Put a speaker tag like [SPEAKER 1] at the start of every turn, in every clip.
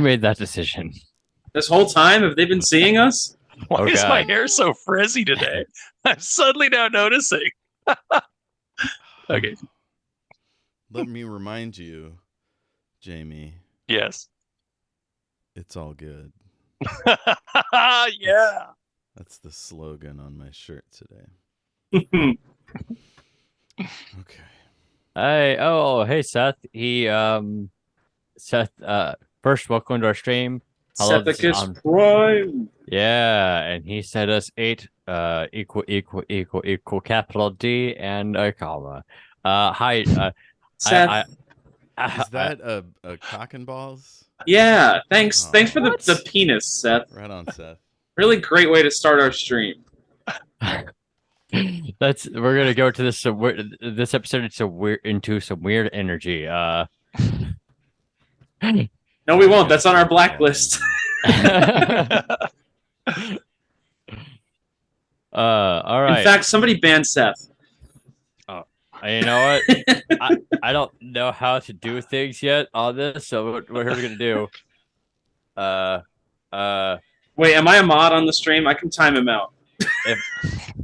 [SPEAKER 1] Who made that decision?
[SPEAKER 2] This whole time, have they been seeing us?
[SPEAKER 3] Why
[SPEAKER 1] Oh
[SPEAKER 3] is my
[SPEAKER 1] God.
[SPEAKER 3] hair so frizzy today? I'm suddenly now noticing. Okay.
[SPEAKER 4] Let me remind you, Jayme,
[SPEAKER 3] Yes.
[SPEAKER 4] it's all good.
[SPEAKER 3] Yeah.
[SPEAKER 4] That's the slogan on my shirt today. Okay.
[SPEAKER 1] Hey Seth. Seth, first welcome to our stream. Hello, this is
[SPEAKER 2] Sethicus Prime.
[SPEAKER 1] Yeah, and he sent us eight equal capital D and a comma. Hi, I,
[SPEAKER 2] Seth.
[SPEAKER 4] Is that a cock and balls?
[SPEAKER 2] Yeah, thanks.
[SPEAKER 4] Oh,
[SPEAKER 2] Thanks for the,
[SPEAKER 1] What?
[SPEAKER 2] the penis, Seth.
[SPEAKER 4] right on, Seth.
[SPEAKER 2] Really great way to start our stream.
[SPEAKER 1] We're gonna go to this episode into some weird energy.
[SPEAKER 2] No, we won't. That's on our blacklist.
[SPEAKER 1] All
[SPEAKER 2] In
[SPEAKER 1] right.
[SPEAKER 2] fact, somebody banned Seth.
[SPEAKER 1] You know what? I don't know how to do things yet on this, so what we're gonna do. Uh, uh,
[SPEAKER 2] Wait, am I a mod on the stream? I can time him out.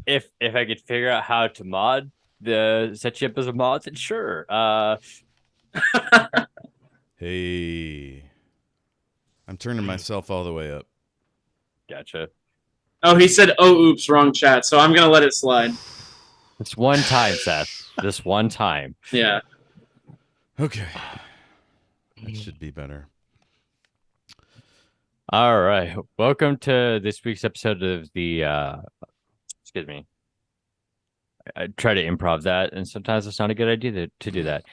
[SPEAKER 1] if I could figure out how to mod set you up as a mod, then sure.
[SPEAKER 4] Hey. I'm turning myself all the way up.
[SPEAKER 1] Gotcha.
[SPEAKER 2] Oh, he said, "Oh, oops, wrong chat." So I'm gonna let it slide.
[SPEAKER 1] It's one time, Seth. This one time.
[SPEAKER 2] Yeah.
[SPEAKER 4] Okay. That should be better.
[SPEAKER 1] All right. Welcome to this week's episode of the excuse me. I try to improv that, and sometimes it's not a good idea to do that.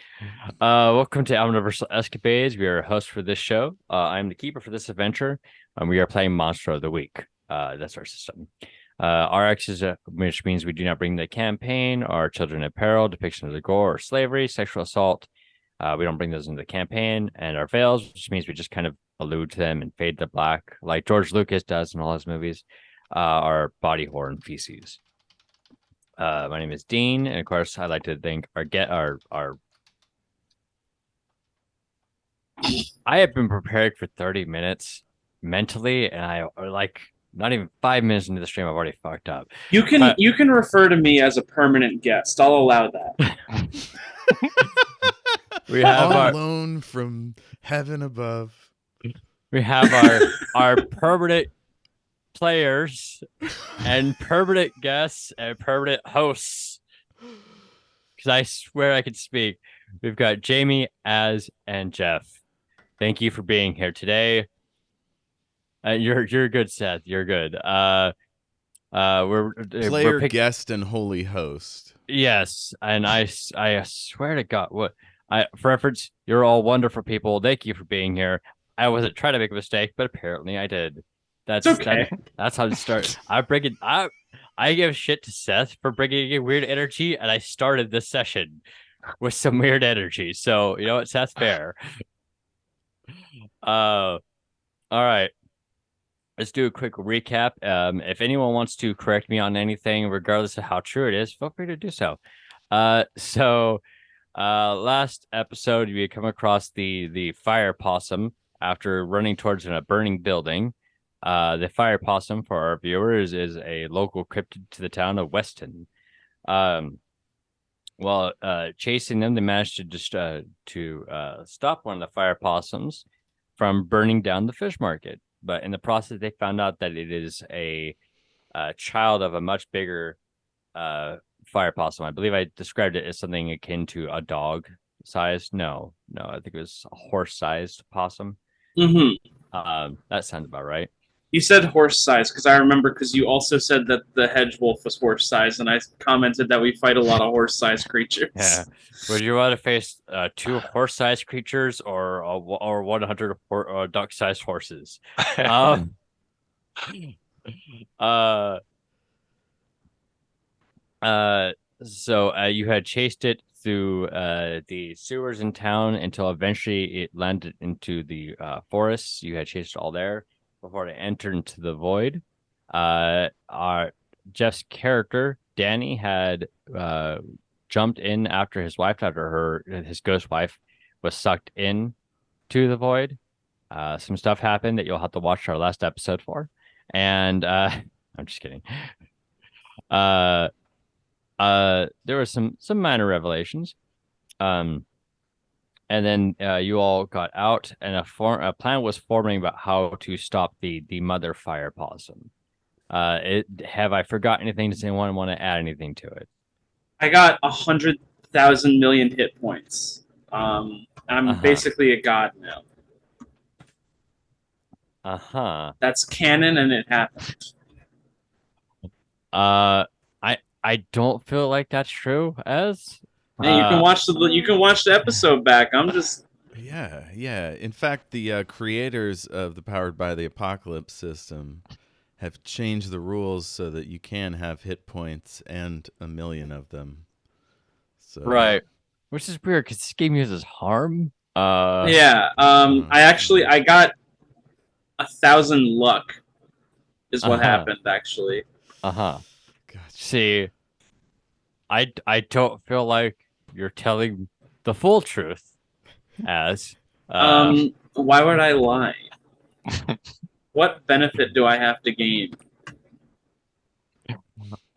[SPEAKER 1] Welcome to Universal Escapades. We are hosts for this show. I'm the keeper for this adventure, and we are playing Monster of the Week. That's our system. RX is which means we do not bring the campaign, our children in peril, depiction of the gore or slavery, sexual assault. We don't bring those into the campaign, and our veils, which means we just kind of allude to them and fade to black, like George Lucas does in all his movies, are body horror and feces. My name is Dean, and of course, I'd like to thank our. I have been prepared for 30 minutes mentally, and I like not even 5 minutes into the stream, I've already fucked up.
[SPEAKER 2] You can refer to me as a permanent guest. I'll allow that.
[SPEAKER 1] We have
[SPEAKER 4] on loan from heaven above.
[SPEAKER 1] We have our permanent players and permanent guests and permanent hosts. Because I swear I can speak. We've got Jayme, Az, and Jeff. Thank you for being here today. You're good, Seth. You're good.
[SPEAKER 4] Player, guest, and holy host.
[SPEAKER 1] Yes, and I swear to God, for reference, you're all wonderful people. Thank you for being here. I wasn't trying to make a mistake, but apparently I did. That's
[SPEAKER 2] okay.
[SPEAKER 1] That's how it starts. I give shit to Seth for bringing in weird energy, and I started this session with some weird energy. So you know what, Seth's fair. All right. Let's do a quick recap. If anyone wants to correct me on anything, regardless of how true it is, feel free to do so. Last episode, we had come across the fire possum after running towards a burning building. The fire possum, for our viewers, is a local cryptid to the town of Weston. While chasing them, they managed to just stop one of the fire possums from burning down the fish market. But in the process, they found out that it is a child of a much bigger fire possum. I believe I described it as something akin to a dog size. No, I think it was a horse-sized possum.
[SPEAKER 2] Mm-hmm.
[SPEAKER 1] That sounds about right.
[SPEAKER 2] You said horse size because I remember because you also said that the hedge wolf was horse size, and I commented that we fight a lot of horse sized creatures.
[SPEAKER 1] Yeah. Would you rather face two horse-sized creatures or 100 duck-sized horses? So you had chased it through the sewers in town until eventually it landed into the forests. You had chased it all there before it entered into the void. Our Jeff's character, Danny, had jumped in after his wife, his ghost wife, was sucked in to the void. some stuff happened that you'll have to watch our last episode for. And I'm just kidding. There were some minor revelations. And then you all got out, and a plan was forming about how to stop the mother fire possum. Have I forgot anything? Does anyone want to add anything to it?
[SPEAKER 2] I got 100,000 million hit points. I'm basically a god now. That's canon, and it happened.
[SPEAKER 1] I don't feel like that's true.
[SPEAKER 2] Hey, you can watch the episode back. I'm just
[SPEAKER 4] Yeah. In fact, the creators of the Powered by the Apocalypse system have changed the rules so that you can have hit points and 1 million of them. So
[SPEAKER 1] right, which is weird because this game uses harm.
[SPEAKER 2] yeah. I got 1,000 luck. Is what happened actually.
[SPEAKER 4] Gotcha.
[SPEAKER 1] See, I don't feel like you're telling the full truth.
[SPEAKER 2] Why would I lie? What benefit do I have to gain?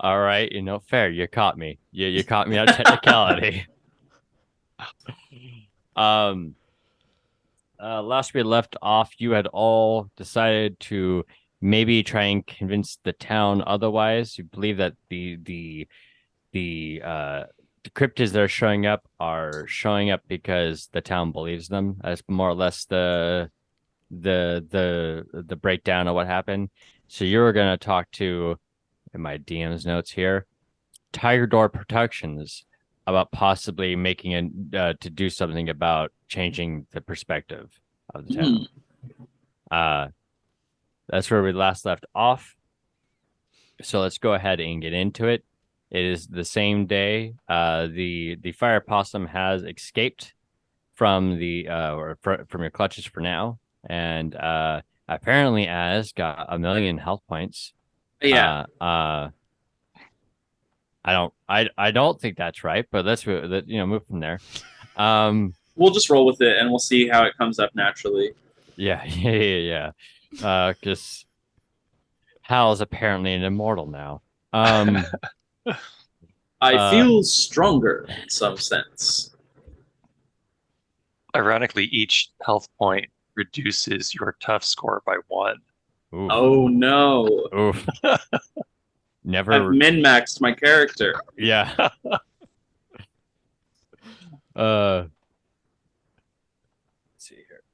[SPEAKER 1] All right, fair. You caught me. You caught me on technicality. Last we left off, you had all decided to maybe try and convince the town otherwise. You believe that the cryptids that are showing up because the town believes them. That's more or less the breakdown of what happened. So you were gonna talk to, in my DM's notes here, Tiger Door Productions about possibly making to do something about changing the perspective of the town. That's where we last left off. So let's go ahead and get into it. It is the same day. The fire possum has escaped from from your clutches for now, and apparently has got 1 million health points.
[SPEAKER 2] Yeah.
[SPEAKER 1] I don't think that's right, but let's move from there.
[SPEAKER 2] We'll just roll with it, and we'll see how it comes up naturally.
[SPEAKER 1] Yeah. Because Hal is apparently an immortal now.
[SPEAKER 2] I feel stronger in some sense.
[SPEAKER 3] Ironically, each health point reduces your tough score by 1.
[SPEAKER 1] Ooh.
[SPEAKER 2] Oh no!
[SPEAKER 1] Oof. Never.
[SPEAKER 2] I've min-maxed my character.
[SPEAKER 1] Yeah. Let's see here.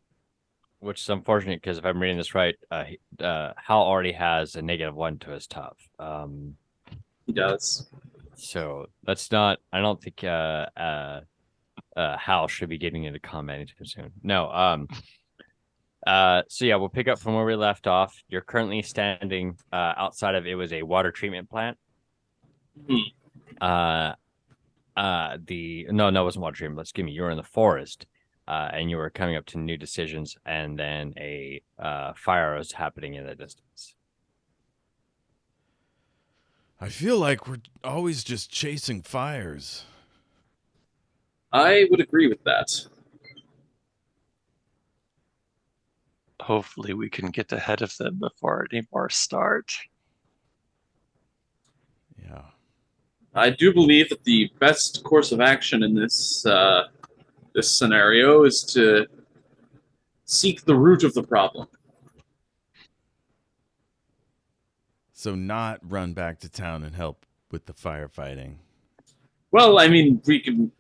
[SPEAKER 1] Which is unfortunate because if I'm reading this right, Hal already has a -1 to his tough.
[SPEAKER 2] He does.
[SPEAKER 1] So that's not. I don't think Hal should be getting into combat anytime soon. No. So yeah, we'll pick up from where we left off. You're currently standing outside of, it was a water treatment plant. No, it wasn't water treatment. Excuse me. You were in the forest, and you were coming up to new decisions, and then a fire was happening in the distance.
[SPEAKER 4] I feel like we're always just chasing fires.
[SPEAKER 2] I would agree with that.
[SPEAKER 3] Hopefully we can get ahead of them before any more start.
[SPEAKER 4] Yeah.
[SPEAKER 2] I do believe that the best course of action in this scenario is to seek the root of the problem.
[SPEAKER 4] So not run back to town and help with the firefighting.
[SPEAKER 2] Well, I mean, we can,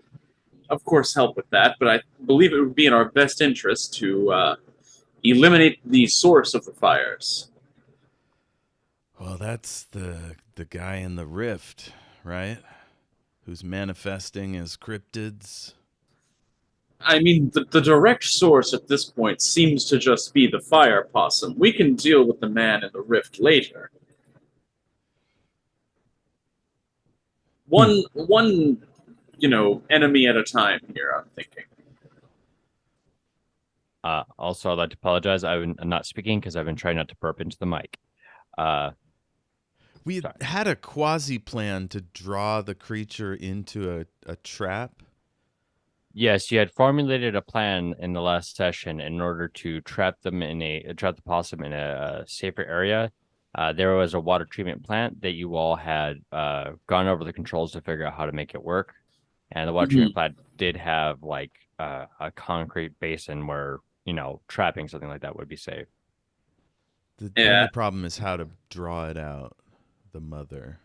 [SPEAKER 2] of course, help with that, but I believe it would be in our best interest to eliminate the source of the fires.
[SPEAKER 4] Well, that's the guy in the rift, right? Who's manifesting as cryptids.
[SPEAKER 2] I mean, the direct source at this point seems to just be the fire possum. We can deal with the man in the rift later. One enemy at a time here, I'm thinking.
[SPEAKER 1] Also, I'd like to apologize. I'm not speaking because I've been trying not to burp into the mic.
[SPEAKER 4] We had a quasi plan to draw the creature into a trap.
[SPEAKER 1] Yes, you had formulated a plan in the last session in order to trap the possum in a safer area. There was a water treatment plant that you all had gone over the controls to figure out how to make it work. And the water treatment
[SPEAKER 2] Mhm.
[SPEAKER 1] plant did have like a concrete basin where, trapping something like that would be safe.
[SPEAKER 4] The
[SPEAKER 2] Yeah.
[SPEAKER 4] only problem is how to draw it out, the mother.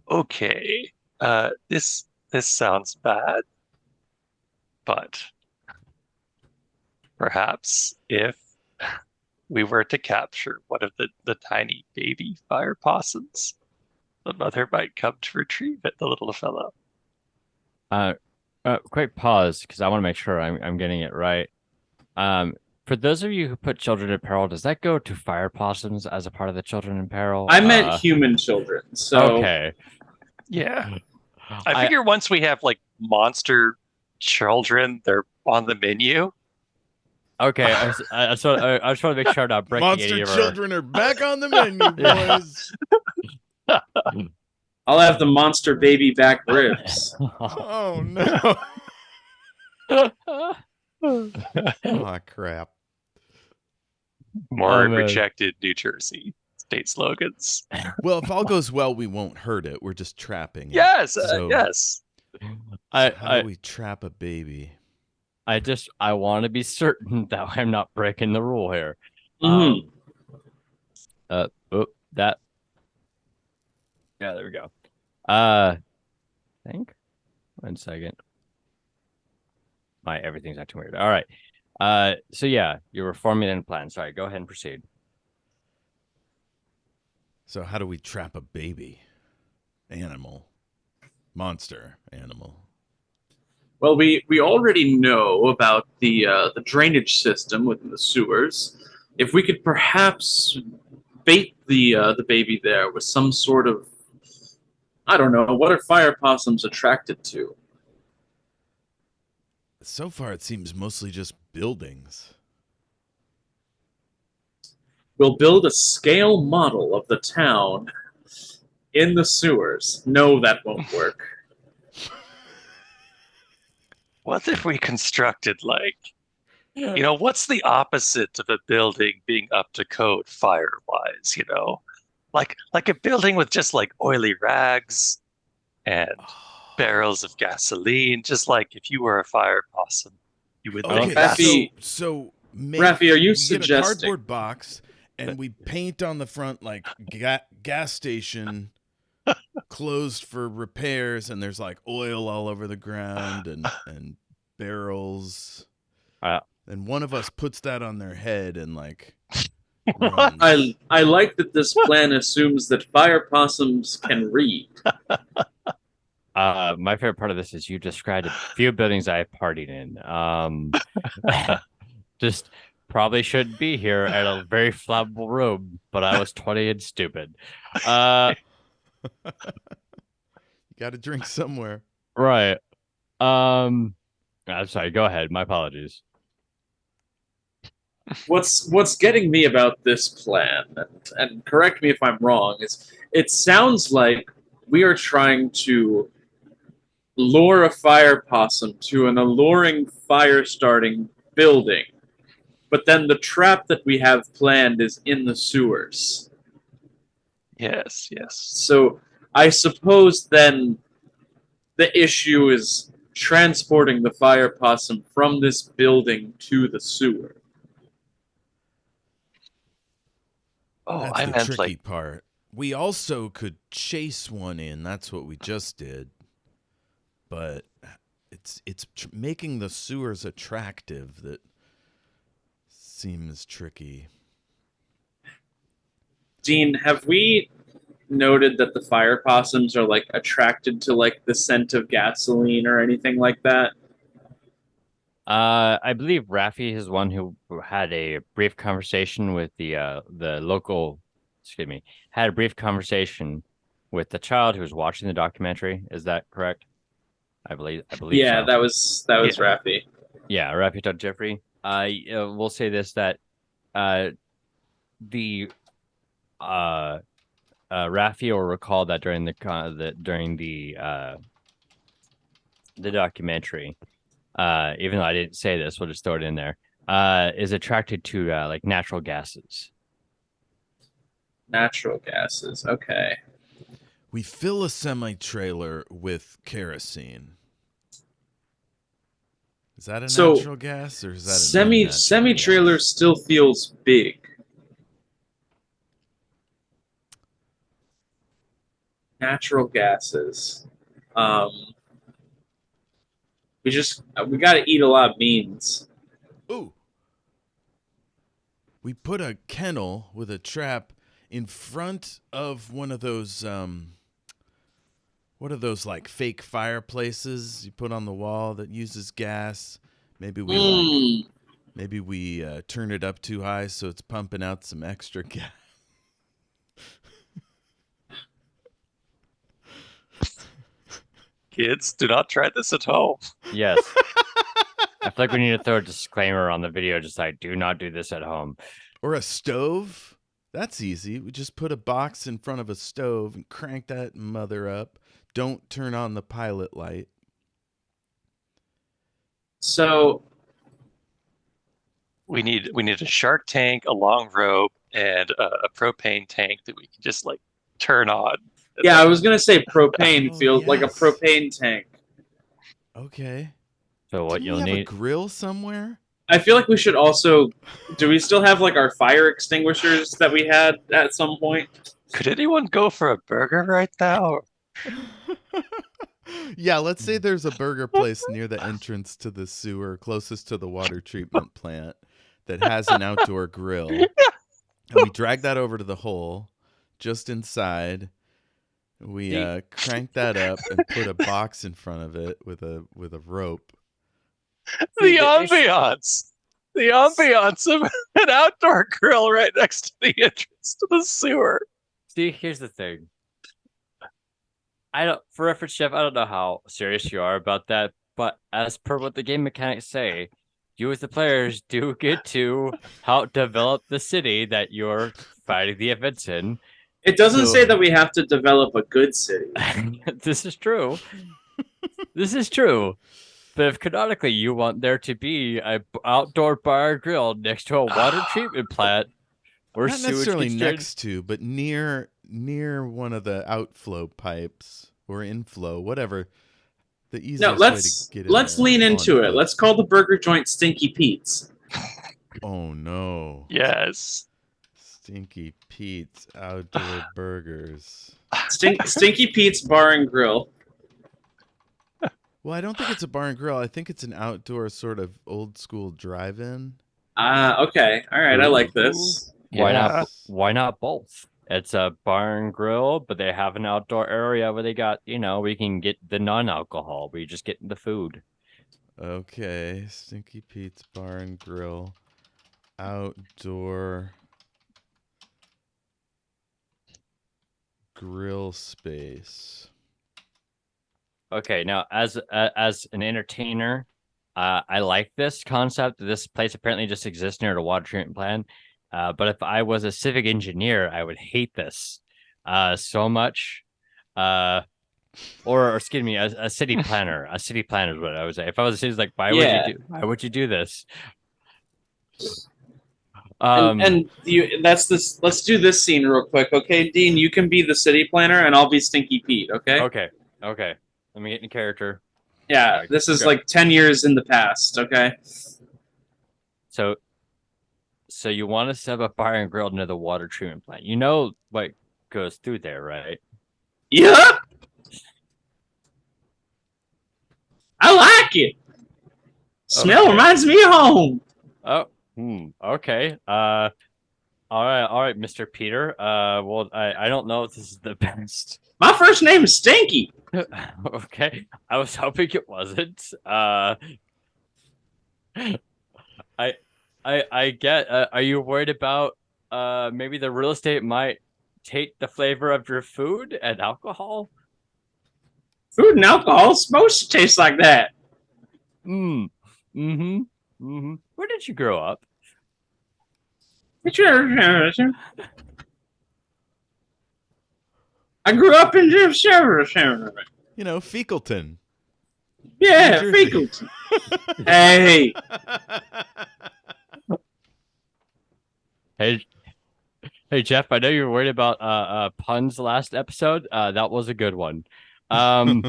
[SPEAKER 3] Okay. This sounds bad, but perhaps if we were to capture one of the tiny baby fire possums, the mother might come to retrieve it, the little fellow.
[SPEAKER 1] Uh, quick pause because I want to make sure I'm getting it right. Um, for those of you who put children in peril, does that go to fire possums as a part of the children in peril?
[SPEAKER 2] I meant human children. So
[SPEAKER 1] Okay.
[SPEAKER 3] Yeah. I
[SPEAKER 1] I
[SPEAKER 3] figure once we have like monster children, they're on the menu.
[SPEAKER 1] okay. I just want to make sure I'm not breaking any
[SPEAKER 4] Monster
[SPEAKER 1] of our.
[SPEAKER 4] children are back on the menu,
[SPEAKER 1] Yeah.
[SPEAKER 4] boys.
[SPEAKER 2] I'll have the monster baby back ribs.
[SPEAKER 4] Oh no. Oh crap.
[SPEAKER 3] More
[SPEAKER 1] man.
[SPEAKER 3] rejected New Jersey state slogans.
[SPEAKER 4] Well, if all goes well, we won't hurt it. We're just trapping it.
[SPEAKER 3] Yes,
[SPEAKER 4] So-
[SPEAKER 3] yes.
[SPEAKER 4] So how do we trap a baby?
[SPEAKER 1] I want to be certain that I'm not breaking the rule here.
[SPEAKER 2] Mhm.
[SPEAKER 1] That. Yeah, there we go. I think. 1 second. Everything's acting weird. All right. So yeah, you were formulating a plan. Sorry, go ahead and proceed.
[SPEAKER 4] So how do we trap a baby? Animal. Monster animal.
[SPEAKER 2] Well, we already know about the drainage system within the sewers. If we could perhaps bait the baby there with some sort of, I don't know, what are fire possums attracted to?
[SPEAKER 4] So far it seems mostly just buildings.
[SPEAKER 2] We'll build a scale model of the town in the sewers. No, that won't work.
[SPEAKER 3] What if we constructed like, what's the opposite of a building being up to code fire-wise, Like a building with just like oily rags and barrels of gasoline, just like if you were a fire possum, you would
[SPEAKER 2] Okay,
[SPEAKER 3] think that's
[SPEAKER 2] Rafi-
[SPEAKER 4] so
[SPEAKER 2] Rafi, are you
[SPEAKER 4] we
[SPEAKER 2] suggesting-
[SPEAKER 4] get a cardboard box and we paint on the front like gas station closed for repairs, and there's like oil all over the ground and barrels. And one of us puts that on their head and like runs.
[SPEAKER 2] I like that this plan assumes that fire possums can read.
[SPEAKER 1] My favorite part of this is you described a few buildings I partied in. Just probably shouldn't be here at a very flammable room, but I was 20 and stupid.
[SPEAKER 4] You got to drink somewhere.
[SPEAKER 1] Right. I'm sorry. Go ahead. My apologies.
[SPEAKER 2] What's getting me about this plan, and correct me if I'm wrong, is it sounds like we are trying to lure a fire possum to an alluring fire starting building, but then the trap that we have planned is in the sewers.
[SPEAKER 3] yes.
[SPEAKER 2] So I suppose then the issue is transporting the fire possum from this building to the sewer.
[SPEAKER 3] Oh,
[SPEAKER 4] That's
[SPEAKER 3] I
[SPEAKER 4] the
[SPEAKER 3] meant
[SPEAKER 4] tricky
[SPEAKER 3] like
[SPEAKER 4] part. We also could chase one in. That's what we just did. But it's making the sewers attractive that seems tricky.
[SPEAKER 2] Dean, have we noted that the fire possums are like attracted to like the scent of gasoline or anything like that?
[SPEAKER 1] I believe Rafi is one who had a brief conversation with the local, excuse me, had a brief conversation with the child who was watching the documentary. Is that correct? I believe
[SPEAKER 2] Yeah,
[SPEAKER 1] so.
[SPEAKER 2] that was
[SPEAKER 3] Yeah.
[SPEAKER 1] Rafi will recall that during the documentary, even though I didn't say this, we'll just throw it in there. Is attracted to like natural gases.
[SPEAKER 2] Natural gases. Okay.
[SPEAKER 4] We fill a semi-trailer with kerosene. Is that a
[SPEAKER 2] So,
[SPEAKER 4] natural gas or is that an unnatural
[SPEAKER 2] semi-trailer
[SPEAKER 4] gas?
[SPEAKER 2] still feels big. Natural gases. We got to eat a lot of beans.
[SPEAKER 4] Ooh. We put a kennel with a trap in front of one of those what are those like fake fireplaces you put on the wall that uses gas? Maybe we turn it up too high so it's pumping out some extra gas.
[SPEAKER 3] Kids, do not try this at home.
[SPEAKER 1] Yes. I feel like we need to throw a disclaimer on the video, just like, do not do this at home.
[SPEAKER 4] Or a stove. That's easy. We just put a box in front of a stove and crank that mother up. Don't turn on the pilot light.
[SPEAKER 2] So
[SPEAKER 3] We need a shark tank, a long rope, and a propane tank that we can just like turn on.
[SPEAKER 2] yeah, I was gonna say propane
[SPEAKER 4] Oh,
[SPEAKER 2] feels like a
[SPEAKER 4] yes.
[SPEAKER 2] propane tank.
[SPEAKER 4] Okay.
[SPEAKER 1] So what
[SPEAKER 4] Do we
[SPEAKER 1] you'll
[SPEAKER 4] have a
[SPEAKER 1] need?
[SPEAKER 4] grill somewhere?
[SPEAKER 2] I feel like we should also. Do we still have like our fire extinguishers that we had at some point?
[SPEAKER 3] Could anyone go for a burger right now?
[SPEAKER 4] Yeah, let's say there's a burger place near the entrance to the sewer closest to the water treatment plant that has an outdoor grill. And we drag that over to the hole just inside. We crank that up and put a box in front of it with a rope.
[SPEAKER 3] The ambiance. The ambiance of an outdoor grill right next to the entrance to the sewer.
[SPEAKER 1] See, here's the thing. For reference, Jeff, I don't know how serious you are about that, but as per what the game mechanics say, you as the players do get to help develop the city that you're fighting the events in.
[SPEAKER 2] It doesn't
[SPEAKER 1] So-
[SPEAKER 2] say that we have to develop a good city.
[SPEAKER 1] This is true. This is true. But if canonically you want there to be an outdoor bar and grill next to a water treatment plant, or
[SPEAKER 4] Not
[SPEAKER 1] sewage
[SPEAKER 4] necessarily
[SPEAKER 1] gets turned-
[SPEAKER 4] next to, but near one of the outflow pipes or inflow, whatever. The easiest
[SPEAKER 2] No,
[SPEAKER 4] way
[SPEAKER 2] let's
[SPEAKER 4] to get in
[SPEAKER 2] let's
[SPEAKER 4] there
[SPEAKER 2] lean
[SPEAKER 4] on
[SPEAKER 2] into it.
[SPEAKER 4] foot.
[SPEAKER 2] Let's call the burger joint Stinky Pete's.
[SPEAKER 4] Oh no.
[SPEAKER 3] Yes.
[SPEAKER 4] Stinky Pete's outdoor burgers.
[SPEAKER 2] Stinky Pete's Bar and Grill.
[SPEAKER 4] Well, I don't think it's a bar and grill. I think it's an outdoor sort of old school drive-in.
[SPEAKER 2] Okay. All right. I like this.
[SPEAKER 1] Why
[SPEAKER 3] Yeah.
[SPEAKER 1] not? Why not both? It's a bar and grill, but they have an outdoor area where they got, we can get the non-alcohol, where you just get the food.
[SPEAKER 4] Okay, Stinky Pete's Bar and Grill, outdoor grill space.
[SPEAKER 1] Okay, now as an entertainer, I like this concept. This place apparently just exists near the water treatment plant. But if I was a civic engineer, I would hate this so much. Or excuse me, a city planner. A city planner is what I would say. If I was a city, like, why would you do this?
[SPEAKER 2] Let's do this scene real quick, okay? Dean, you can be the city planner, and I'll be Stinky Pete, okay?
[SPEAKER 1] Okay. Let me get in character.
[SPEAKER 2] Yeah, this is like 10 years in the past, okay?
[SPEAKER 1] So you want to set up a bar and grill near the water treatment plant? You know what goes through there, right?
[SPEAKER 2] Yeah. I like it. Smell
[SPEAKER 1] Okay.
[SPEAKER 2] reminds me of home.
[SPEAKER 1] Oh, okay. All right, Mr. Peter. Well, I don't know if this is the best.
[SPEAKER 2] My first name is Stinky.
[SPEAKER 1] Okay, I was hoping it wasn't. I get. Are you worried about maybe the real estate might take the flavor of your food and alcohol?
[SPEAKER 2] Food and alcohol is supposed to taste like that.
[SPEAKER 1] Where did you grow up?
[SPEAKER 2] I grew up in
[SPEAKER 4] You know, Fecalton.
[SPEAKER 2] Yeah,
[SPEAKER 4] New Jersey.
[SPEAKER 2] Fecalton. Hey.
[SPEAKER 1] Hey Jeff, I know you were worried about puns last episode. That was a good one. Yeah,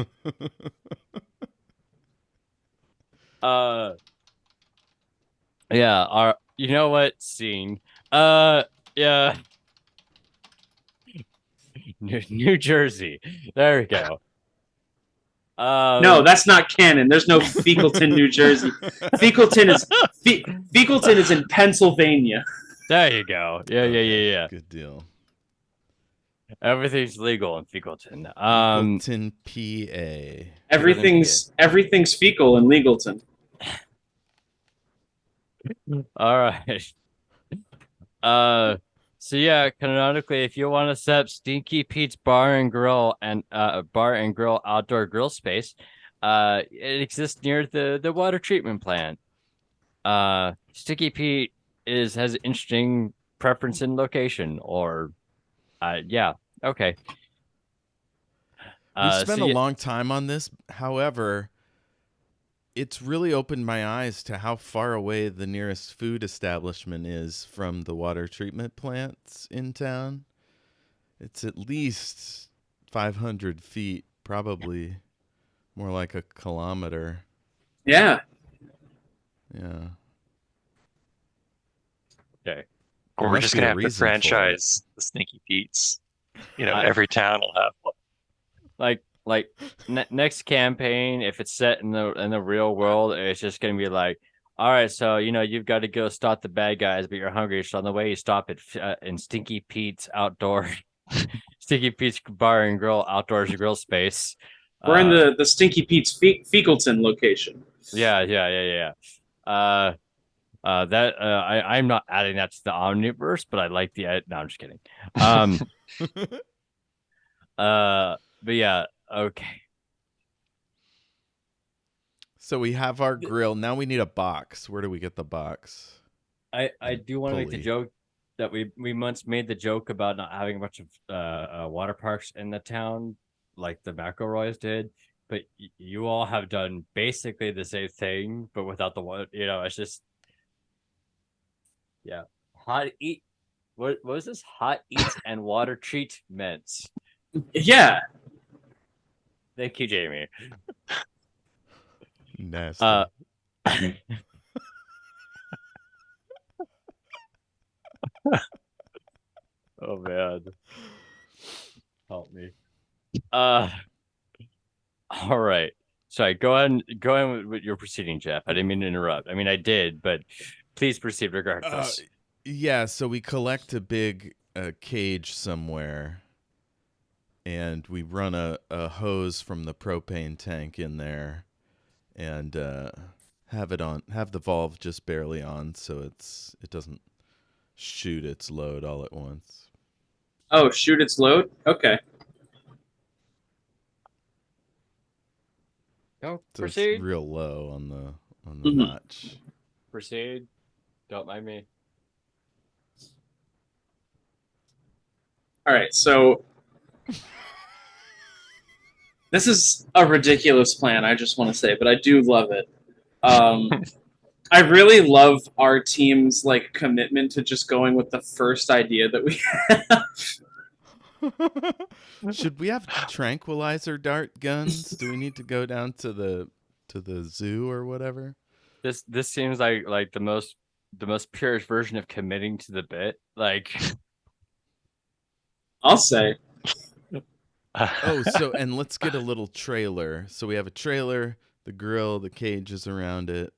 [SPEAKER 1] you know what scene? Yeah. New Jersey. There we go.
[SPEAKER 2] No, that's not canon. There's no Fecalton, New Jersey. Fecalton is in Pennsylvania.
[SPEAKER 1] There you go. Yeah,
[SPEAKER 4] Okay,
[SPEAKER 1] yeah.
[SPEAKER 4] Good deal.
[SPEAKER 1] Everything's legal in Fecalton.
[SPEAKER 4] Fecalton, PA.
[SPEAKER 2] Everything's fecal in Legalton.
[SPEAKER 1] All right. So yeah, canonically, if you want to set up Stinky Pete's Bar and Grill outdoor grill space, it exists near the water treatment plant. Stinky Pete has an interesting preference in location, or yeah, okay.
[SPEAKER 4] We spent a long time on this. However, it's really opened my eyes to how far away the nearest food establishment is from the water treatment plants in town. It's at least 500 feet, probably more like a kilometer.
[SPEAKER 2] Yeah.
[SPEAKER 4] Yeah.
[SPEAKER 1] Okay.
[SPEAKER 3] Or we're just gonna have to franchise the Stinky Pete's. You know, every town will have one.
[SPEAKER 1] Like next campaign, if it's set in the real world, it's just gonna be like, all right, so you've got to go stop the bad guys, but you're hungry, so on the way you stop at in Stinky Pete's Stinky Pete's Bar and Grill outdoors grill space.
[SPEAKER 2] We're in the Stinky Pete's Fecalton location.
[SPEAKER 1] Yeah. I'm not adding that to the Omniverse, but I like the. No, I'm just kidding. But yeah, okay.
[SPEAKER 4] So we have our grill. Now we need a box. Where do we get the box?
[SPEAKER 1] I do want to make the joke that we once made the joke about not having a bunch of water parks in the town like the McElroys did, but you all have done basically the same thing, but without the water. It's just hot eat. What was this? Hot eats and water treatments.
[SPEAKER 2] Yeah.
[SPEAKER 1] Thank you, Jayme.
[SPEAKER 4] Nasty.
[SPEAKER 1] Oh man, help me. All right. Sorry. Go ahead with your proceeding, Jeff. I didn't mean to interrupt. I mean, I did, but please proceed regardless.
[SPEAKER 4] Yeah. So we collect a big cage somewhere, and we run a hose from the propane tank in there, and have the valve just barely on, so it doesn't shoot its load all at once.
[SPEAKER 2] Oh, shoot its load? Okay.
[SPEAKER 1] Go
[SPEAKER 4] So
[SPEAKER 1] proceed.
[SPEAKER 4] it's real low on the notch.
[SPEAKER 1] Proceed. Don't mind me.
[SPEAKER 2] All right, so this is a ridiculous plan, I just want to say, but I do love it. I really love our team's commitment to just going with the first idea that we have.
[SPEAKER 4] Should we have tranquilizer dart guns? Do we need to go down to the zoo or whatever?
[SPEAKER 1] This seems like the most purest version of committing to the bit.
[SPEAKER 2] I'll say.
[SPEAKER 4] And let's get a little trailer. So we have a trailer, the grill, the cage is around it,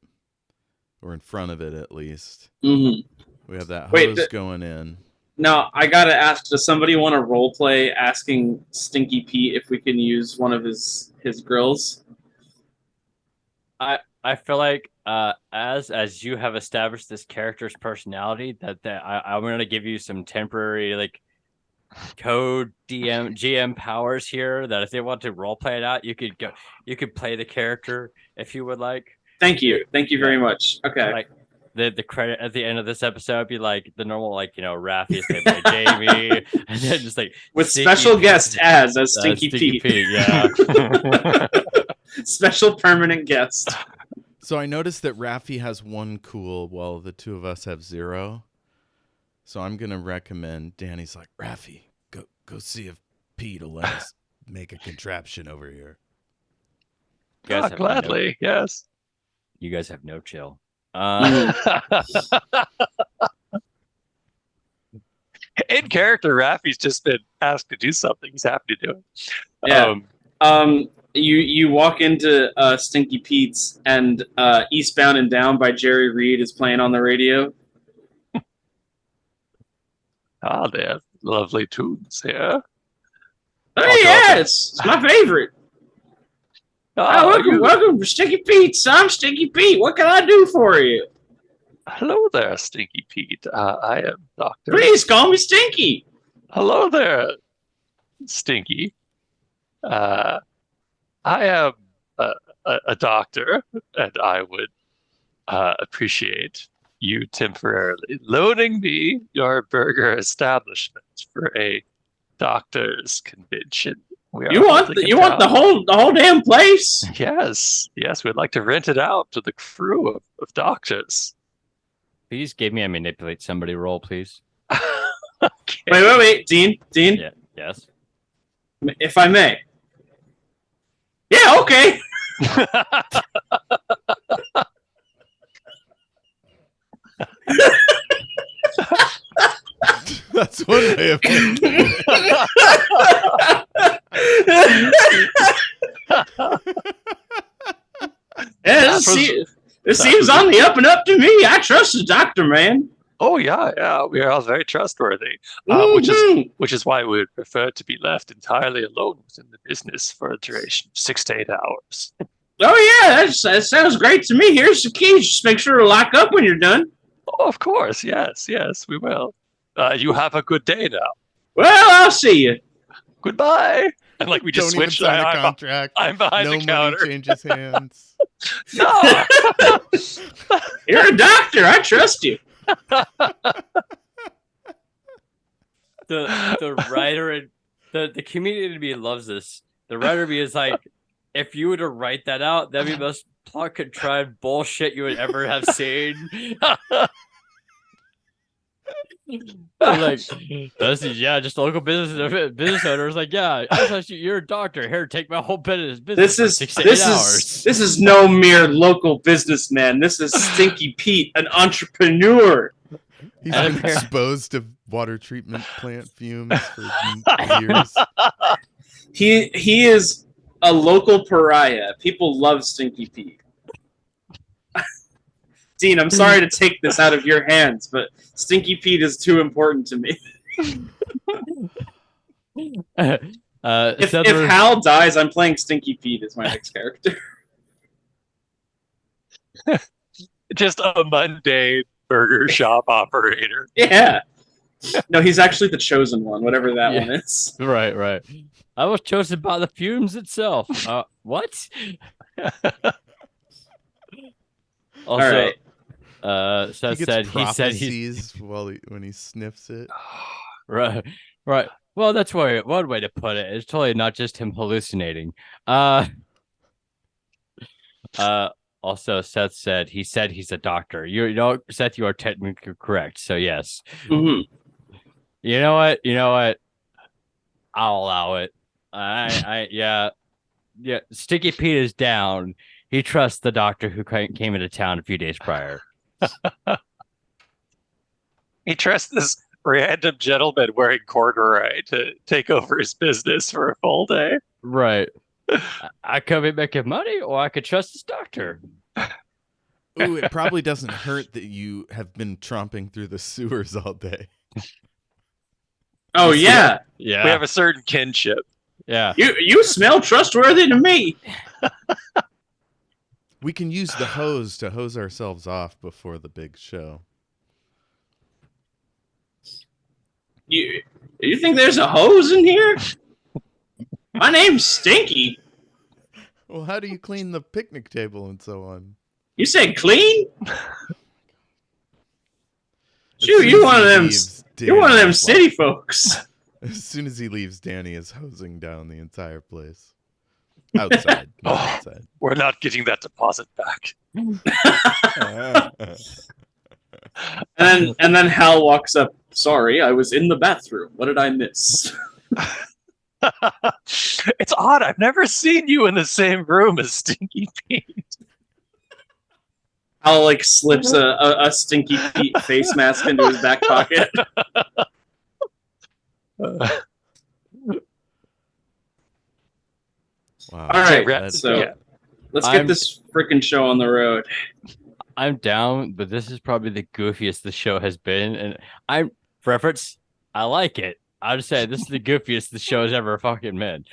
[SPEAKER 4] or in front of it at least.
[SPEAKER 2] Mm-hmm.
[SPEAKER 4] We have that hose going in.
[SPEAKER 2] Now, I gotta ask, does somebody want to role play asking Stinky Pete if we can use one of his grills?
[SPEAKER 1] I feel like as you have established this character's personality, that I'm gonna give you some temporary code GM powers here, that if they want to role play it out, you could play the character if you would like.
[SPEAKER 2] Thank you very much. Okay.
[SPEAKER 1] the credit at the end of this episode be like the normal, like, Rafi is played by Jayme, and then just like
[SPEAKER 2] With
[SPEAKER 1] Stinky
[SPEAKER 2] special
[SPEAKER 1] Pete-
[SPEAKER 2] guest as Stinky Pete.
[SPEAKER 1] yeah.
[SPEAKER 2] Special permanent guest.
[SPEAKER 4] So I noticed that Rafi has 1 cool while the two of us have 0. So I'm gonna recommend. Danny's like, Rafi, go see if Pete will let us make a contraption over here.
[SPEAKER 1] You guys have
[SPEAKER 3] Gladly, yes.
[SPEAKER 1] You guys have no chill.
[SPEAKER 3] In character, Rafi's just been asked to do something. He's happy to do it.
[SPEAKER 2] Yeah. You walk into Stinky Pete's, and Eastbound and Down by Jerry Reed is playing on the radio.
[SPEAKER 3] They have lovely tunes here.
[SPEAKER 2] Oh, yes! It's my favorite. Welcome to Stinky Pete's. I'm Stinky Pete. What can I do for you?
[SPEAKER 3] Hello there, Stinky Pete. I am Dr.
[SPEAKER 2] Please call me Stinky.
[SPEAKER 3] Hello there, Stinky. I am a doctor, and I would appreciate you temporarily loaning me your burger establishment for a doctor's convention.
[SPEAKER 2] You want the whole damn place?
[SPEAKER 3] Yes, we'd like to rent it out to the crew of doctors.
[SPEAKER 1] Please give me a manipulate somebody roll, please.
[SPEAKER 3] Okay.
[SPEAKER 2] Wait, Dean.
[SPEAKER 1] Yeah. Yes.
[SPEAKER 2] If I may. Yeah, okay.
[SPEAKER 4] That's one way of thinking.
[SPEAKER 2] Yeah, this seems on the up and up to me. I trust the doctor, man.
[SPEAKER 3] Oh yeah, we are all very trustworthy. Which is why we would prefer to be left entirely alone within the business for a duration of 6 to 8 hours.
[SPEAKER 2] Oh yeah, that sounds great to me. Here's the keys. Just make sure to lock up when you're done.
[SPEAKER 3] Oh, of course, yes, we will. You have a good day now.
[SPEAKER 2] Well, I'll see you.
[SPEAKER 3] Goodbye. And like we just
[SPEAKER 4] Don't even
[SPEAKER 3] switched.
[SPEAKER 4] sign a contract.
[SPEAKER 3] I'm behind
[SPEAKER 4] no
[SPEAKER 3] the counter.
[SPEAKER 4] money changes hands.
[SPEAKER 3] No.
[SPEAKER 2] You're a doctor. I trust you.
[SPEAKER 1] The writer and the community loves this. The writer bee is like, if you were to write that out, that'd be the most plot contrived bullshit you would ever have seen. Like, this is just a local business owner is like, yeah, I thought you're a doctor. Here, take my whole business.
[SPEAKER 2] This is no mere local businessman. This is Stinky Pete, an entrepreneur.
[SPEAKER 4] He's been exposed to water treatment plant fumes for years.
[SPEAKER 2] He is a local pariah. People love Stinky Pete. Dean, I'm sorry to take this out of your hands, but Stinky Pete is too important to me. If Hal dies, I'm playing Stinky Pete as my next character.
[SPEAKER 3] Just a mundane burger shop operator.
[SPEAKER 2] Yeah. No, he's actually the chosen one, whatever that one is.
[SPEAKER 1] Right. I was chosen by the fumes itself. What? Also,
[SPEAKER 2] all right.
[SPEAKER 1] Seth said he's
[SPEAKER 4] when he sniffs it.
[SPEAKER 1] Right. Well, that's one way to put it. It's totally not just him hallucinating. Also, Seth said he's a doctor. You know, Seth, you are technically correct. So yes.
[SPEAKER 2] Mm-hmm.
[SPEAKER 1] You know what? I'll allow it. Yeah. Sticky Pete is down. He trusts the doctor who came into town a few days prior.
[SPEAKER 3] He trusts this random gentleman wearing corduroy to take over his business for a full day.
[SPEAKER 1] Right. I could be making money, or I could trust this doctor.
[SPEAKER 4] Ooh, it probably doesn't hurt that you have been tromping through the sewers all day.
[SPEAKER 2] Oh yeah.
[SPEAKER 3] Yeah. We have a certain kinship.
[SPEAKER 1] Yeah.
[SPEAKER 2] You smell trustworthy to me.
[SPEAKER 4] We can use the hose to hose ourselves off before the big show.
[SPEAKER 2] You think there's a hose in here? My name's Stinky.
[SPEAKER 4] Well, how do you clean the picnic table and so on?
[SPEAKER 2] You said clean? Shoot, you're one of them
[SPEAKER 4] Danny
[SPEAKER 2] city folks.
[SPEAKER 4] As soon as he leaves, Danny is hosing down the entire place. Outside, not
[SPEAKER 3] Oh.
[SPEAKER 4] outside.
[SPEAKER 3] We're not getting that deposit back.
[SPEAKER 2] And then Hal walks up. Sorry, I was in the bathroom. What did I miss?
[SPEAKER 3] It's odd. I've never seen you in the same room as Stinky Pete.
[SPEAKER 2] Hal like slips a Stinky Pete face mask into his back pocket.
[SPEAKER 4] Wow.
[SPEAKER 2] All right,
[SPEAKER 3] That's-
[SPEAKER 2] so
[SPEAKER 3] yeah.
[SPEAKER 2] let's get this freaking show on the road.
[SPEAKER 1] I'm down, but this is probably the goofiest the show has been, and I'm reference. I like it. I'm just saying this is the goofiest the show has ever fucking been.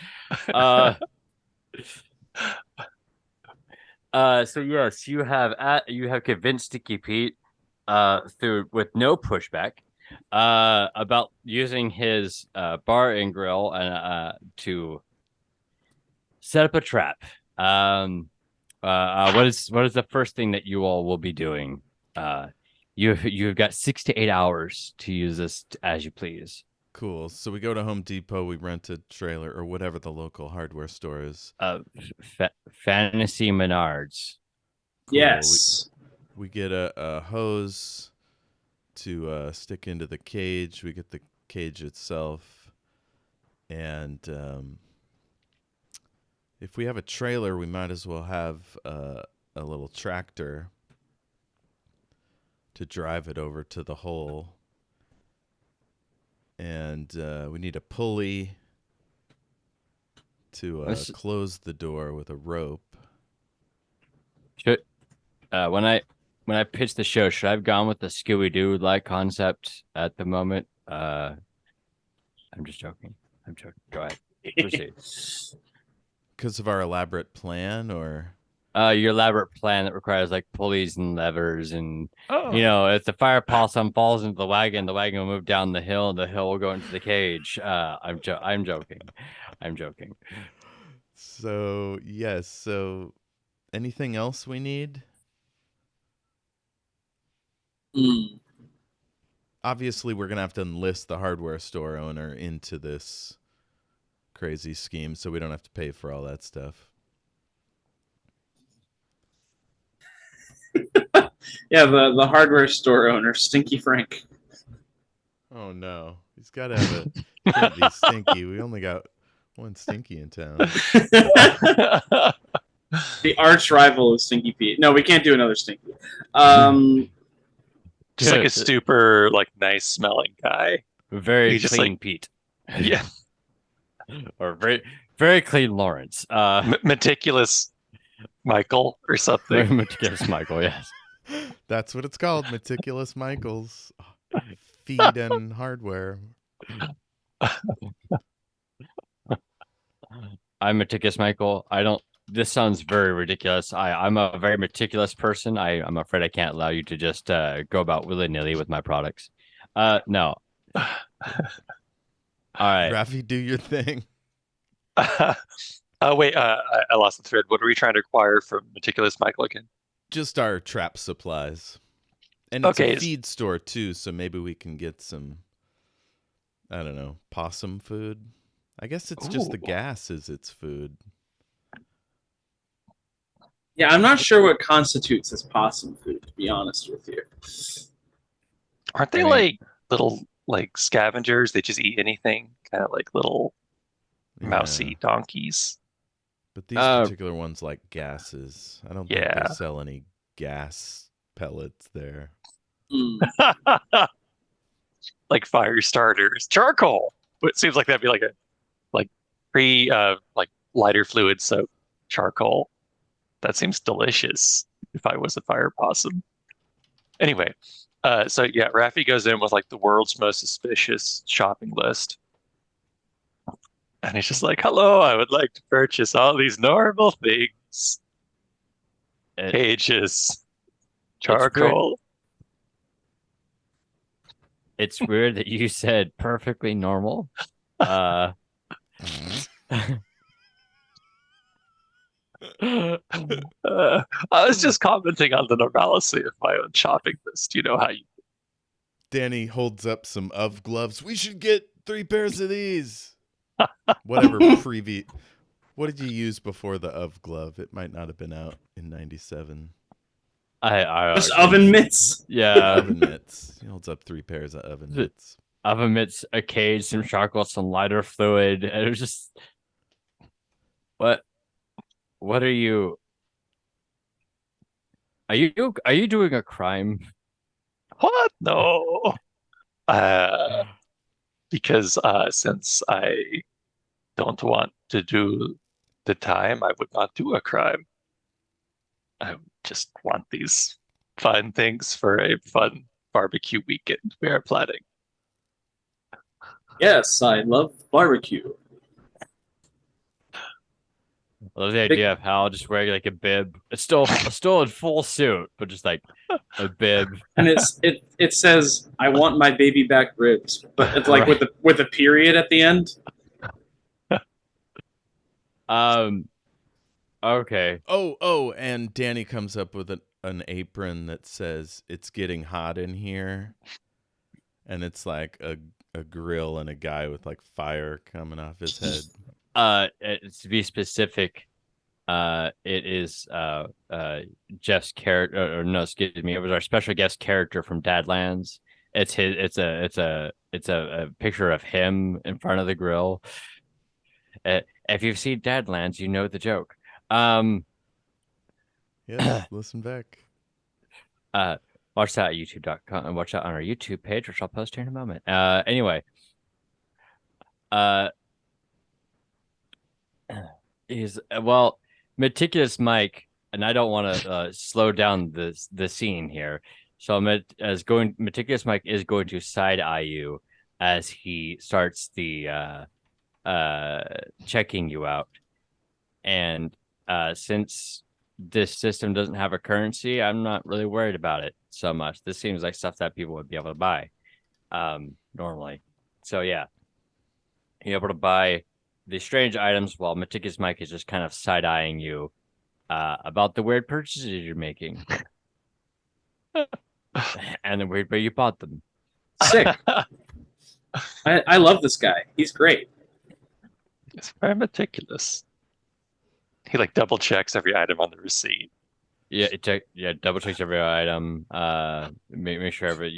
[SPEAKER 1] So yes, you have convinced Sticky Pete, through with no pushback, about using his bar and grill and to set up a trap. What is the first thing that you all will be doing? You've got 6 to 8 hours to use this as you please.
[SPEAKER 4] Cool. So we go to Home Depot, we rent a trailer or whatever the local hardware store is.
[SPEAKER 1] Fantasy Menards.
[SPEAKER 4] Cool.
[SPEAKER 2] Yes.
[SPEAKER 4] We get a hose to stick into the cage. We get the cage itself. And if we have a trailer, we might as well have a little tractor to drive it over to the hole. And we need a pulley to close the door with a rope.
[SPEAKER 1] When I pitched the show, should I have gone with the Scooby-Doo like concept at the moment? I'm just joking. Go ahead. Proceed.
[SPEAKER 4] Because of our elaborate plan, or
[SPEAKER 1] your elaborate plan that requires like pulleys and levers, and if the fire possum falls into the wagon will move down the hill, and the hill will go into the cage. I'm joking.
[SPEAKER 4] So yes. So anything else we need? Obviously, we're gonna have to enlist the hardware store owner into this crazy scheme, so we don't have to pay for all that stuff.
[SPEAKER 2] Yeah, the hardware store owner, Stinky Frank.
[SPEAKER 4] Oh no, he's got to have it. Can't be Stinky. We only got one Stinky in town.
[SPEAKER 2] The arch rival of Stinky Pete. No, we can't do another Stinky.
[SPEAKER 3] Just like a super, like, nice smelling guy.
[SPEAKER 1] Very
[SPEAKER 3] He's just
[SPEAKER 1] clean
[SPEAKER 3] like-
[SPEAKER 1] Pete.
[SPEAKER 3] Yeah.
[SPEAKER 1] Or very, very clean Lawrence.
[SPEAKER 3] Meticulous Michael or
[SPEAKER 1] Very
[SPEAKER 3] something.
[SPEAKER 1] meticulous Michael, yes.
[SPEAKER 4] That's what it's called, Meticulous Michaels. Feed and hardware.
[SPEAKER 1] I'm meticulous Michael. This sounds very ridiculous. I'm a very meticulous person. I'm afraid I can't allow you to just go about willy-nilly with my products. No. All right.
[SPEAKER 4] Rafi, do your thing.
[SPEAKER 3] Wait, I lost the thread. What are we trying to acquire from Meticulous Michael again?
[SPEAKER 4] Just our trap supplies. And it's
[SPEAKER 3] Okay,
[SPEAKER 4] a feed store too, so maybe we can get some, I don't know, possum food. I guess it's just the
[SPEAKER 3] Ooh.
[SPEAKER 4] gas is its food.
[SPEAKER 2] Yeah, I'm not sure what constitutes as possum food, to be honest with you.
[SPEAKER 3] Aren't they
[SPEAKER 1] I mean-
[SPEAKER 3] like little like scavengers? They just eat anything, kind of like little mousy
[SPEAKER 4] Yeah.
[SPEAKER 3] donkeys.
[SPEAKER 4] But these particular ones like gases. I don't think
[SPEAKER 3] Yeah.
[SPEAKER 4] they sell any gas pellets there.
[SPEAKER 3] Like fire starters, charcoal. But it seems like that'd be like a pre like lighter fluid soap charcoal. That seems delicious if I was a fire possum. Anyway, so yeah, Rafi goes in with like the world's most suspicious shopping list. And he's just like, hello, I would like to purchase all these normal things.
[SPEAKER 1] It-
[SPEAKER 3] Cages,
[SPEAKER 1] weird.
[SPEAKER 3] charcoal.
[SPEAKER 1] It's weird that you said perfectly normal.
[SPEAKER 3] I was just commenting on the normalcy of my own shopping list. You know how you
[SPEAKER 4] Danny holds up some of gloves. We should get 3 pairs of these. Whatever previous. What did you use before the of glove? It might not have been out in '97.
[SPEAKER 1] I
[SPEAKER 2] Just oven mitts.
[SPEAKER 1] Yeah.
[SPEAKER 4] Oven mitts. He holds up 3 pairs of oven mitts.
[SPEAKER 1] Oven mitts, a cage, some chocolate, some lighter fluid. And it was just what are you? Are you doing a crime?
[SPEAKER 3] What? No. Because since I don't want to do the time, I would not do a crime. I just want these fun things for a fun barbecue weekend we are planning.
[SPEAKER 2] Yes, I love barbecue.
[SPEAKER 1] I love the idea of Hal just wearing like a bib. It's still in full suit, but just like a bib.
[SPEAKER 2] And it says, "I want my baby back ribs," but it's like
[SPEAKER 1] Right.
[SPEAKER 2] with a period at the end.
[SPEAKER 1] Okay.
[SPEAKER 4] Oh, and Danny comes up with an apron that says it's getting hot in here. And it's like a grill and a guy with like fire coming off his head.
[SPEAKER 1] To be specific, it is Jeff's character, or no, excuse me, it was our special guest character from Dadlands. It's a picture of him in front of the grill. If you've seen Dadlands, you know the joke.
[SPEAKER 4] Yes, listen back.
[SPEAKER 1] Watch that at youtube.com and watch that on our YouTube page, which I'll post here in a moment. Anyway, meticulous Mike, and I don't want to slow down the scene here. So meticulous Mike is going to side eye you as he starts the checking you out, and since this system doesn't have a currency, I'm not really worried about it so much. This seems like stuff that people would be able to buy normally. So yeah, you're able to buy the strange items while Meticulous Mike is just kind of side-eyeing you about the weird purchases you're making. And the weird way you bought them.
[SPEAKER 2] Sick. I love this guy. He's great.
[SPEAKER 3] It's very meticulous. He like double checks every item on the receipt.
[SPEAKER 1] Yeah, double checks every item. Make sure every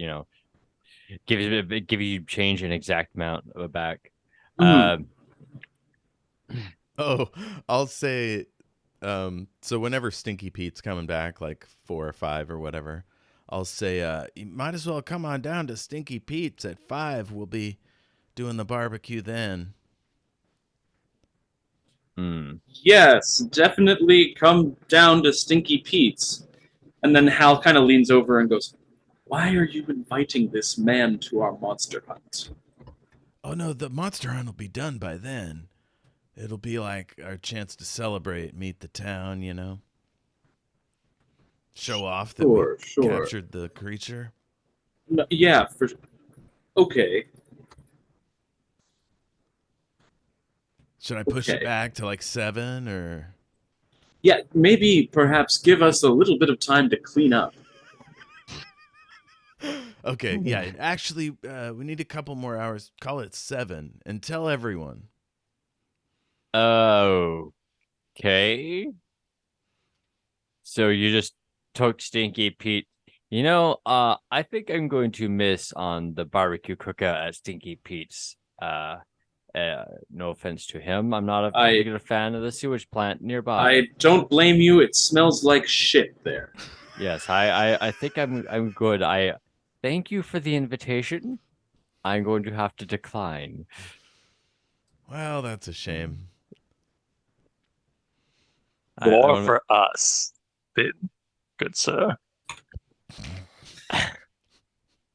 [SPEAKER 1] give you change an exact amount back.
[SPEAKER 4] Oh, I'll say, so whenever Stinky Pete's coming back, like 4 or 5 or whatever, I'll say, you might as well come on down to Stinky Pete's at 5. We'll be doing the barbecue then.
[SPEAKER 2] Yes, definitely come down to Stinky Pete's. And then Hal kind of leans over and goes, "Why are you inviting this man to our monster hunt?"
[SPEAKER 4] Oh no, the monster hunt will be done by then. It'll be like our chance to celebrate, meet the town, show off that we captured the creature.
[SPEAKER 2] No, yeah, okay.
[SPEAKER 4] Should I push it back to like 7 or?
[SPEAKER 2] Yeah, maybe perhaps give us a little bit of time to clean up.
[SPEAKER 4] Okay, yeah. Actually, we need a couple more hours. Call it 7 and tell everyone.
[SPEAKER 1] Okay. So you just took Stinky Pete. I think I'm going to miss on the barbecue cookout at Stinky Pete's. No offense to him. I'm not a particular fan of the sewage plant nearby.
[SPEAKER 2] I don't blame you. It smells like shit there.
[SPEAKER 1] Yes, I think I'm good. I thank you for the invitation. I'm going to have to decline.
[SPEAKER 4] Well, that's a shame.
[SPEAKER 3] More for us, then, good sir.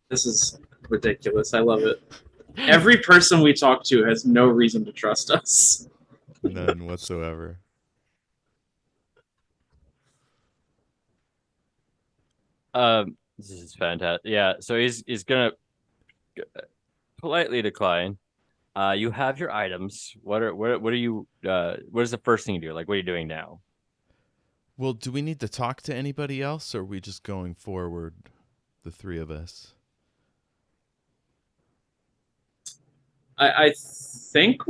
[SPEAKER 2] This is ridiculous. I love it. Every person we talk to has no reason to trust us.
[SPEAKER 4] None whatsoever.
[SPEAKER 1] This is fantastic. Yeah, so he's gonna politely decline. You have your items. What are you? What is the first thing you do? Like, what are you doing now?
[SPEAKER 4] Well, do we need to talk to anybody else, or are we just going forward, the 3 of us?
[SPEAKER 2] I think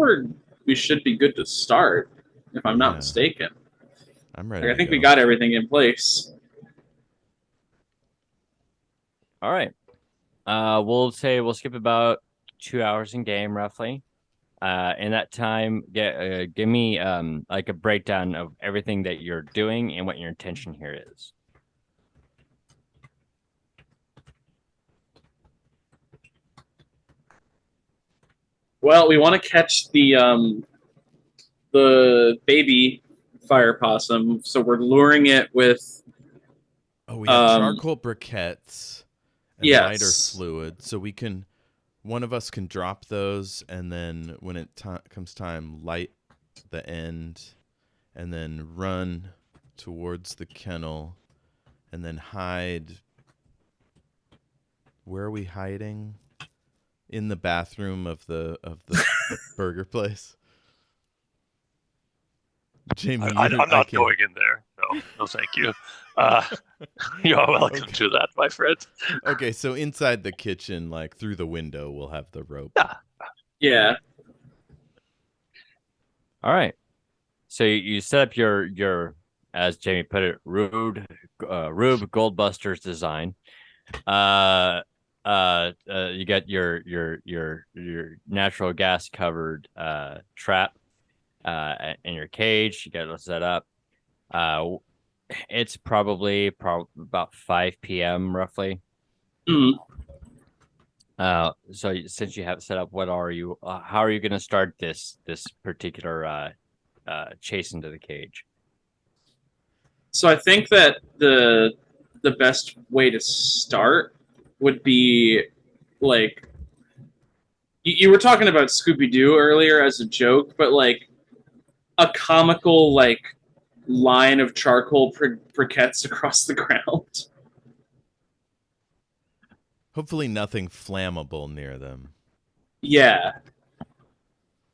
[SPEAKER 2] we should be good to start, if I'm not
[SPEAKER 4] Yeah.
[SPEAKER 2] mistaken.
[SPEAKER 4] I'm ready.
[SPEAKER 2] Like, I think
[SPEAKER 4] to
[SPEAKER 2] we
[SPEAKER 4] go.
[SPEAKER 2] got everything in place.
[SPEAKER 1] All right. We'll say we'll skip about 2 hours in game roughly. In that time, give me like a breakdown of everything that you're doing and what your intention here is.
[SPEAKER 2] Well, we want to catch the baby fire possum, so we're luring it with
[SPEAKER 4] Oh, we have charcoal briquettes and lighter
[SPEAKER 2] yes.
[SPEAKER 4] fluid, so one of us can drop those, and then when it comes time, light the end, and then run towards the kennel, and then hide. Where are we hiding? In the bathroom of the burger place. Jayme,
[SPEAKER 3] I'm not going in there. No, thank you. You are welcome to that, my friend.
[SPEAKER 4] Okay, so inside the kitchen, like through the window, we'll have the rope.
[SPEAKER 2] Yeah.
[SPEAKER 1] All right. So you set up your as Jayme put it, Rube Goldbuster's design. You got your natural gas covered trap in your cage. You got it set up. It's probably about 5 p.m. roughly.
[SPEAKER 2] Mm.
[SPEAKER 1] So since you have it set up, what are you? How are you going to start this particular chase into the cage?
[SPEAKER 2] So I think that the best way to start would be like you were talking about Scooby Doo earlier as a joke, but like a comical like line of charcoal briquettes across the ground.
[SPEAKER 4] Hopefully nothing flammable near them.
[SPEAKER 2] Yeah.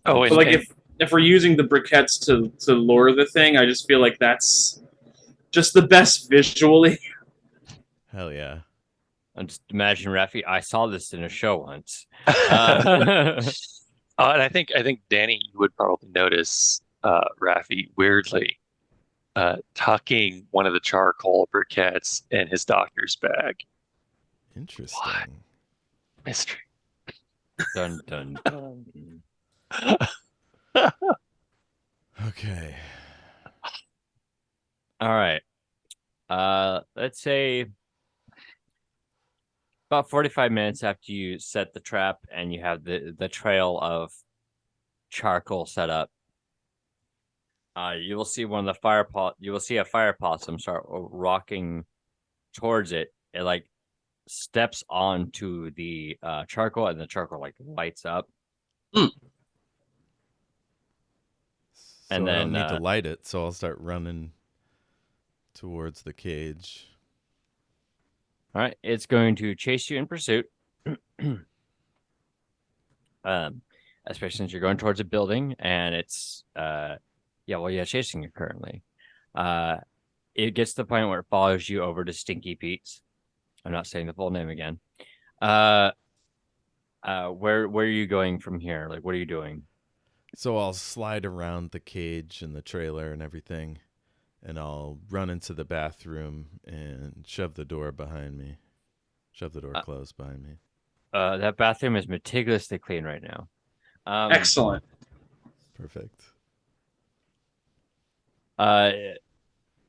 [SPEAKER 3] Oh,
[SPEAKER 2] But like if we're using the briquettes to lure the thing, I just feel like that's just the best visually.
[SPEAKER 4] Hell yeah.
[SPEAKER 1] I'm just imagine Rafi. I saw this in a show once.
[SPEAKER 3] and I think Danny, you would probably notice Rafi weirdly tucking one of the charcoal briquettes in his doctor's bag.
[SPEAKER 4] Interesting.
[SPEAKER 3] What? Mystery.
[SPEAKER 1] Dun dun dun.
[SPEAKER 4] Okay.
[SPEAKER 1] All right. Let's say about 45 minutes after you set the trap and you have the trail of charcoal set up. You will see you will see a fire possum start rocking towards it. It like steps onto the charcoal and the charcoal like lights up.
[SPEAKER 2] Mm.
[SPEAKER 4] So
[SPEAKER 1] And
[SPEAKER 4] I
[SPEAKER 1] then
[SPEAKER 4] don't need to light it, so I'll start running towards the cage.
[SPEAKER 1] all right, it's going to chase you in pursuit. Especially since you're going towards a building and it's chasing you currently. It gets to the point where it follows you over to Stinky Pete's. I'm not saying the full name again. Where are you going from here? Like, what are you doing?
[SPEAKER 4] So I'll slide around the cage and the trailer and everything, and I'll run into the bathroom and shove the door behind me. Shove the door closed behind me.
[SPEAKER 1] That bathroom is meticulously clean right now.
[SPEAKER 2] Excellent.
[SPEAKER 4] Perfect.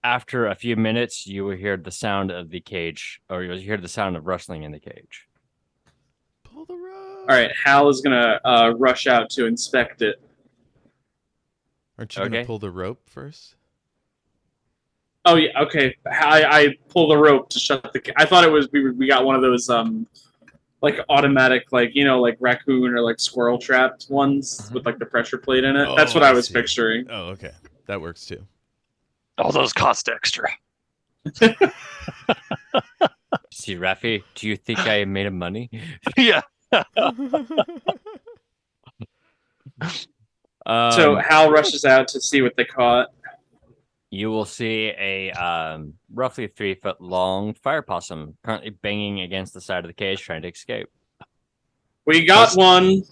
[SPEAKER 1] After a few minutes, you will hear the sound of the cage, or you'll hear the sound of rustling in the cage.
[SPEAKER 4] Pull the rope.
[SPEAKER 2] All right, Hal is gonna rush out to inspect it.
[SPEAKER 4] Aren't you gonna pull the rope first?
[SPEAKER 2] Oh yeah, okay. I pull the rope to shut the. I thought it was we got one of those like automatic like like raccoon or like squirrel trapped ones with like the pressure plate in it.
[SPEAKER 4] Oh,
[SPEAKER 2] That's what I was
[SPEAKER 4] see.
[SPEAKER 2] picturing.
[SPEAKER 4] Oh, okay. That works too.
[SPEAKER 3] All those cost extra.
[SPEAKER 1] See, Rafi, do you think I made him money?
[SPEAKER 3] Yeah.
[SPEAKER 2] So Hal rushes out to see what they caught.
[SPEAKER 1] You will see a roughly 3-foot long fire possum currently banging against the side of the cage trying to escape.
[SPEAKER 2] We got one.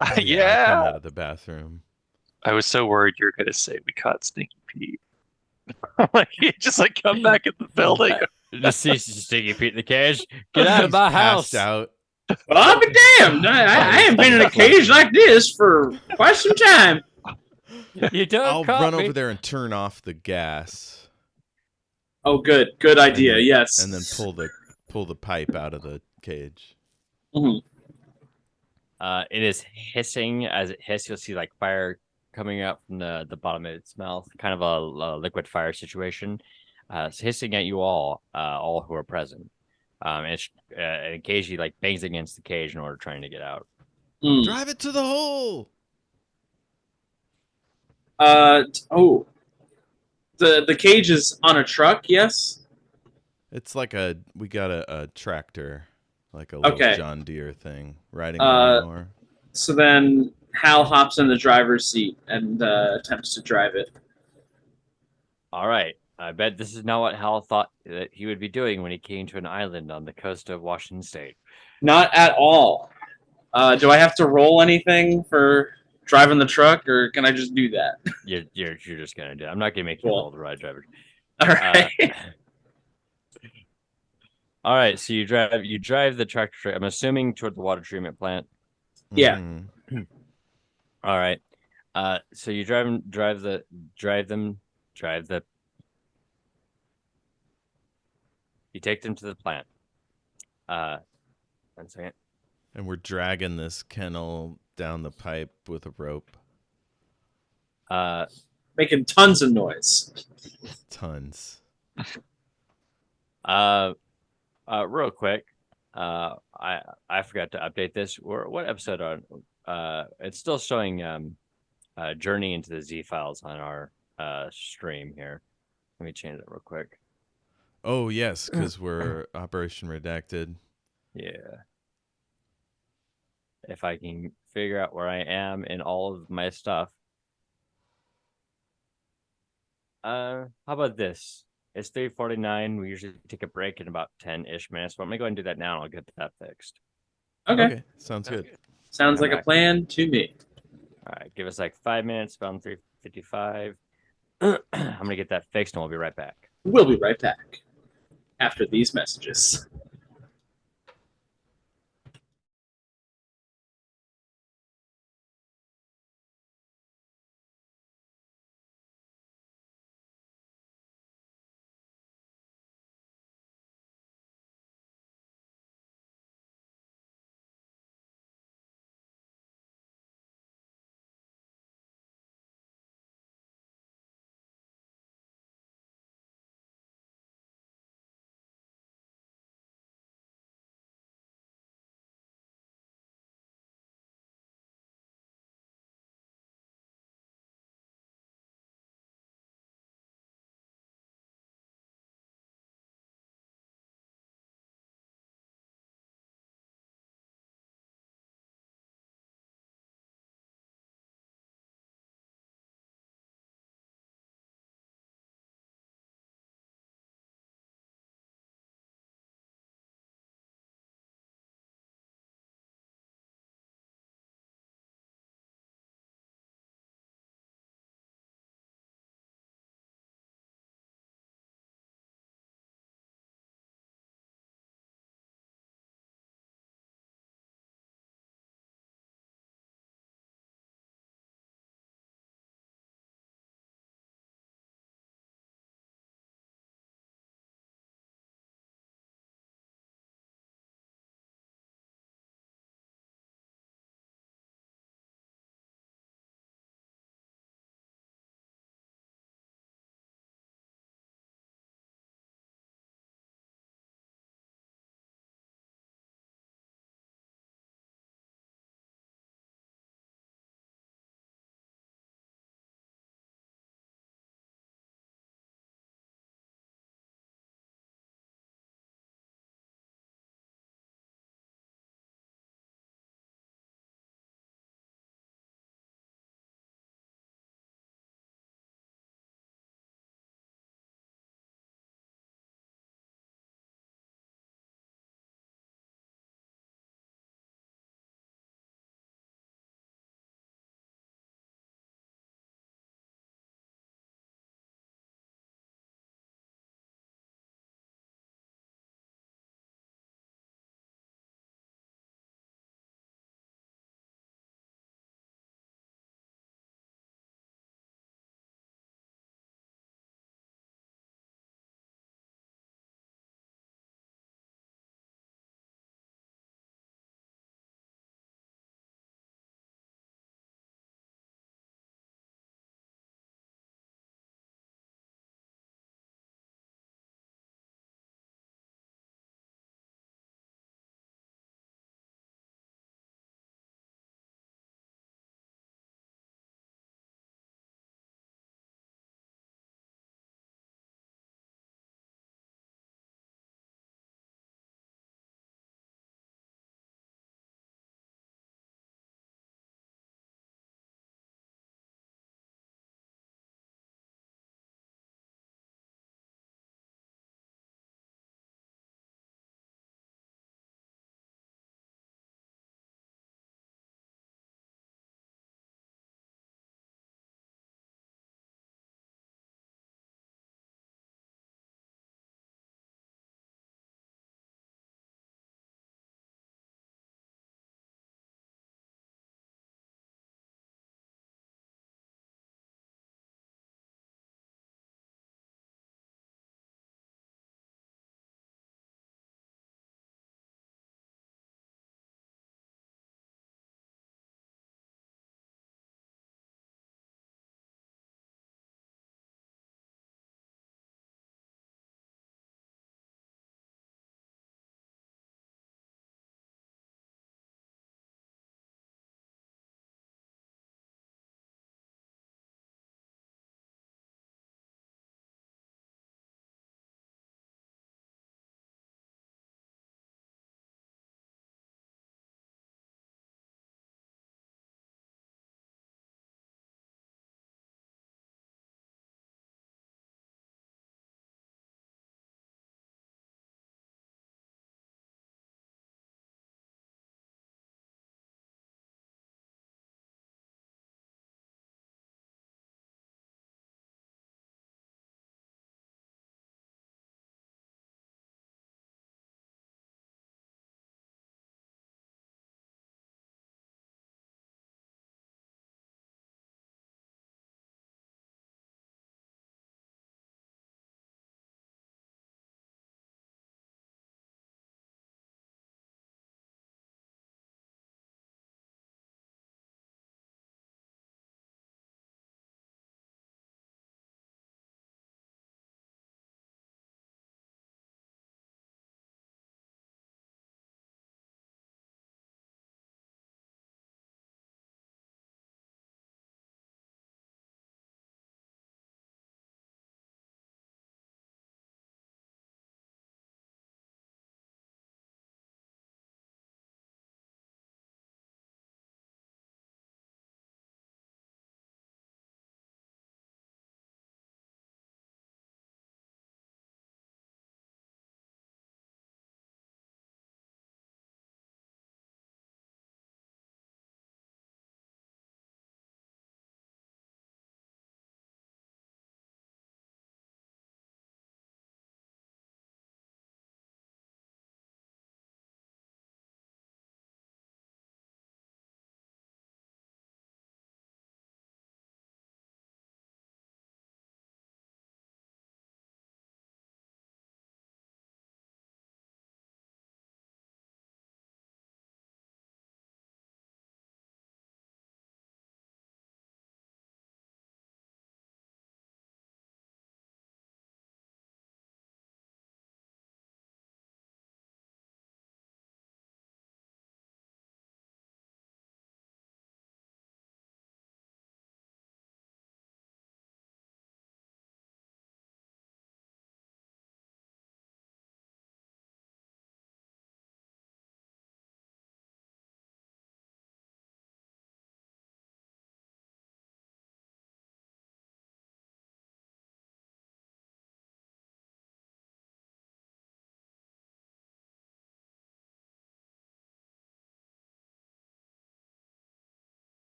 [SPEAKER 4] I come
[SPEAKER 3] Yeah.
[SPEAKER 4] out of the bathroom.
[SPEAKER 3] I was so worried you were gonna say we caught Stinky Pete. Like he just like come back in the building.
[SPEAKER 1] Just see Stinky Pete in the cage. Get out of
[SPEAKER 4] He's
[SPEAKER 1] my
[SPEAKER 4] passed
[SPEAKER 1] house.
[SPEAKER 4] out.
[SPEAKER 2] Well, I'll be damned. I haven't been in a cage like this for quite some time.
[SPEAKER 1] You don't
[SPEAKER 4] I'll
[SPEAKER 1] caught
[SPEAKER 4] run
[SPEAKER 1] me.
[SPEAKER 4] over there and turn off the gas.
[SPEAKER 2] Oh, good idea.
[SPEAKER 4] And then-
[SPEAKER 2] yes.
[SPEAKER 4] And then pull the pipe out of the cage.
[SPEAKER 2] Mhm.
[SPEAKER 1] It is hissing. As it hisses, you'll see like fire coming out from the bottom of its mouth, kind of a liquid fire situation. It's hissing at you all who are present. And occasionally like bangs against the cage in order trying to get out.
[SPEAKER 2] Mm.
[SPEAKER 4] Drive it to the hole.
[SPEAKER 2] Oh, the cage is on a truck. Yes.
[SPEAKER 4] It's like we got a tractor, like a little
[SPEAKER 2] Okay.
[SPEAKER 4] John Deere thing, riding lawnmower.
[SPEAKER 2] So then Hal hops in the driver's seat and attempts to drive it.
[SPEAKER 1] All right. I bet this is not what Hal thought that he would be doing when he came to an island on the coast of Washington State.
[SPEAKER 2] Not at all. Do I have to roll anything for driving the truck, or can I just do that?
[SPEAKER 1] You're just gonna do it. I'm not gonna make you
[SPEAKER 2] Cool.
[SPEAKER 1] roll the ride driver.
[SPEAKER 2] All right.
[SPEAKER 1] All right. So you drive the tractor. I'm assuming toward the water treatment plant.
[SPEAKER 2] Yeah.
[SPEAKER 4] Mhm.
[SPEAKER 1] All right. So you drive the. You take them to the plant. 1 second.
[SPEAKER 4] And we're dragging this kennel down the pipe with a rope.
[SPEAKER 2] Making tons of noise.
[SPEAKER 4] Tons.
[SPEAKER 1] Real quick. I forgot to update this. What episode on? It's still showing Journey into the Z files on our stream here. Let me change it real quick.
[SPEAKER 4] Oh yes, because we're Operation Redacted.
[SPEAKER 1] Yeah. If I can figure out where I am in all of my stuff. How about this? It's 3:49. We usually take a break in about 10-ish minutes. But I'm gonna go ahead and do that now and I'll get that fixed.
[SPEAKER 2] Okay.
[SPEAKER 4] Sounds good.
[SPEAKER 2] Sounds
[SPEAKER 1] Come
[SPEAKER 2] like a
[SPEAKER 1] back.
[SPEAKER 2] plan to me.
[SPEAKER 1] All right, give us like 5 minutes, about 3:55. I'm gonna get that fixed and we'll be right back.
[SPEAKER 2] We'll be right back after these messages.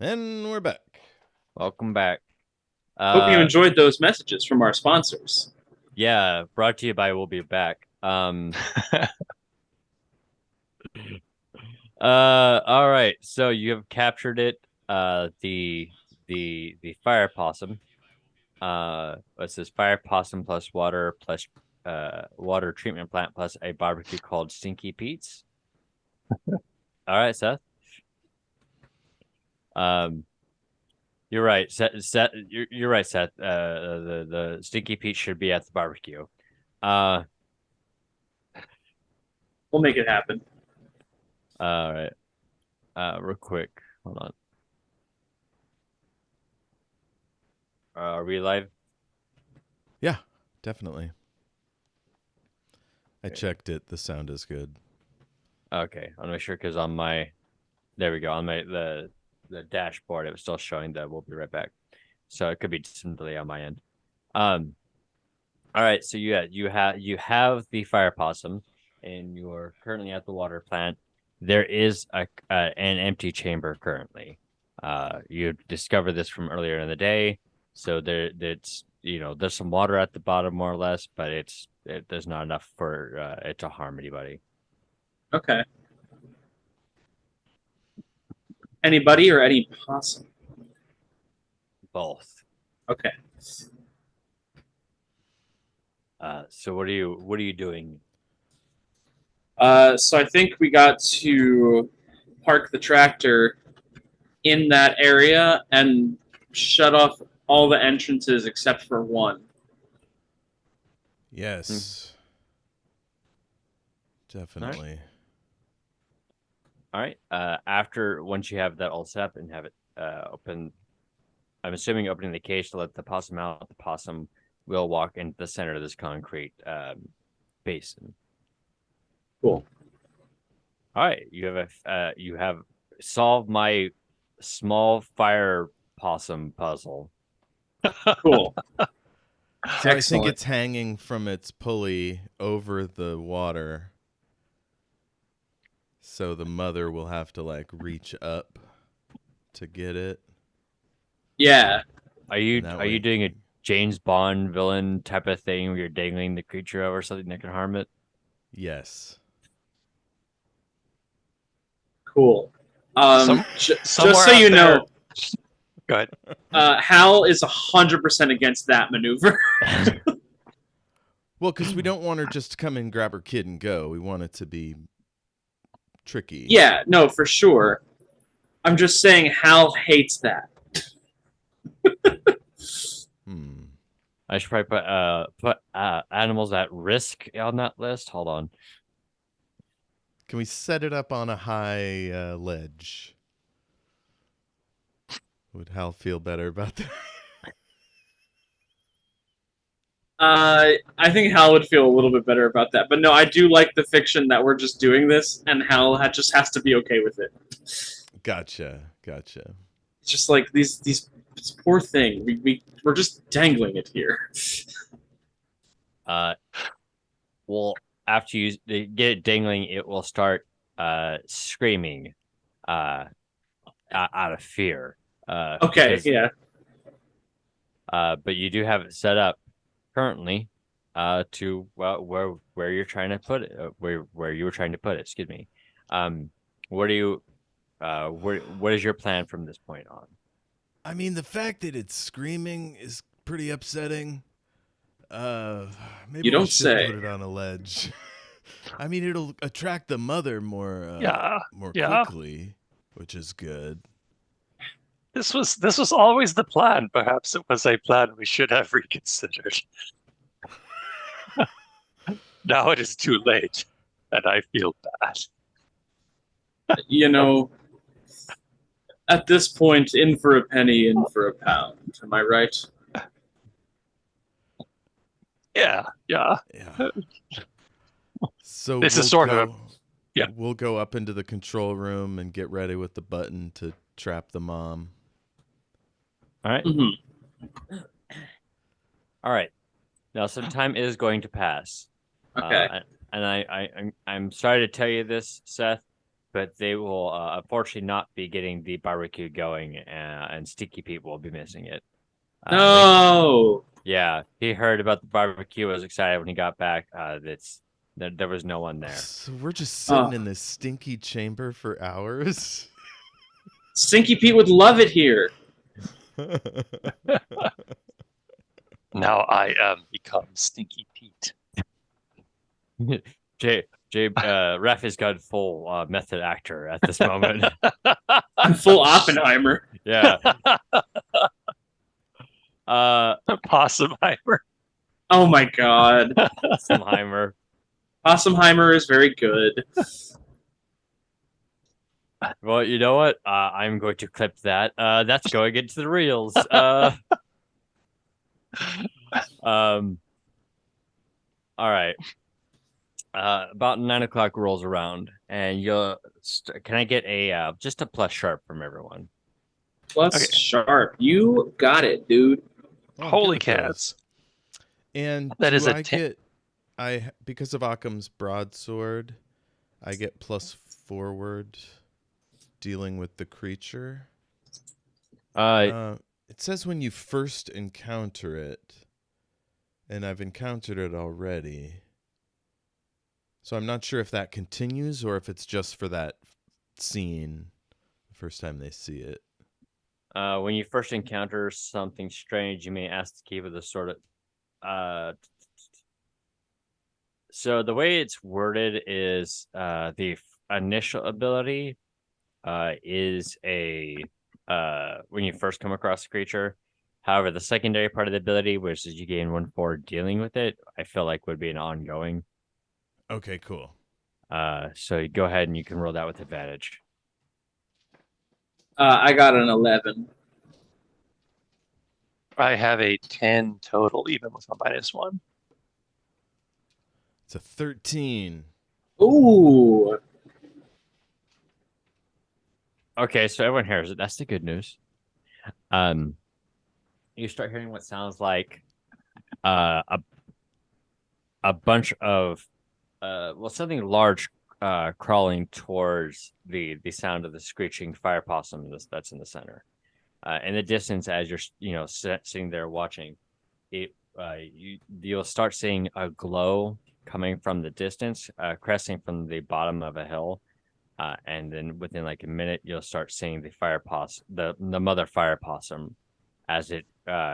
[SPEAKER 4] And we're back.
[SPEAKER 1] Welcome back.
[SPEAKER 2] Hope you enjoyed those messages from our sponsors.
[SPEAKER 1] Yeah, brought to you by We'll Be Back. All right. So you have captured it. The fire possum. What's this? Fire possum plus water water treatment plant plus a barbecue called Stinky Pete's. All right, Seth. You're right. Seth, you're right, Seth. The Stinky Pete should be at the barbecue.
[SPEAKER 2] We'll make it happen.
[SPEAKER 1] All right. Real quick. Hold on. Are we live?
[SPEAKER 4] Yeah, definitely. I
[SPEAKER 1] Okay.
[SPEAKER 4] checked it. The sound is good.
[SPEAKER 1] Okay, I'll make sure because on my, there we go, on my the dashboard, it was still showing that we'll be right back. So it could be some delay on my end. All right, so you have the fire possum, and you're currently at the water plant. There is an empty chamber currently. You discovered this from earlier in the day, so there's there's some water at the bottom more or less, but there's not enough for it to harm anybody.
[SPEAKER 2] Okay. Anybody or any possum?
[SPEAKER 1] Both.
[SPEAKER 2] Okay.
[SPEAKER 1] So what are you doing?
[SPEAKER 2] So I think we got to park the tractor in that area and shut off all the entrances except for one.
[SPEAKER 4] Yes. Definitely.
[SPEAKER 1] All right. Once you have that all set up and have it open, I'm assuming opening the cage to let the possum out. The possum will walk into the center of this concrete basin.
[SPEAKER 2] Cool.
[SPEAKER 1] All right. You have solved my small fire possum puzzle.
[SPEAKER 2] Cool.
[SPEAKER 4] So I think
[SPEAKER 2] Excellent.
[SPEAKER 4] it's hanging from its pulley over the water. So the mother will have to like reach up to get it.
[SPEAKER 2] Yeah.
[SPEAKER 1] Are you
[SPEAKER 4] And that
[SPEAKER 1] are you
[SPEAKER 4] way-
[SPEAKER 1] doing a James Bond villain type of thing where you're dangling the creature over something that can harm it?
[SPEAKER 4] Yes.
[SPEAKER 2] Cool.
[SPEAKER 3] Somewhere
[SPEAKER 2] Just so
[SPEAKER 3] out
[SPEAKER 2] you
[SPEAKER 3] there-
[SPEAKER 2] know,
[SPEAKER 3] Go ahead.
[SPEAKER 2] Hal is 100% against that maneuver.
[SPEAKER 4] Well, because we don't want her just to come and grab her kid and go. We want it to be tricky.
[SPEAKER 2] Yeah, no, for sure. I'm just saying Hal hates that.
[SPEAKER 1] I should probably put animals at risk on that list. Hold on.
[SPEAKER 4] Can we set it up on a high ledge? Would Hal feel better about that?
[SPEAKER 2] I think Hal would feel a little bit better about that. But no, I do like the fiction that we're just doing this, and Hal just has to be okay with it.
[SPEAKER 4] Gotcha.
[SPEAKER 2] It's just like this poor thing. We're just dangling it here.
[SPEAKER 1] Well, after you get it dangling, it will start screaming out of fear.
[SPEAKER 2] Okay,
[SPEAKER 1] because,
[SPEAKER 2] yeah.
[SPEAKER 1] But you do have it set up currently to where you're trying to put it, where you were trying to put it. Excuse me. What is your plan from this point on?
[SPEAKER 4] I mean, the fact that it's screaming is pretty upsetting. Maybe
[SPEAKER 2] You don't
[SPEAKER 4] we should
[SPEAKER 2] say.
[SPEAKER 4] put it on a ledge. I mean, it'll attract the mother more
[SPEAKER 3] Yeah.
[SPEAKER 4] quickly, which is good.
[SPEAKER 3] This was always the plan. Perhaps it was a plan we should have reconsidered. Now it is too late, and I feel bad.
[SPEAKER 2] You know, at this point, in for a penny, in for a pound. Am I right?
[SPEAKER 3] Yeah.
[SPEAKER 4] Yeah. So
[SPEAKER 3] This is sort of yeah.
[SPEAKER 4] We'll go up into the control room and get ready with the button to trap the mom.
[SPEAKER 1] All right.
[SPEAKER 2] Mm-hmm.
[SPEAKER 1] All right. Now, some time is going to pass.
[SPEAKER 2] Okay.
[SPEAKER 1] And I'm sorry to tell you this, Seth, but they will unfortunately not be getting the barbecue going, and Stinky Pete will be missing it.
[SPEAKER 2] No.
[SPEAKER 1] Yeah, he heard about the barbecue, was excited when he got back. There was no one there.
[SPEAKER 4] So we're just sitting in this stinky chamber for hours.
[SPEAKER 2] Stinky Pete would love it here.
[SPEAKER 3] Now I am become Stinky Pete.
[SPEAKER 1] Rafi's got full method actor at this moment.
[SPEAKER 2] I'm full Oppenheimer.
[SPEAKER 1] Yeah.
[SPEAKER 3] Possumheimer.
[SPEAKER 2] Oh my god.
[SPEAKER 1] Possumheimer.
[SPEAKER 2] Possumheimer is very good.
[SPEAKER 1] Well, you know what? I'm going to clip that. That's going into the reels. All right. About 9 o'clock rolls around, and can I get a just a plus sharp from everyone?
[SPEAKER 2] Plus
[SPEAKER 3] Okay.
[SPEAKER 2] sharp. You got it, dude.
[SPEAKER 4] Oh, I'm
[SPEAKER 3] Holy
[SPEAKER 4] good at those.
[SPEAKER 3] cats.
[SPEAKER 4] And
[SPEAKER 3] That
[SPEAKER 4] do
[SPEAKER 3] is a
[SPEAKER 4] I
[SPEAKER 3] 10.
[SPEAKER 4] get because of Occam's broadsword, I get plus forward dealing with the creature. It says when you first encounter it, and I've encountered it already. So I'm not sure if that continues or if it's just for that scene, the first time they see it.
[SPEAKER 1] When you first encounter something strange, you may ask the keeper the sort of. So the way it's worded is the initial ability is when you first come across a creature. However, the secondary part of the ability, which is you gain 1 for dealing with it, I feel like would be an ongoing.
[SPEAKER 4] Okay, cool.
[SPEAKER 1] So you go ahead and you can roll that with advantage.
[SPEAKER 2] I got an 11.
[SPEAKER 3] I have a 10 total, even with a -1.
[SPEAKER 4] It's a 13.
[SPEAKER 2] Ooh.
[SPEAKER 1] Okay, so everyone hears it. That's the good news. You start hearing what sounds like a bunch of something large crawling towards the sound of the screeching fire possum that's in the center. In the distance, as you're sitting there watching, you'll start seeing a glow coming from the distance, cresting from the bottom of a hill. And then within like a minute, you'll start seeing the fire possum, the mother fire possum, as it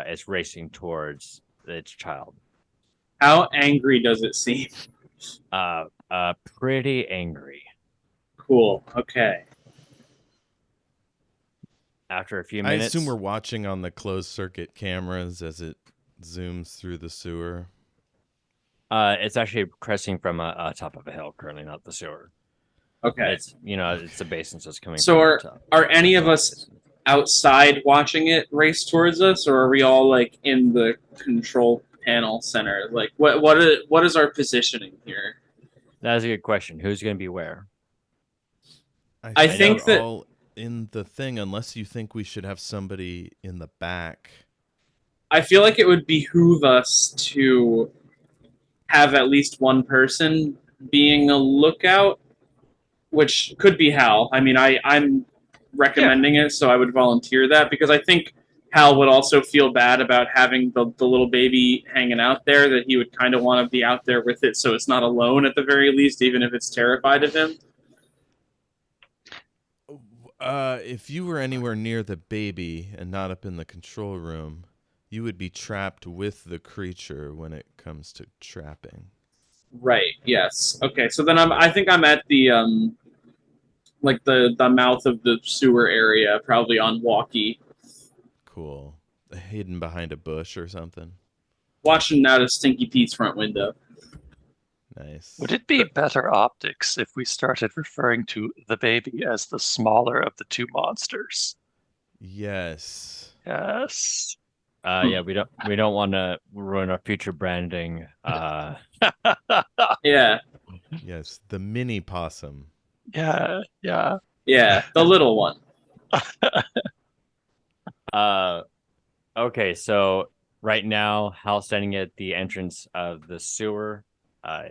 [SPEAKER 1] is racing towards its child.
[SPEAKER 2] How angry does it seem?
[SPEAKER 1] Pretty angry.
[SPEAKER 2] Cool. Okay.
[SPEAKER 1] After a few
[SPEAKER 4] I
[SPEAKER 1] minutes,
[SPEAKER 4] assume we're watching on the closed circuit cameras as it zooms through the sewer.
[SPEAKER 1] it's actually cresting from a top of a hill currently, not the sewer.
[SPEAKER 2] Okay.
[SPEAKER 1] It's the basin, so it's coming.
[SPEAKER 2] So
[SPEAKER 1] from the top.
[SPEAKER 2] are any of us outside watching it race towards us, or are we all like in the control panel center? Like, what is our positioning here?
[SPEAKER 1] That's a good question. Who's going to be where?
[SPEAKER 2] I think
[SPEAKER 4] we're
[SPEAKER 2] that-
[SPEAKER 4] all in the thing, unless you think we should have somebody in the back.
[SPEAKER 2] I feel like it would behoove us to have at least one person being a lookout, which could be Hal. I mean, I'm recommending it, so I would volunteer that, because I think Hal would also feel bad about having the little baby hanging out there, that he would kind of want to be out there with it so it's not alone at the very least, even if it's terrified of him.
[SPEAKER 4] If you were anywhere near the baby and not up in the control room, you would be trapped with the creature when it comes to trapping.
[SPEAKER 2] Right, yes. Okay, so then I think I'm at the like the mouth of the sewer area, probably on walkie,
[SPEAKER 4] Cool. Hidden behind a bush or something.
[SPEAKER 2] watching out of Stinky Pete's front window.
[SPEAKER 4] Nice.
[SPEAKER 3] Would it be better optics if we started referring to the baby as the smaller of the two monsters?
[SPEAKER 4] Yes.
[SPEAKER 3] Yes.
[SPEAKER 1] Yeah, we don't want to ruin our future branding.
[SPEAKER 2] Yeah,
[SPEAKER 4] Yes. The mini possum.
[SPEAKER 3] Yeah.
[SPEAKER 2] yeah, the little one.
[SPEAKER 1] Okay, so right now, Hal standing at the entrance of the sewer.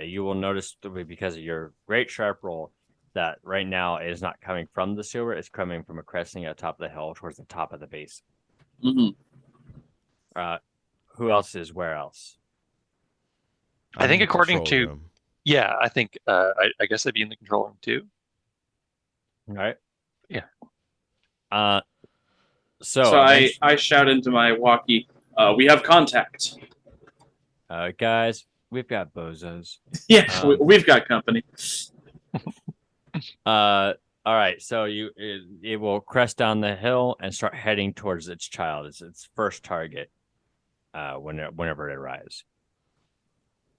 [SPEAKER 1] You will notice, because of your great sharp roll, that right now is not coming from the sewer. It's coming from a cresting at the top of the hill towards the top of the base.
[SPEAKER 2] Mm-hmm.
[SPEAKER 1] Who else is where else?
[SPEAKER 3] I
[SPEAKER 4] I'm
[SPEAKER 3] think
[SPEAKER 4] in the
[SPEAKER 3] according
[SPEAKER 4] control
[SPEAKER 3] to
[SPEAKER 4] room.
[SPEAKER 3] yeah, I think I guess I'd be in the control room too.
[SPEAKER 1] All right.
[SPEAKER 3] Yeah.
[SPEAKER 1] So
[SPEAKER 2] So I shout into my walkie, we have contact.
[SPEAKER 1] guys, we've got bozos.
[SPEAKER 2] Yeah, we've got company.
[SPEAKER 1] All right. So it will crest down the hill and start heading towards its child. It's its first target. Whenever it arrives,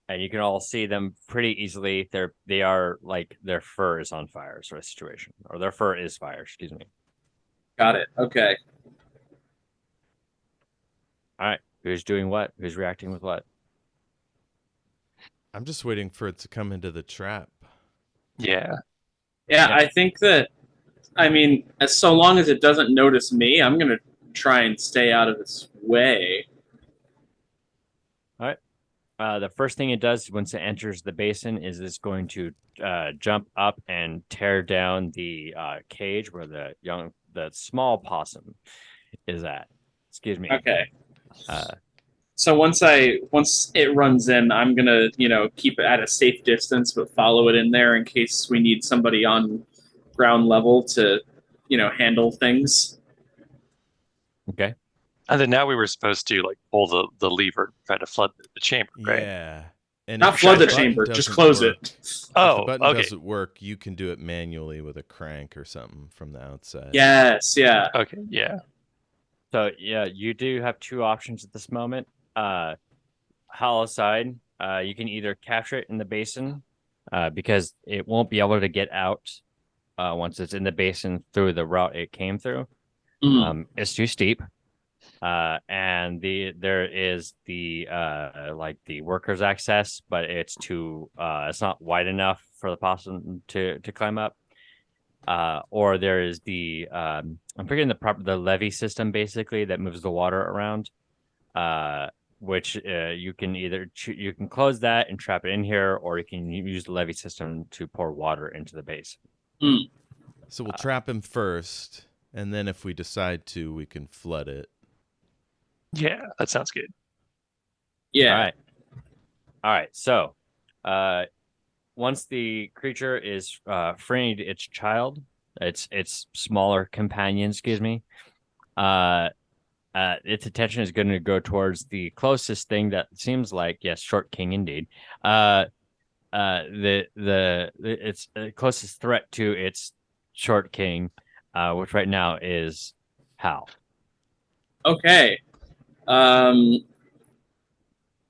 [SPEAKER 1] and you can all see them pretty easily. They are like their fur is on fire, sort of situation, or their fur is fire. Excuse me.
[SPEAKER 2] Got it. Okay.
[SPEAKER 1] All right. Who's doing what? Who's reacting with what?
[SPEAKER 4] I'm just waiting for it to come into the trap.
[SPEAKER 3] Yeah.
[SPEAKER 2] Yeah,
[SPEAKER 1] Yeah.
[SPEAKER 2] I think that. I mean, as so long as it doesn't notice me, I'm gonna try and stay out of its way.
[SPEAKER 1] The first thing it does once it enters the basin is it's going to jump up and tear down the cage where the small possum is at. Excuse me.
[SPEAKER 2] Okay.
[SPEAKER 1] Uh,
[SPEAKER 2] So once it runs in, I'm gonna keep it at a safe distance, but follow it in there in case we need somebody on ground level to handle things.
[SPEAKER 1] okay.
[SPEAKER 3] And then now we were supposed to like pull the lever and try to flood the chamber, right?
[SPEAKER 4] Yeah. And
[SPEAKER 2] Not
[SPEAKER 4] if
[SPEAKER 2] flood the
[SPEAKER 4] button
[SPEAKER 2] chamber, just
[SPEAKER 4] doesn't
[SPEAKER 2] close
[SPEAKER 4] work-
[SPEAKER 2] it.
[SPEAKER 4] If
[SPEAKER 3] Oh,
[SPEAKER 4] the button
[SPEAKER 3] okay.
[SPEAKER 4] doesn't work, you can do it manually with a crank or something from the outside.
[SPEAKER 2] Yes, yeah.
[SPEAKER 3] Okay, yeah.
[SPEAKER 1] So yeah, you do have two options at this moment. Hollow side, you can either capture it in the basin, because it won't be able to get out once it's in the basin through the route it came through. It's too steep. And there is the like the workers access, but it's not wide enough for the possum to climb up. Or there is I'm forgetting the levee system basically that moves the water around. Which you can either you can close that and trap it in here, or you can use the levee system to pour water into the base.
[SPEAKER 4] So we'll trap him first, and then if we decide to, we can flood it.
[SPEAKER 3] Yeah, that sounds good.
[SPEAKER 2] Yeah.
[SPEAKER 1] All right. So, once the creature is freeing its child, its smaller companion, excuse me, its attention is going to go towards the closest thing that seems like, yes, short king indeed. Its closest threat to its short king, which right now is Hal.
[SPEAKER 2] Okay.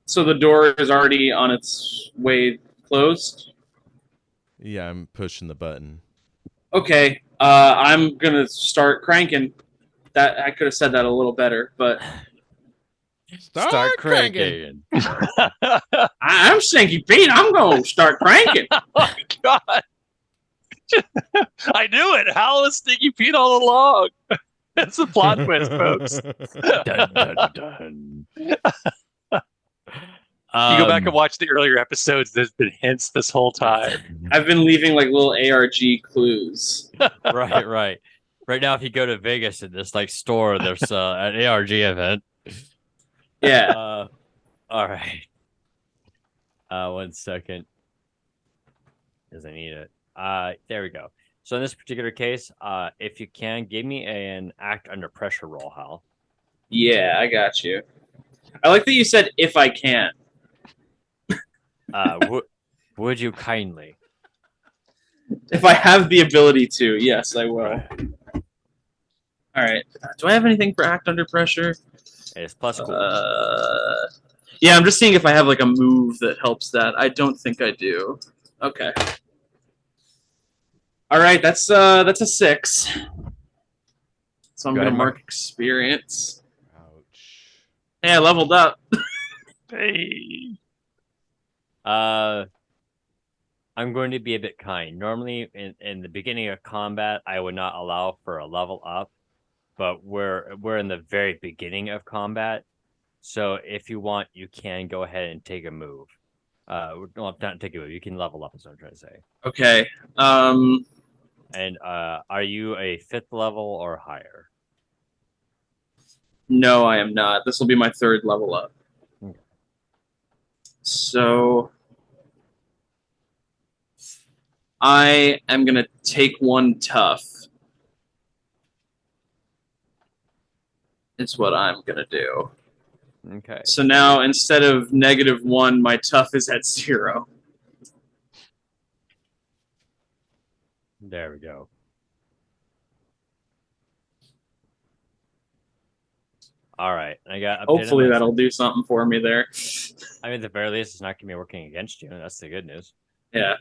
[SPEAKER 2] So the door is already on its way closed.
[SPEAKER 4] Yeah, I'm pushing the button.
[SPEAKER 2] Okay. I'm gonna start cranking. That I could have said that a little better, but
[SPEAKER 1] Start cranking.
[SPEAKER 2] I'm Stinky Pete. I'm gonna start cranking.
[SPEAKER 3] Oh my god. I knew it. Hal was Stinky Pete all along. It's a plot twist, folks.
[SPEAKER 1] Dun, dun, dun.
[SPEAKER 3] You go back and watch the earlier episodes, there's been hints this whole time.
[SPEAKER 2] I've been leaving like little ARG clues.
[SPEAKER 1] Right. Right now, if you go to Vegas in this like store, there's an ARG event.
[SPEAKER 2] Yeah.
[SPEAKER 1] All right. 1 second. Because I need it. There we go. So in this particular case, if you can, give me an act under pressure roll, Hal.
[SPEAKER 2] Yeah, I got you. I like that you said if I can.
[SPEAKER 1] Would you kindly?
[SPEAKER 2] If I have the ability to, yes, I will. All right. Do I have anything for act under pressure?
[SPEAKER 1] It's plus cool.
[SPEAKER 2] Yeah, I'm just seeing if I have like a move that helps that. I don't think I do. Okay. All right, that's a 6. So I'm
[SPEAKER 1] Go
[SPEAKER 2] gonna
[SPEAKER 1] ahead,
[SPEAKER 2] mark experience.
[SPEAKER 4] Ouch.
[SPEAKER 2] Hey, I leveled up.
[SPEAKER 3] Hey.
[SPEAKER 1] I'm going to be a bit kind. Normally, in the beginning of combat, I would not allow for a level up, but we're in the very beginning of combat, so if you want, you can go ahead and take a move. Well, not take it. You can level up. Is what I'm trying to say.
[SPEAKER 2] Okay.
[SPEAKER 1] And are you a 5th level or higher?
[SPEAKER 2] No, I am not. This will be my 3rd level up.
[SPEAKER 1] Okay.
[SPEAKER 2] So I am gonna take 1 tough. It's what I'm gonna do.
[SPEAKER 1] Okay.
[SPEAKER 2] So now instead of -1, my tough is at 0.
[SPEAKER 1] There we go. All right. I got.
[SPEAKER 2] Hopefully that'll do something for me there.
[SPEAKER 1] I mean, at the very least, it's not gonna be working against you. That's the good news.
[SPEAKER 2] Yeah.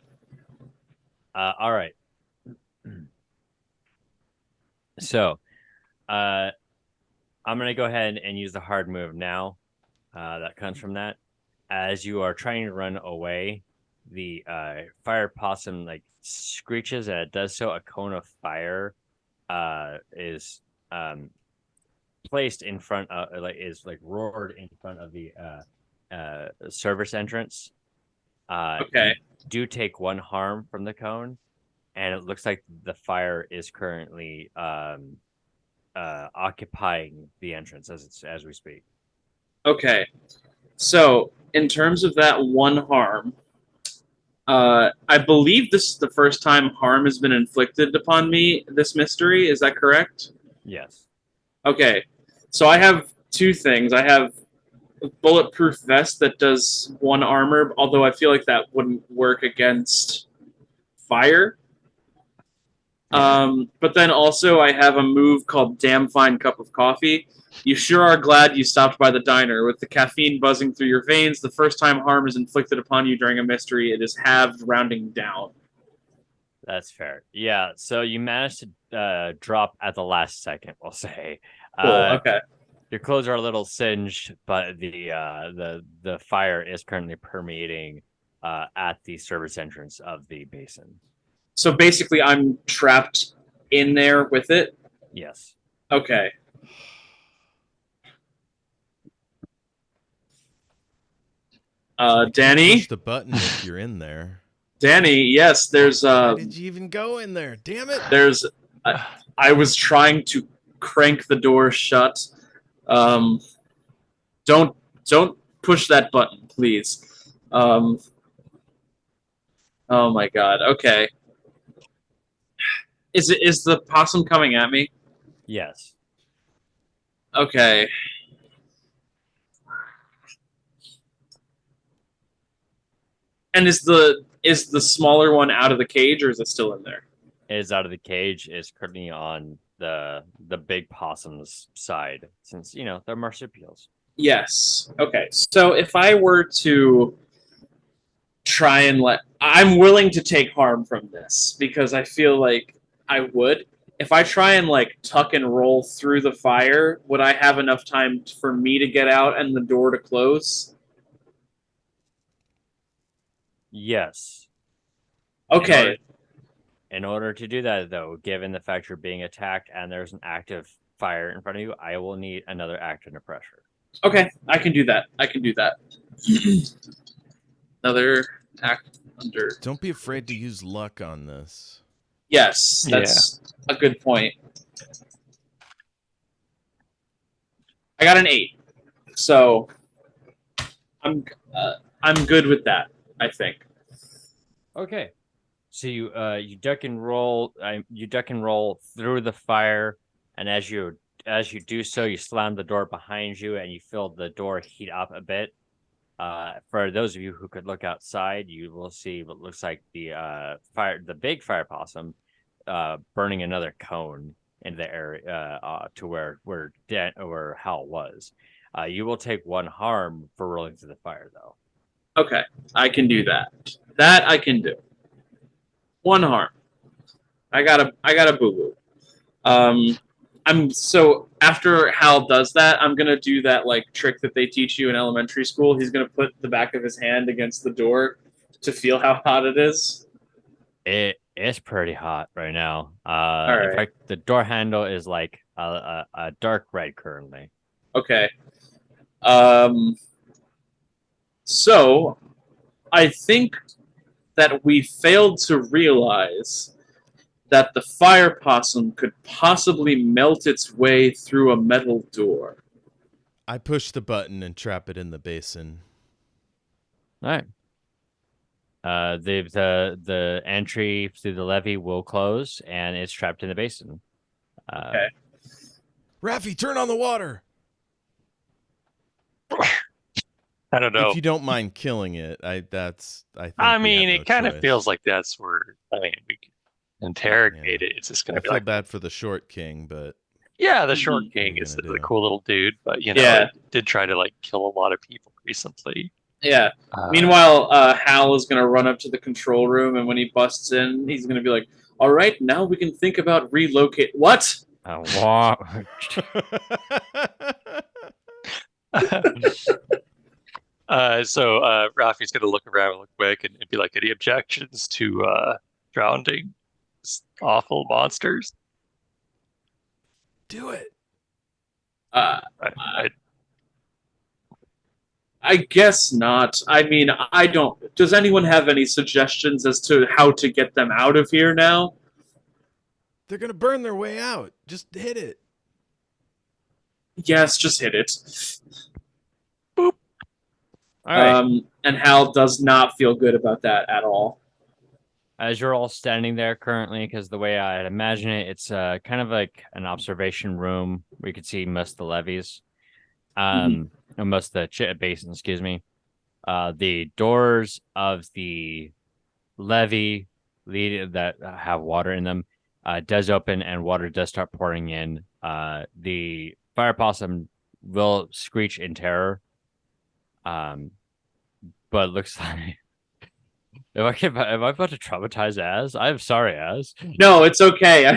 [SPEAKER 1] All right. So, I'm gonna go ahead and use the hard move now. That comes from that. As you are trying to run away, the fire possum like screeches, and it does so. A cone of fire is placed in front of is roared in front of the service entrance.
[SPEAKER 2] Okay.
[SPEAKER 1] You do take 1 harm from the cone, and it looks like the fire is currently occupying the entrance as we speak.
[SPEAKER 2] Okay. So in terms of that 1 harm, I believe this is the first time harm has been inflicted upon me. This mystery, is that correct?
[SPEAKER 1] Yes.
[SPEAKER 2] Okay. So I have 2 things. I have a bulletproof vest that does 1 armor, although I feel like that wouldn't work against fire.
[SPEAKER 1] Yeah.
[SPEAKER 2] But then also I have a move called Damn Fine Cup of Coffee. You sure are glad you stopped by the diner. With the caffeine buzzing through your veins, the first time harm is inflicted upon you during a mystery, it is halved, rounding down.
[SPEAKER 1] That's fair. Yeah. So you managed to drop at the last second, we'll say.
[SPEAKER 2] Cool. Okay.
[SPEAKER 1] Your clothes are a little singed, but the fire is currently permeating at the service entrance of the basin.
[SPEAKER 2] So basically, I'm trapped in there with it?
[SPEAKER 1] Yes.
[SPEAKER 2] Okay. Danny?
[SPEAKER 4] Push the button if you're in there.
[SPEAKER 2] Danny, yes, there's
[SPEAKER 4] Why did you even go in there? Damn it!
[SPEAKER 2] there's I was trying to crank the door shut. Don't push that button, please. Oh my god. Okay. Is the possum coming at me?
[SPEAKER 1] Yes.
[SPEAKER 2] Okay. And is the smaller one out of the cage, or is it still in there?
[SPEAKER 1] It is out of the cage. Is currently on the big possum's side, since they're marsupials.
[SPEAKER 2] Yes. Okay. So if I were to try and I'm willing to take harm from this because I feel like I would. If I try and tuck and roll through the fire, would I have enough time for me to get out and the door to close?
[SPEAKER 1] Yes.
[SPEAKER 2] Okay.
[SPEAKER 1] In order to do that, though, given the fact you're being attacked and there's an active fire in front of you, I will need another act under pressure.
[SPEAKER 2] Okay, I can do that. Another act under.
[SPEAKER 4] Don't be afraid to use luck on this.
[SPEAKER 2] Yes, that's a good point. I got an 8, so I'm good with that, I think.
[SPEAKER 1] Okay. So you duck and roll. You duck and roll through the fire, and as you do so, you slam the door behind you, and you feel the door heat up a bit. For those of you who could look outside, you will see what looks like the big fire possum, burning another cone in the area to where Hal was. You will take 1 harm for rolling through the fire, though.
[SPEAKER 2] Okay, I can do that. That I can do. 1 harm. I got a boo boo. So after Hal does that, I'm gonna do that trick that they teach you in elementary school. He's gonna put the back of his hand against the door to feel how hot it is.
[SPEAKER 1] It is pretty hot right now.
[SPEAKER 2] All right.
[SPEAKER 1] In fact, the door handle is like a dark red currently.
[SPEAKER 2] Okay. So I think that we failed to realize that the fire possum could possibly melt its way through a metal door.
[SPEAKER 4] I push the button and trap it in the basin.
[SPEAKER 1] All right. The entry through the levee will close, and it's trapped in the basin.
[SPEAKER 2] Okay.
[SPEAKER 4] Rafi, turn on the water.
[SPEAKER 3] I don't know.
[SPEAKER 4] If you don't mind killing it, I think.
[SPEAKER 3] I
[SPEAKER 4] we
[SPEAKER 3] mean,
[SPEAKER 4] have
[SPEAKER 3] it
[SPEAKER 4] no
[SPEAKER 3] kind of
[SPEAKER 4] choice.
[SPEAKER 3] feels like that's where, I mean, we can interrogate it. It's just going
[SPEAKER 4] I
[SPEAKER 3] to be
[SPEAKER 4] feel
[SPEAKER 3] like,
[SPEAKER 4] bad for the short king, but
[SPEAKER 3] yeah, the short
[SPEAKER 2] Mhm.
[SPEAKER 3] king
[SPEAKER 4] What are
[SPEAKER 3] is
[SPEAKER 4] you gonna
[SPEAKER 3] the
[SPEAKER 4] do?
[SPEAKER 3] cool little dude, but you know,
[SPEAKER 2] Yeah.
[SPEAKER 3] it did try to like kill a lot of people recently.
[SPEAKER 2] Yeah. Meanwhile, Hal is going to run up to the control room, and when he busts in, he's going to be like, all right, now we can think about relocate. What?
[SPEAKER 1] Wow.
[SPEAKER 3] So Rafi's going to look around real quick and be like, any objections to drowning these awful monsters?
[SPEAKER 4] Do it.
[SPEAKER 3] I
[SPEAKER 2] I guess not. I mean, I don't. Does anyone have any suggestions as to how to get them out of here now?
[SPEAKER 4] They're gonna burn their way out. Just hit it.
[SPEAKER 2] Yes, just hit it.
[SPEAKER 1] All right.
[SPEAKER 2] And Hal does not feel good about that at all.
[SPEAKER 1] As you're all standing there currently, because the way I'd imagine it, it's kind of like an observation room where you can see most of the levees, or most of the basin, excuse me. The doors of the levee that have water in them does open, and water does start pouring in. The fire possum will screech in terror, but looks like. Am I about to traumatize Az? I'm sorry, Az.
[SPEAKER 2] No, it's okay.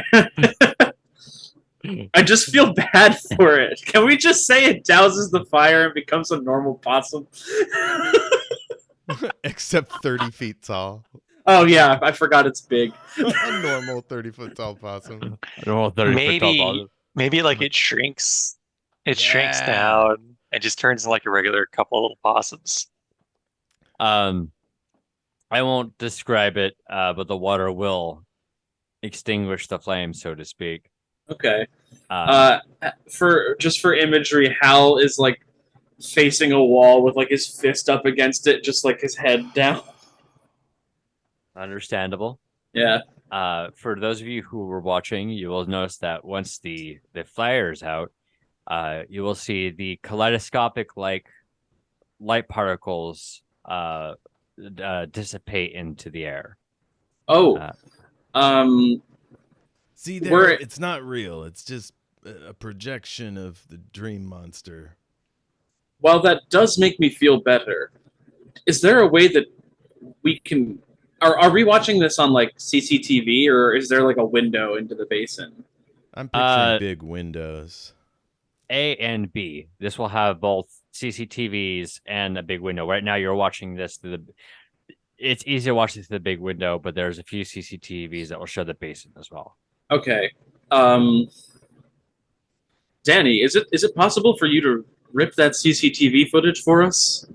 [SPEAKER 2] I just feel bad for it. Can we just say it douses the fire and becomes a normal possum?
[SPEAKER 4] Except 30 feet tall.
[SPEAKER 2] Oh yeah, I forgot it's big.
[SPEAKER 4] A normal 30-foot tall possum.
[SPEAKER 3] maybe like it shrinks. It shrinks
[SPEAKER 4] Yeah.
[SPEAKER 3] down and just turns into like a regular couple of little possums.
[SPEAKER 1] I won't describe it, but the water will extinguish the flame, so to speak.
[SPEAKER 2] Okay. For imagery, Hal is like facing a wall with like his fist up against it, just like his head down.
[SPEAKER 1] Understandable.
[SPEAKER 2] Yeah.
[SPEAKER 1] For those of you who were watching, you will notice that once the fire's out, you will see the kaleidoscopic like light particles dissipate into the air.
[SPEAKER 2] Oh.
[SPEAKER 4] See, it's not real. It's just a projection of the dream monster.
[SPEAKER 2] Well, that does make me feel better. Is there a way that we can? Are we watching this on like CCTV, or is there like a window into the basin?
[SPEAKER 4] I'm picturing big windows.
[SPEAKER 1] A and B. This will have both CCTVs and a big window. Right now, you're watching this through the. It's easy to watch this through the big window, but there's a few CCTVs that will show the basin as well.
[SPEAKER 2] Okay. Danny, is it possible for you to rip that CCTV footage for us?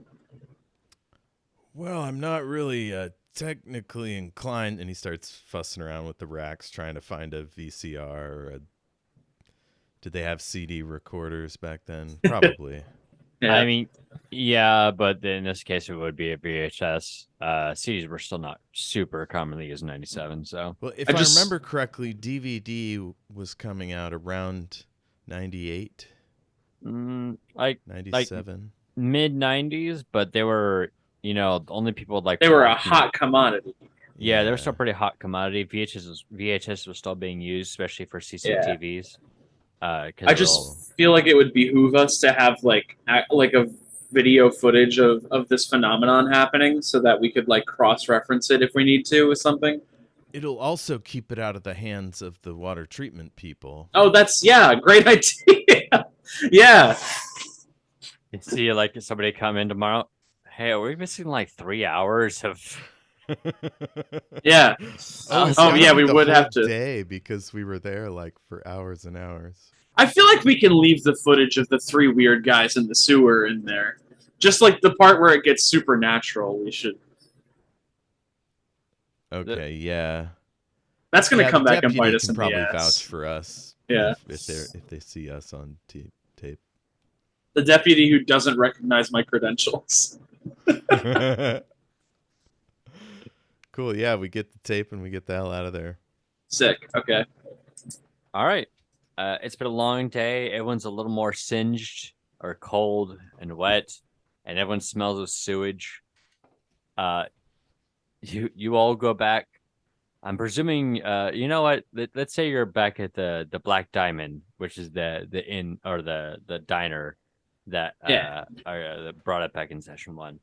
[SPEAKER 4] Well, I'm not really technically inclined. And he starts fussing around with the racks, trying to find a VCR. Did they have CD recorders back then? Probably.
[SPEAKER 2] Yeah.
[SPEAKER 1] I mean, yeah, but in this case, it would be a VHS. CDs were still not super commonly used in '97. So,
[SPEAKER 4] well, if I remember correctly, DVD was coming out around 98,
[SPEAKER 1] like
[SPEAKER 4] 97,
[SPEAKER 1] mid '90s, but they were, only people like
[SPEAKER 2] they were a hot commodity.
[SPEAKER 1] Yeah, they were still pretty hot commodity. VHS was still being used, especially for CCTVs.
[SPEAKER 2] I just feel like it would behoove us to have like a video footage of this phenomenon happening, so that we could like cross-reference it if we need to with something.
[SPEAKER 4] It'll also keep it out of the hands of the water treatment people.
[SPEAKER 2] Oh, that's great idea. Yeah.
[SPEAKER 1] You see, like somebody come in tomorrow. Hey, are we missing like 3 hours of?
[SPEAKER 2] Yeah.
[SPEAKER 4] Oh
[SPEAKER 2] yeah, we
[SPEAKER 4] the
[SPEAKER 2] would
[SPEAKER 4] whole
[SPEAKER 2] have to.
[SPEAKER 4] day because we were there like for hours and hours.
[SPEAKER 2] I feel like we can leave the footage of the three weird guys in the sewer in there. Just like the part where it gets supernatural, we should.
[SPEAKER 4] Okay, yeah.
[SPEAKER 2] That's going to
[SPEAKER 4] Yeah,
[SPEAKER 2] come
[SPEAKER 4] the
[SPEAKER 2] back and
[SPEAKER 4] deputy
[SPEAKER 2] bite us
[SPEAKER 4] can
[SPEAKER 2] in the
[SPEAKER 4] probably
[SPEAKER 2] ass.
[SPEAKER 4] vouch for us.
[SPEAKER 2] Yeah.
[SPEAKER 4] If they see us on tape.
[SPEAKER 2] The deputy who doesn't recognize my credentials.
[SPEAKER 4] Cool. Yeah, we get the tape and we get the hell out of there.
[SPEAKER 2] Sick. Okay.
[SPEAKER 1] All right. It's been a long day. Everyone's a little more singed or cold and wet, and everyone smells of sewage. You all go back. I'm presuming. You know what? Let's say you're back at the Black Diamond, which is the inn or the diner that
[SPEAKER 2] Yeah.
[SPEAKER 1] that brought it back in session 1.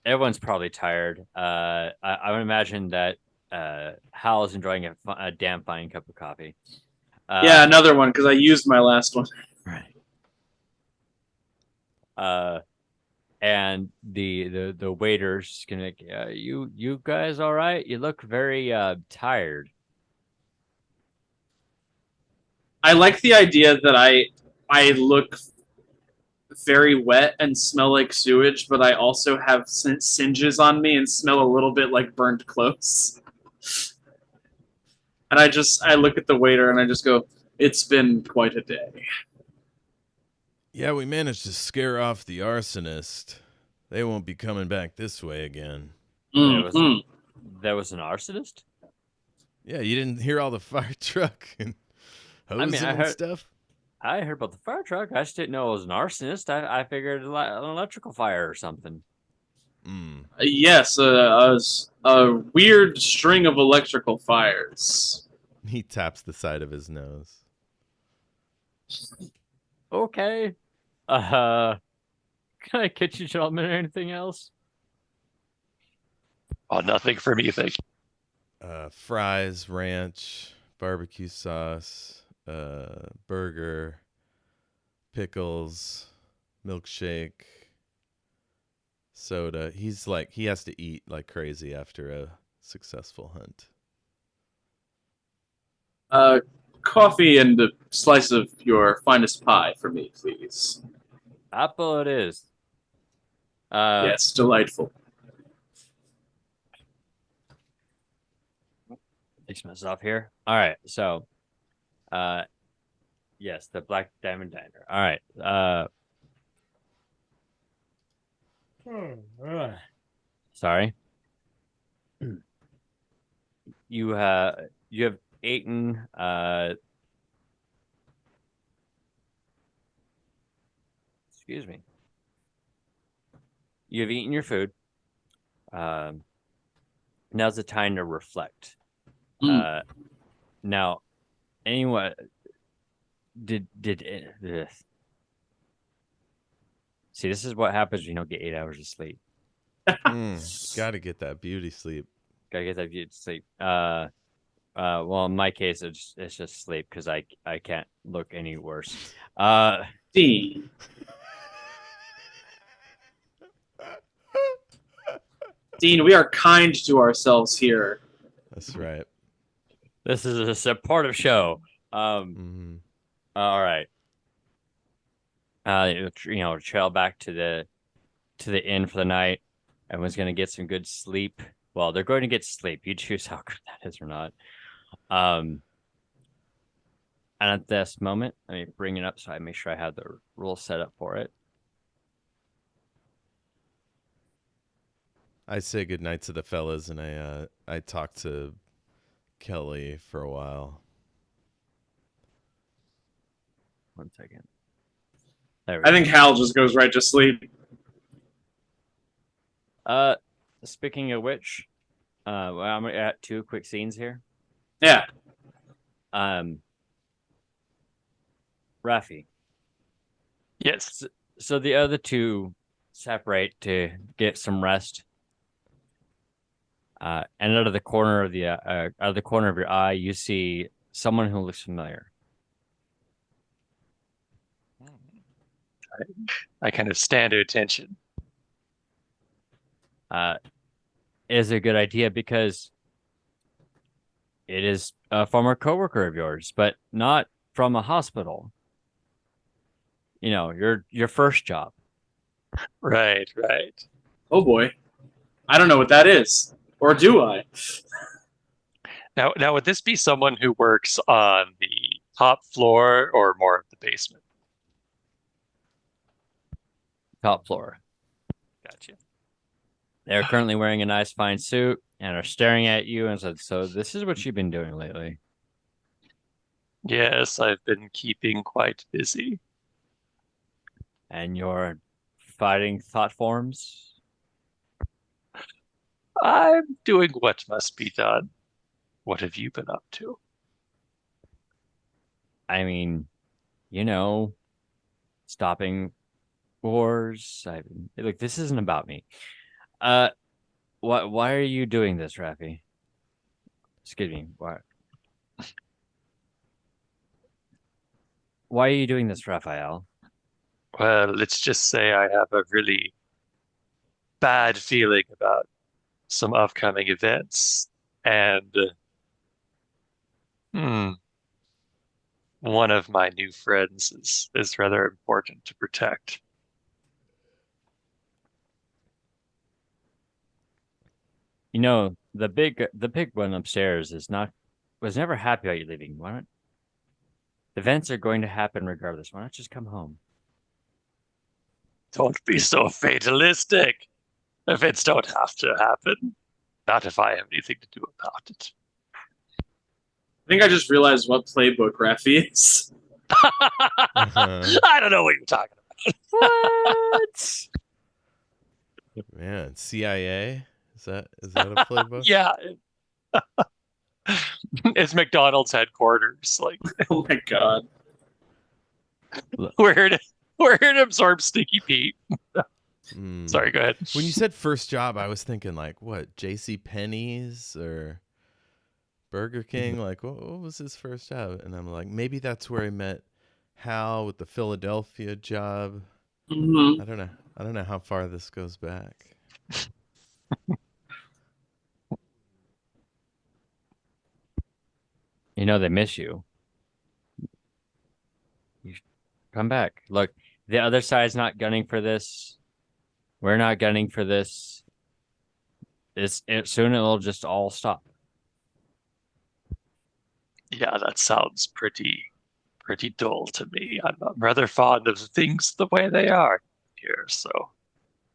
[SPEAKER 1] Everyone's probably tired. I would imagine that Hal is enjoying a damn fine cup of coffee.
[SPEAKER 2] Yeah, another one because I used my last one.
[SPEAKER 1] Right. And the waiter's gonna you guys all right? You look very tired.
[SPEAKER 2] I like the idea that I look very wet and smell like sewage, but I also have singes on me and smell a little bit like burned clothes. And I look at the waiter and I just go, "It's been quite a day."
[SPEAKER 4] Yeah, we managed to scare off the arsonist. They won't be coming back this way again.
[SPEAKER 1] There was an arsonist?
[SPEAKER 4] Yeah, you didn't hear all the fire truck and hosing and stuff?
[SPEAKER 1] I heard about the fire truck. I just didn't know it was an arsonist. I figured an electrical fire or something.
[SPEAKER 2] Yes, a weird string of electrical fires.
[SPEAKER 4] He taps the side of his nose.
[SPEAKER 1] Okay. Can I catch you gentlemen or anything else?
[SPEAKER 3] Oh, nothing for me, thank you.
[SPEAKER 4] Fries, ranch, barbecue sauce, burger, pickles, milkshake, soda. He has to eat like crazy after a successful hunt.
[SPEAKER 2] Coffee and a slice of your finest pie for me, please.
[SPEAKER 1] Apple it is.
[SPEAKER 2] Yes, delightful.
[SPEAKER 1] Fix myself here. All right, so, yes, the Black Diamond Diner. All right. Sorry. You have eaten excuse me. You have eaten your food. Now's the time to reflect. Now, anyone did see? This is what happens when you don't get 8 hours of sleep.
[SPEAKER 4] Gotta get that beauty sleep.
[SPEAKER 1] Gotta get that beauty sleep. Well, in my case, it's just sleep because I can't look any worse.
[SPEAKER 2] Dean. Dean, we are kind to ourselves here.
[SPEAKER 4] That's right.
[SPEAKER 1] This is a supportive show. All right. Trail back to the inn for the night. Everyone's gonna get some good sleep. Well, they're going to get sleep. You choose how good that is or not. And at this moment, let me bring it up so I make sure I have the rules set up for it.
[SPEAKER 4] I say goodnight to the fellas, and I talk to Kelly for a while.
[SPEAKER 1] 1 second.
[SPEAKER 2] I think Hal just goes right to sleep.
[SPEAKER 1] Speaking of which, I'm gonna add 2 quick scenes here.
[SPEAKER 2] Yeah.
[SPEAKER 1] Rafi.
[SPEAKER 3] Yes.
[SPEAKER 1] So the other 2 separate to get some rest. And out of the corner of your eye, you see someone who looks familiar.
[SPEAKER 3] I kind of stand to attention.
[SPEAKER 1] Is a good idea because it is a former coworker of yours, but not from a hospital. You know, your first job.
[SPEAKER 3] Right.
[SPEAKER 2] Oh boy. I don't know what that is. Or do I?
[SPEAKER 3] Now, would this be someone who works on the top floor or more of the basement?
[SPEAKER 1] Top floor.
[SPEAKER 3] Gotcha.
[SPEAKER 1] They're currently wearing a nice fine suit and are staring at you and said, "So this is what you've been doing lately."
[SPEAKER 3] Yes, I've been keeping quite busy.
[SPEAKER 1] And you're fighting thought forms?
[SPEAKER 3] I'm doing what must be done. What have you been up to?
[SPEAKER 1] I mean, you know, stopping wars. Look, this isn't about me. Why are you doing this, Rafi? Excuse me. Why are you doing this, Raphael?
[SPEAKER 3] Well, let's just say I have a really bad feeling about some upcoming events, and hmm, one of my new friends is rather important to protect.
[SPEAKER 1] You know, the big one upstairs was never happy about you leaving. Why not? Events are going to happen regardless. Why not just come home?
[SPEAKER 3] Don't be so fatalistic. Events don't have to happen. Not if I have anything to do about it.
[SPEAKER 2] I think I just realized what playbook Rafi is.
[SPEAKER 3] I don't know what you're talking
[SPEAKER 1] What?
[SPEAKER 4] Man, CIA? Is that a playbook?
[SPEAKER 3] Yeah. It's McDonald's headquarters. Like
[SPEAKER 2] Oh my god.
[SPEAKER 3] we're here to absorb Stinky Pete.
[SPEAKER 4] Mm.
[SPEAKER 3] Sorry, go ahead.
[SPEAKER 4] When you said first job, I was thinking like what, J.C. Penney's or Burger King? Like what was his first job? And I'm like, maybe that's where he met Hal with the Philadelphia job.
[SPEAKER 2] Hmm.
[SPEAKER 4] I don't know how far this goes back.
[SPEAKER 1] You know they miss you. You should come back. Look, the other side's not gunning for this. We're not gunning for this. Soon it'll just all stop.
[SPEAKER 3] Yeah, that sounds pretty dull to me. I'm rather fond of things the way they are here, so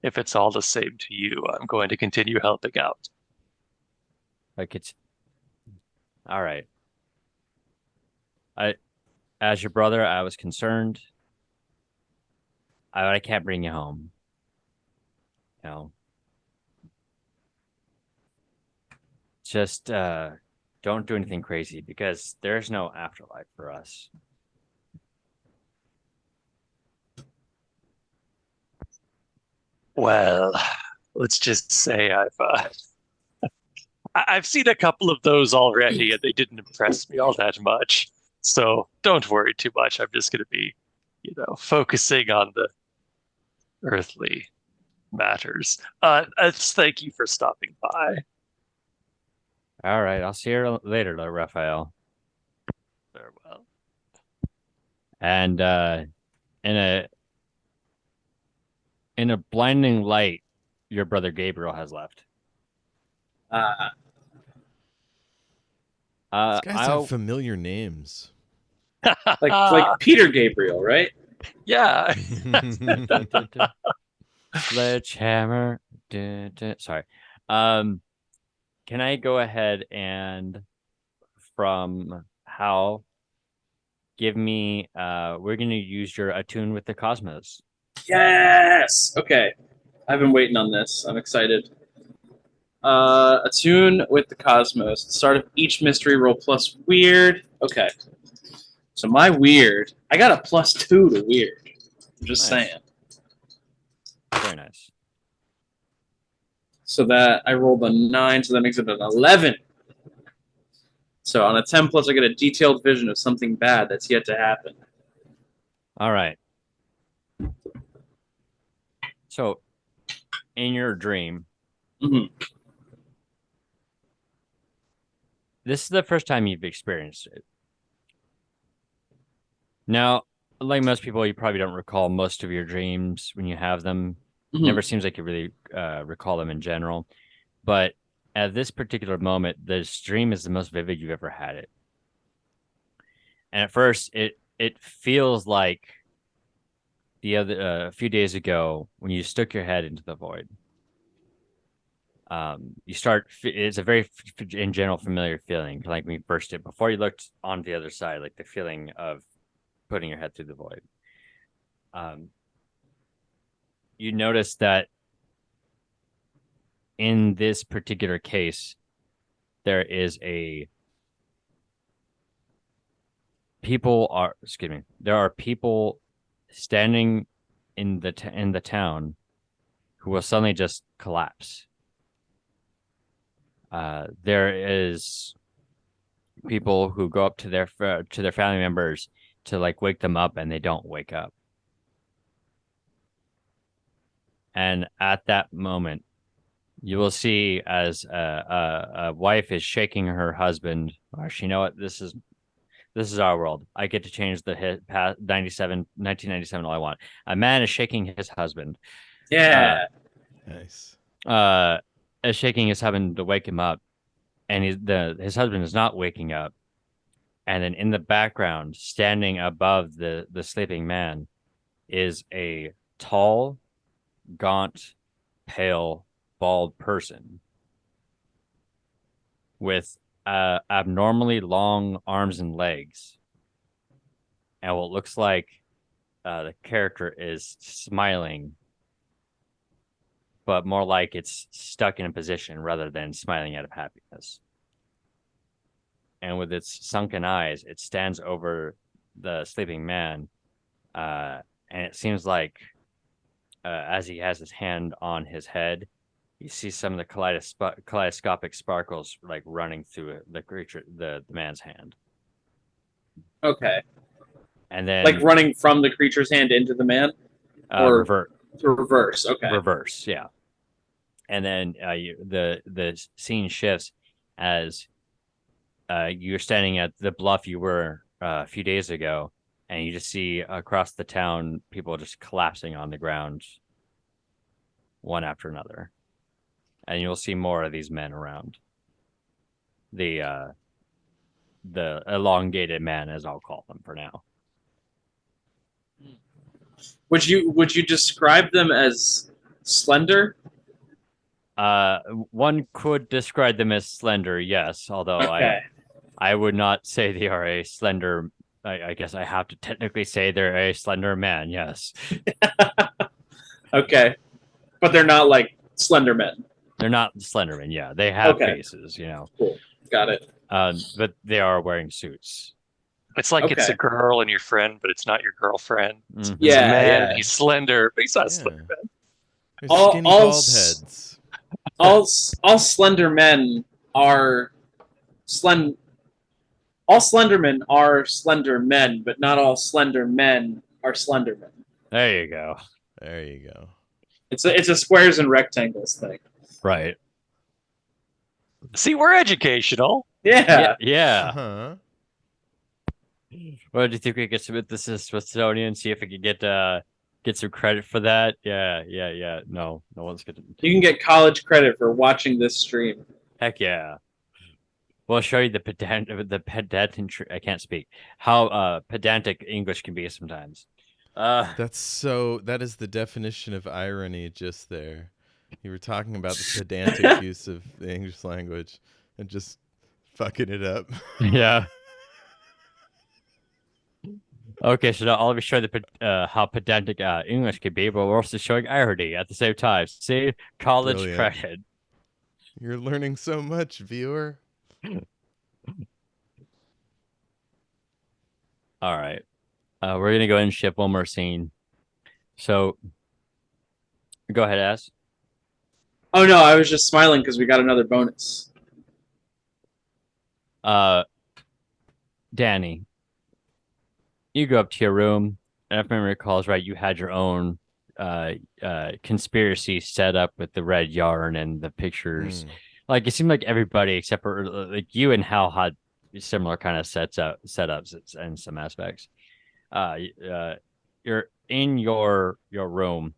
[SPEAKER 3] if it's all the same to you, I'm going to continue helping out.
[SPEAKER 1] Like it's all right. As your brother, I was concerned. I can't bring you home. You know, just don't do anything crazy because there's no afterlife for us.
[SPEAKER 3] Well, let's just say I've seen a couple of those already, and they didn't impress me all that much. So don't worry too much. I'm just going to be, focusing on the earthly matters. Thank you for stopping by.
[SPEAKER 1] All right, I'll see you later, Raphael.
[SPEAKER 3] Farewell.
[SPEAKER 1] And in a blinding light, your brother Gabriel has left.
[SPEAKER 4] These guys have familiar names.
[SPEAKER 2] Like Peter Gabriel, right?
[SPEAKER 3] Yeah.
[SPEAKER 1] Sledgehammer. Sorry. Can I go ahead and from Hal give me we're gonna use your attune with the cosmos.
[SPEAKER 2] Yes. Okay. I've been waiting on this. I'm excited. Attune with the cosmos. At the start of each mystery roll plus weird. Okay. So my weird, I got a +2 to weird. I'm just
[SPEAKER 1] Nice.
[SPEAKER 2] saying.
[SPEAKER 1] Very nice.
[SPEAKER 2] So that I rolled a 9, so that makes it an 11. So on a 10 plus, I get a detailed vision of something bad that's yet to happen.
[SPEAKER 1] All right. So in your dream,
[SPEAKER 2] Mhm.
[SPEAKER 1] this is the first time you've experienced it. Now, like most people, you probably don't recall most of your dreams when you have them.
[SPEAKER 2] Mhm.
[SPEAKER 1] Never seems like you really recall them in general. But at this particular moment, the stream is the most vivid you've ever had it. And at first, it feels like a few days ago when you stuck your head into the void. It's a very in general familiar feeling, like when you first did before you looked on the other side, like the feeling of putting your head through the void. You notice that in this particular case, there is there are people standing in the town who will suddenly just collapse. There is people who go up to their family members to like wake them up, and they don't wake up. And at that moment, you will see as a wife is shaking her husband. Or you know what? This is our world. I get to change the hit past 1997 all I want. A man is shaking his husband.
[SPEAKER 2] Yeah.
[SPEAKER 4] Nice.
[SPEAKER 1] Is shaking his husband to wake him up, and his husband is not waking up. And then in the background, standing above the sleeping man, is a tall, gaunt, pale, bald person with abnormally long arms and legs. And what looks like the character is smiling, but more like it's stuck in a position rather than smiling out of happiness. And with its sunken eyes, it stands over the sleeping man. And it seems like as he has his hand on his head, you see some of the kaleidoscopic sparkles like running through the man's hand.
[SPEAKER 2] Okay.
[SPEAKER 1] And then
[SPEAKER 2] Like running from the creature's hand into the man? Or reverse. Okay.
[SPEAKER 1] Reverse, yeah. And then the scene shifts as you're standing at the bluff you were a few days ago, and you just see across the town people just collapsing on the ground one after another. And you'll see more of these men around. The elongated man, as I'll call them for now.
[SPEAKER 2] Would you describe them as slender?
[SPEAKER 1] One could describe them as slender, yes, although
[SPEAKER 2] Okay.
[SPEAKER 1] I would not say they are a slender. I guess I have to technically say they're a slender man, yes.
[SPEAKER 2] Okay. But they're not like slender men.
[SPEAKER 1] They're not Slenderman, yeah. They have
[SPEAKER 2] Okay.
[SPEAKER 1] faces, you know.
[SPEAKER 2] Cool. Got it.
[SPEAKER 1] But they are wearing suits.
[SPEAKER 3] It's like it's
[SPEAKER 2] Okay.
[SPEAKER 3] a girl and your friend, but it's not your girlfriend.
[SPEAKER 1] Mhm.
[SPEAKER 3] It's a
[SPEAKER 2] Yeah,
[SPEAKER 3] man,
[SPEAKER 2] yeah.
[SPEAKER 3] he's slender, but he's not
[SPEAKER 4] Yeah.
[SPEAKER 3] slender.
[SPEAKER 4] There's
[SPEAKER 2] All-
[SPEAKER 4] skinny
[SPEAKER 2] all
[SPEAKER 4] bald
[SPEAKER 2] s-
[SPEAKER 4] heads.
[SPEAKER 2] All slender men are all Slendermen are slender men, but not all slender men are Slendermen.
[SPEAKER 1] There you go.
[SPEAKER 4] There you go.
[SPEAKER 2] It's a squares and rectangles thing.
[SPEAKER 1] Right.
[SPEAKER 3] See, we're educational.
[SPEAKER 2] Yeah.
[SPEAKER 1] Yeah.
[SPEAKER 4] Uh-huh.
[SPEAKER 1] Well, do you think we could submit this to Smithsonian, see if we could get some credit for that? Yeah. No one's gonna.
[SPEAKER 2] You can get college credit for watching this stream.
[SPEAKER 1] Heck yeah. We'll show you the pedantic. I can't speak. How pedantic English can be sometimes.
[SPEAKER 4] That is the definition of irony just there. You were talking about the pedantic use of the English language and just fucking it up.
[SPEAKER 1] Yeah. Okay, so now I'll be showing how pedantic English can be, but we're also showing irony at the same time. See, college
[SPEAKER 4] Brilliant.
[SPEAKER 1] credit.
[SPEAKER 4] You're learning so much, viewer.
[SPEAKER 1] All right, we're gonna go ahead and ship one more scene. So, go ahead, Ass.
[SPEAKER 2] Oh no, I was just smiling because we got another bonus.
[SPEAKER 1] Danny, you go up to your room, and if memory recalls right, you had your own conspiracy set up with the red yarn and the pictures. Like it seemed like everybody except for like you and Hal had similar kind of setups in some aspects. You're in your room,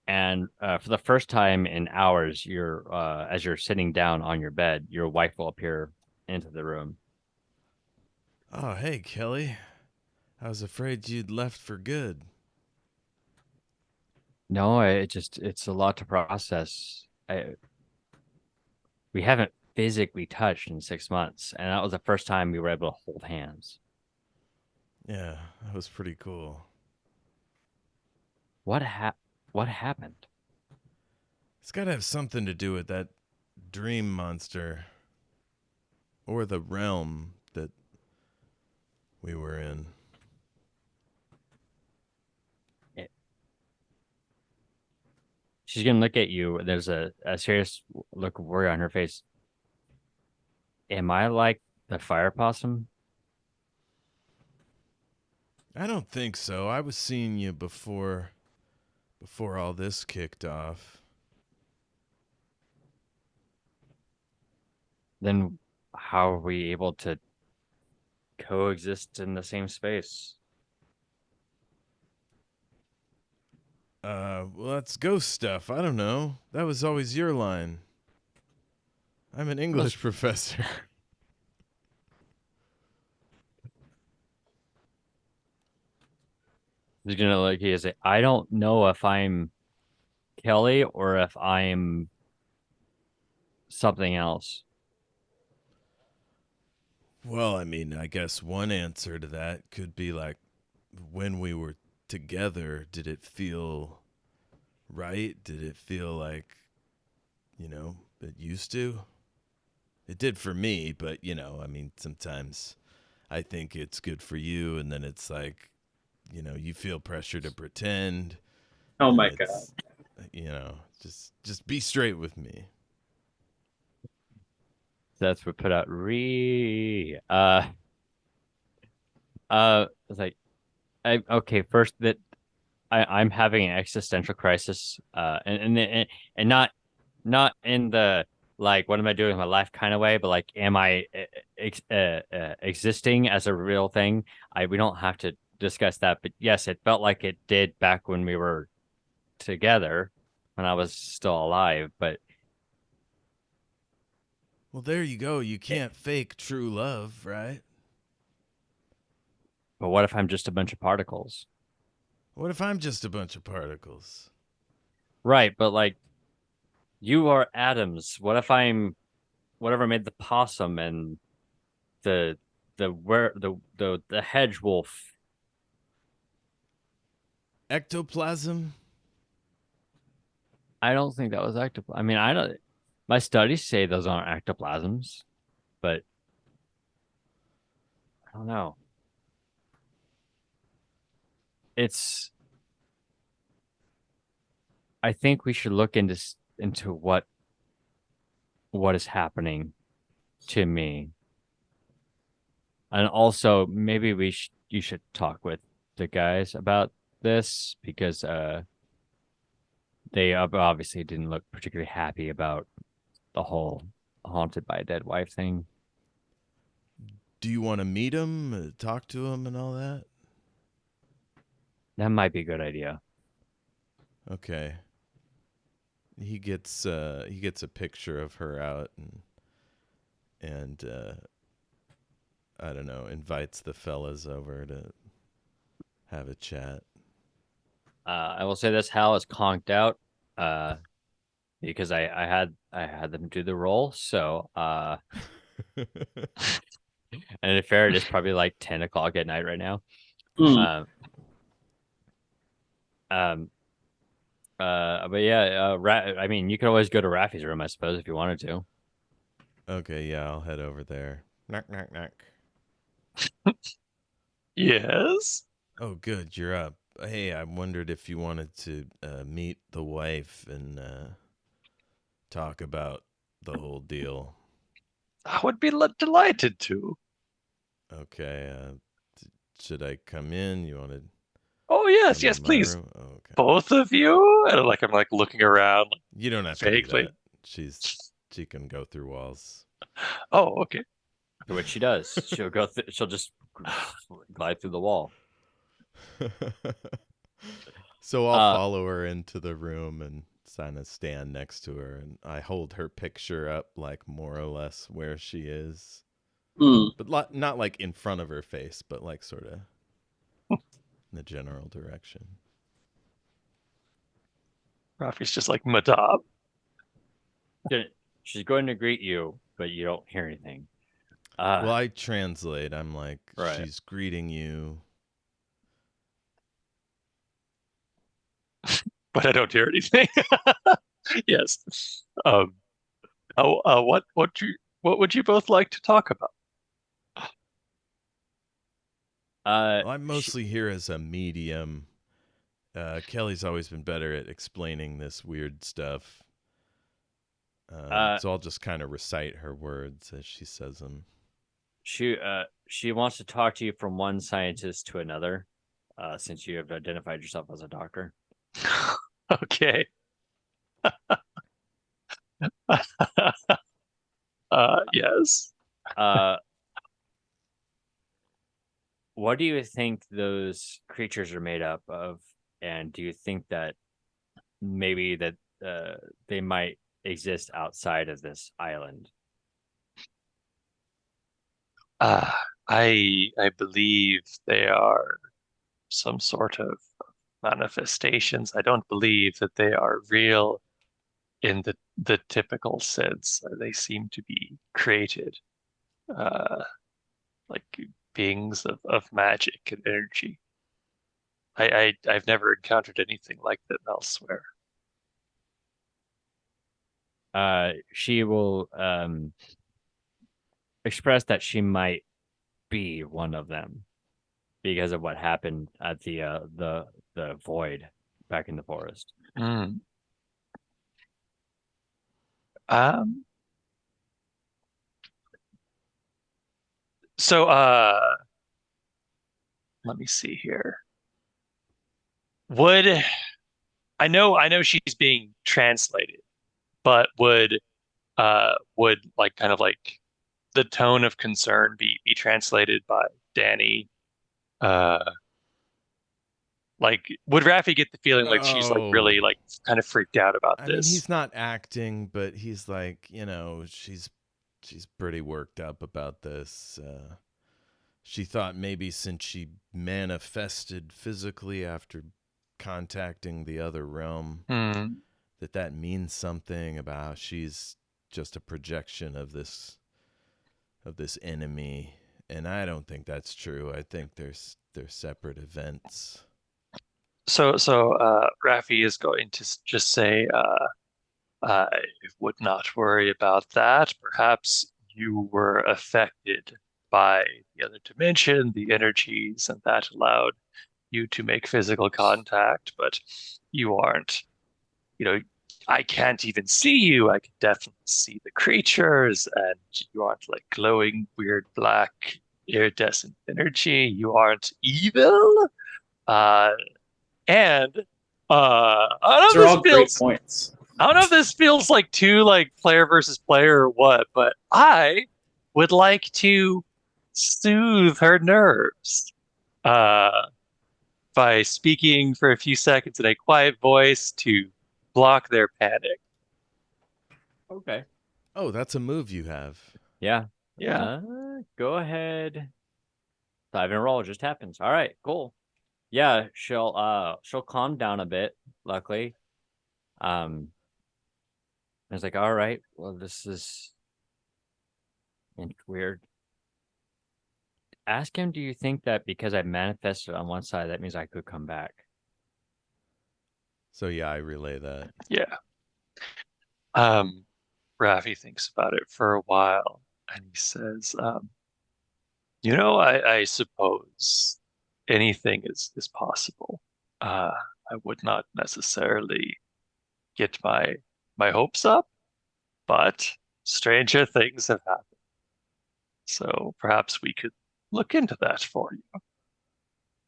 [SPEAKER 1] And for the first time in hours, as you're sitting down on your bed, your wife will appear into the room.
[SPEAKER 4] Oh, hey, Kelly. I was afraid you'd left for good.
[SPEAKER 1] No, it's a lot to process. We haven't physically touched in 6 months, and that was the first time we were able to hold hands.
[SPEAKER 4] Yeah, that was pretty cool.
[SPEAKER 1] What happened?
[SPEAKER 4] It's got to have something to do with that dream monster or the realm that we were in.
[SPEAKER 1] She's gonna look at you. There's a serious look of worry on her face. Am I like the fire possum?
[SPEAKER 4] I don't think so. I was seeing you before all this kicked off.
[SPEAKER 1] Then how are we able to coexist in the same space?
[SPEAKER 4] Well, that's ghost stuff. I don't know. That was always your line. I'm an English professor.
[SPEAKER 1] He's gonna look at you and say, I don't know if I'm Kelly or if I'm something else.
[SPEAKER 4] Well, I mean, I guess one answer to that could be like, when we were together, did it feel right? Did it feel like, it used to? It did for me, but, I mean, sometimes I think it's good for you, and then it's like, you feel pressure to pretend,
[SPEAKER 2] Oh
[SPEAKER 4] and
[SPEAKER 2] my god.
[SPEAKER 4] it's, just be straight with me.
[SPEAKER 1] That's what put out it's like okay, first that I'm having an existential crisis, and not in the like what am I doing with my life kind of way, but like am I existing as a real thing? We don't have to discuss that, but yes, it felt like it did back when we were together, when I was still alive.
[SPEAKER 4] Well, there you go. You can't fake true love, right?
[SPEAKER 1] But what if I'm just a bunch of particles?
[SPEAKER 4] What if I'm just a bunch of particles?
[SPEAKER 1] Right, but like you are atoms. What if I'm whatever made the possum and the the hedge wolf?
[SPEAKER 4] Ectoplasm?
[SPEAKER 1] I don't think that was ectoplasm. I mean, I don't. My studies say those aren't ectoplasms, but I don't know. It's. I think we should look into what is happening to me, and also maybe you should talk with the guys about this because they obviously didn't look particularly happy about the whole haunted by a dead wife thing.
[SPEAKER 4] Do you want to meet him, talk to him, and all that?
[SPEAKER 1] That might be a good idea.
[SPEAKER 4] Okay. He gets a picture of her out and I don't know, invites the fellas over to have a chat.
[SPEAKER 1] I will say this: Hal is conked out, because I had them do the roll. So, and in fair, it is probably like 10 o'clock at night right now.
[SPEAKER 2] Hmm.
[SPEAKER 1] Um, but yeah, I mean, you could always go to Rafi's room, I suppose, if you wanted to.
[SPEAKER 4] Okay, yeah, I'll head over there. Knock, knock, knock.
[SPEAKER 3] Yes.
[SPEAKER 4] Oh, good, you're up. Hey, I wondered if you wanted to meet the wife and talk about the whole deal.
[SPEAKER 3] I would be delighted to.
[SPEAKER 4] Okay, should I come in? You want to
[SPEAKER 3] Oh yes,
[SPEAKER 4] come
[SPEAKER 3] yes,
[SPEAKER 4] in my
[SPEAKER 3] please.
[SPEAKER 4] room? Oh, okay.
[SPEAKER 3] Both of you? And like I'm like looking around like,
[SPEAKER 4] You don't have to do
[SPEAKER 3] vaguely.
[SPEAKER 4] that. She can go through walls.
[SPEAKER 3] Oh, okay.
[SPEAKER 1] Which she does. She'll just glide through the wall.
[SPEAKER 4] So I'll follow her into the room and kind of stand next to her, and I hold her picture up, like more or less where she is, but not like in front of her face, but like sort of in the general direction.
[SPEAKER 3] Rafi's just like, Madame.
[SPEAKER 1] She's going to greet you, but you don't hear anything.
[SPEAKER 4] Well, I translate. I'm like,
[SPEAKER 1] Right.
[SPEAKER 4] she's greeting you.
[SPEAKER 3] But I don't hear anything. Yes. What would you both like to talk about?
[SPEAKER 4] Well, I'm mostly here as a medium. Kelly's always been better at explaining this weird stuff. So I'll just kind of recite her words as she says them.
[SPEAKER 1] She wants to talk to you from one scientist to another, since you have identified yourself as a doctor.
[SPEAKER 3] Okay. Yes.
[SPEAKER 1] What do you think those creatures are made up of? And do you think that maybe that they might exist outside of this island?
[SPEAKER 3] I believe they are some sort of manifestations. I don't believe that they are real in the typical sense. They seem to be created, like beings of magic and energy. I've never encountered anything like that elsewhere.
[SPEAKER 1] She will express that she might be one of them because of what happened at the void back in the forest.
[SPEAKER 3] Mm. So let me see here. Would I know she's being translated, but would like kind of like the tone of concern be translated by Danny? Like would Rafi get the feeling like she's like really like kind of freaked out about
[SPEAKER 4] I
[SPEAKER 3] this?
[SPEAKER 4] mean, he's not acting, but he's like, she's pretty worked up about this. She thought maybe since she manifested physically after contacting the other realm, that means something about how she's just a projection of this enemy. And I don't think that's true. I think they're separate events.
[SPEAKER 3] So Rafi is going to just say, I would not worry about that. Perhaps you were affected by the other dimension, the energies, and that allowed you to make physical contact, but you aren't, I can't even see you. I can definitely see the creatures, and you aren't like glowing, weird, black, iridescent energy. You aren't evil. And I
[SPEAKER 2] These are all
[SPEAKER 3] don't know if
[SPEAKER 2] great
[SPEAKER 3] this feels
[SPEAKER 2] points.
[SPEAKER 3] I don't know if this feels like too like player versus player or what, but I would like to soothe her nerves by speaking for a few seconds in a quiet voice to block their panic.
[SPEAKER 1] Okay.
[SPEAKER 4] Oh, that's a move you have.
[SPEAKER 1] Yeah.
[SPEAKER 3] Yeah.
[SPEAKER 1] Go ahead. 5 in a roll just happens. All right, cool. Yeah, she'll calm down a bit, luckily. I was like, all right, well, this is weird. Ask him, do you think that because I manifested on one side, that means I could come back?
[SPEAKER 4] So yeah, I relay that.
[SPEAKER 3] Yeah. Rafi thinks about it for a while and he says, I suppose anything is possible. I would not necessarily get my hopes up, but stranger things have happened. So perhaps we could look into that for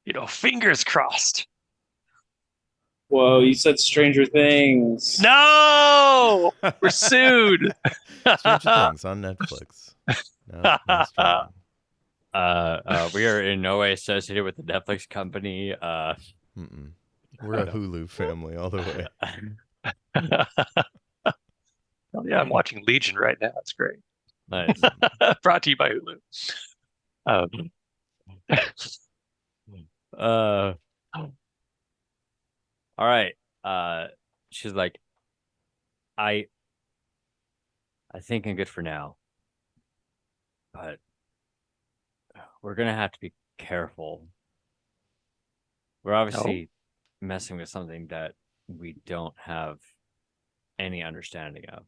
[SPEAKER 3] you. Fingers crossed.
[SPEAKER 2] Whoa, you said Stranger Things.
[SPEAKER 3] No! We're sued.
[SPEAKER 4] Stranger Things on Netflix. No streaming.
[SPEAKER 1] We are in no way associated with the Netflix company.
[SPEAKER 4] Mm-mm. We're a Hulu family all the way.
[SPEAKER 3] Oh, yeah, I'm watching Legion right now. It's great.
[SPEAKER 1] Nice.
[SPEAKER 3] Brought to you by Hulu. Um,
[SPEAKER 1] Uh, all right. She's like, I think I'm good for now, but we're gonna have to be careful. We're obviously messing with something that we don't have any understanding of.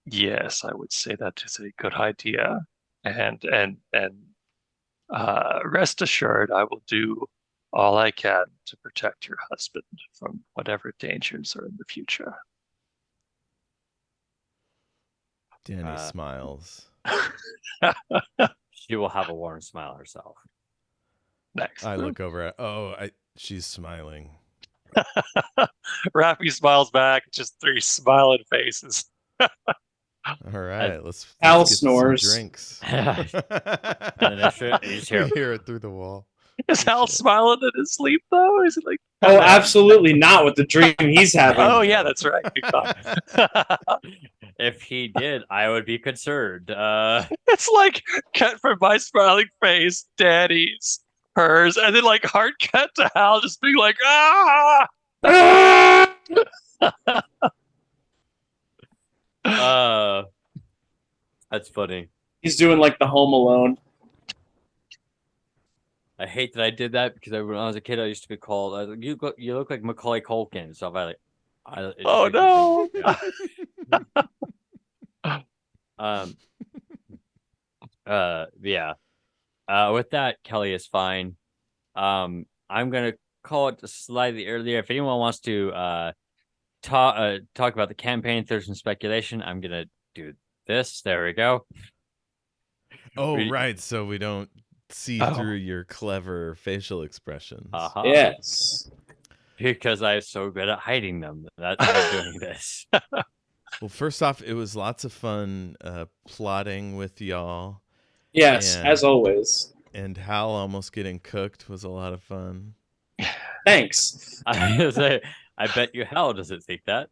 [SPEAKER 3] yes, I would say that is a good idea. And rest assured, I will do all I can to protect your husband from whatever dangers are in the future.
[SPEAKER 4] Danny smiles.
[SPEAKER 1] She will have a warm smile herself.
[SPEAKER 3] Next.
[SPEAKER 4] I look over at she's smiling.
[SPEAKER 3] Rafi smiles back, just 3 smiling faces.
[SPEAKER 4] All right, let's
[SPEAKER 2] Hal
[SPEAKER 4] get
[SPEAKER 2] snores.
[SPEAKER 4] some drinks.
[SPEAKER 1] And then you just hear,
[SPEAKER 4] We hear it through the wall.
[SPEAKER 3] Is Hal smiling in his sleep though? Is it like?
[SPEAKER 2] Oh, absolutely not with the dream he's having.
[SPEAKER 3] Oh yeah, that's right. Good thought.
[SPEAKER 1] if he did, I would be concerned.
[SPEAKER 3] It's like cut from my smiling face, Daddy's, hers, and then like hard cut to Hal just being like, ah!
[SPEAKER 1] That's funny.
[SPEAKER 2] He's doing like the Home Alone.
[SPEAKER 1] I hate that I did that because when I was a kid, I used to be called. I was like, you look like Macaulay Culkin. So if I like,
[SPEAKER 3] Oh no!
[SPEAKER 1] Yeah. With that, Kelly is fine. I'm gonna call it slightly earlier. If anyone wants to talk about the campaign, if there's some speculation, I'm gonna do this. There we go.
[SPEAKER 4] Oh, right. So we don't see through your clever facial expressions.
[SPEAKER 2] Yes.
[SPEAKER 1] Because I'm so good at hiding them. That's why I'm doing this.
[SPEAKER 4] Well, first off, it was lots of fun plotting with y'all.
[SPEAKER 2] Yes, as always.
[SPEAKER 4] And Hal almost getting cooked was a lot of fun.
[SPEAKER 2] Thanks.
[SPEAKER 1] I bet you Hal doesn't think that.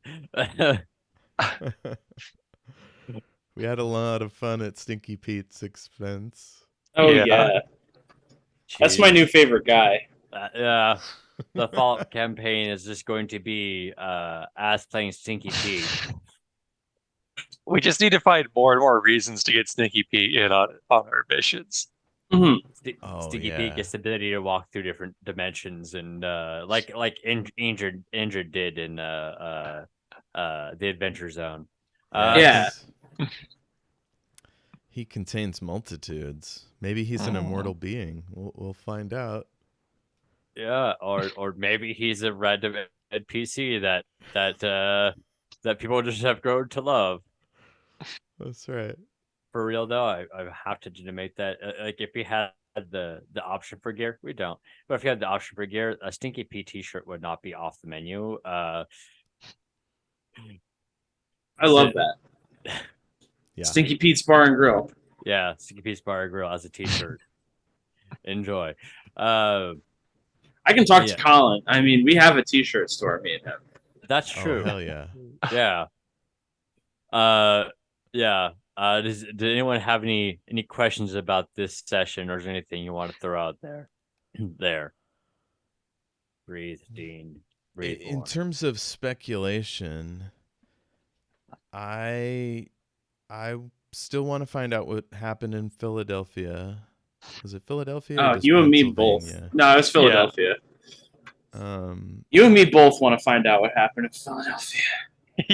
[SPEAKER 4] We had a lot of fun at Stinky Pete's expense.
[SPEAKER 2] Oh yeah. That's my new favorite guy.
[SPEAKER 1] Yeah. The follow-up campaign is just going to be us playing Stinky Pete.
[SPEAKER 3] We just need to find more and more reasons to get Stinky Pete in on our missions.
[SPEAKER 2] Mm-hmm.
[SPEAKER 1] Stinky Pete gets the ability to walk through different dimensions, and like Injured did in the Adventure Zone.
[SPEAKER 2] Yeah.
[SPEAKER 4] He contains multitudes. Maybe he's an immortal being. We'll find out.
[SPEAKER 1] Yeah, or maybe he's a random NPC that people just have grown to love.
[SPEAKER 4] That's right.
[SPEAKER 1] For real though, I have to legitimate that. Like if we had the option for gear, we don't. But if you had the option for gear, a Stinky Pete t-shirt would not be off the menu.
[SPEAKER 2] I love that.
[SPEAKER 4] Yeah.
[SPEAKER 2] Stinky Pete's Bar and Grill.
[SPEAKER 1] Yeah, Stinky Pete's Bar and Grill as a t-shirt. Enjoy.
[SPEAKER 2] I can talk to Colin. I mean, we have a t-shirt store, me and him.
[SPEAKER 1] That's true.
[SPEAKER 4] Oh, hell yeah.
[SPEAKER 1] Yeah. Yeah. Did anyone have any questions about this session, or is there anything you want to throw out there? There. Breathe, Dean. Breathe.
[SPEAKER 4] In terms of speculation, I still want to find out what happened in Philadelphia. Was it Philadelphia?
[SPEAKER 2] Oh, you and me both. No, it was Philadelphia.
[SPEAKER 4] Yeah.
[SPEAKER 2] You and me both want to find out what happened in Philadelphia.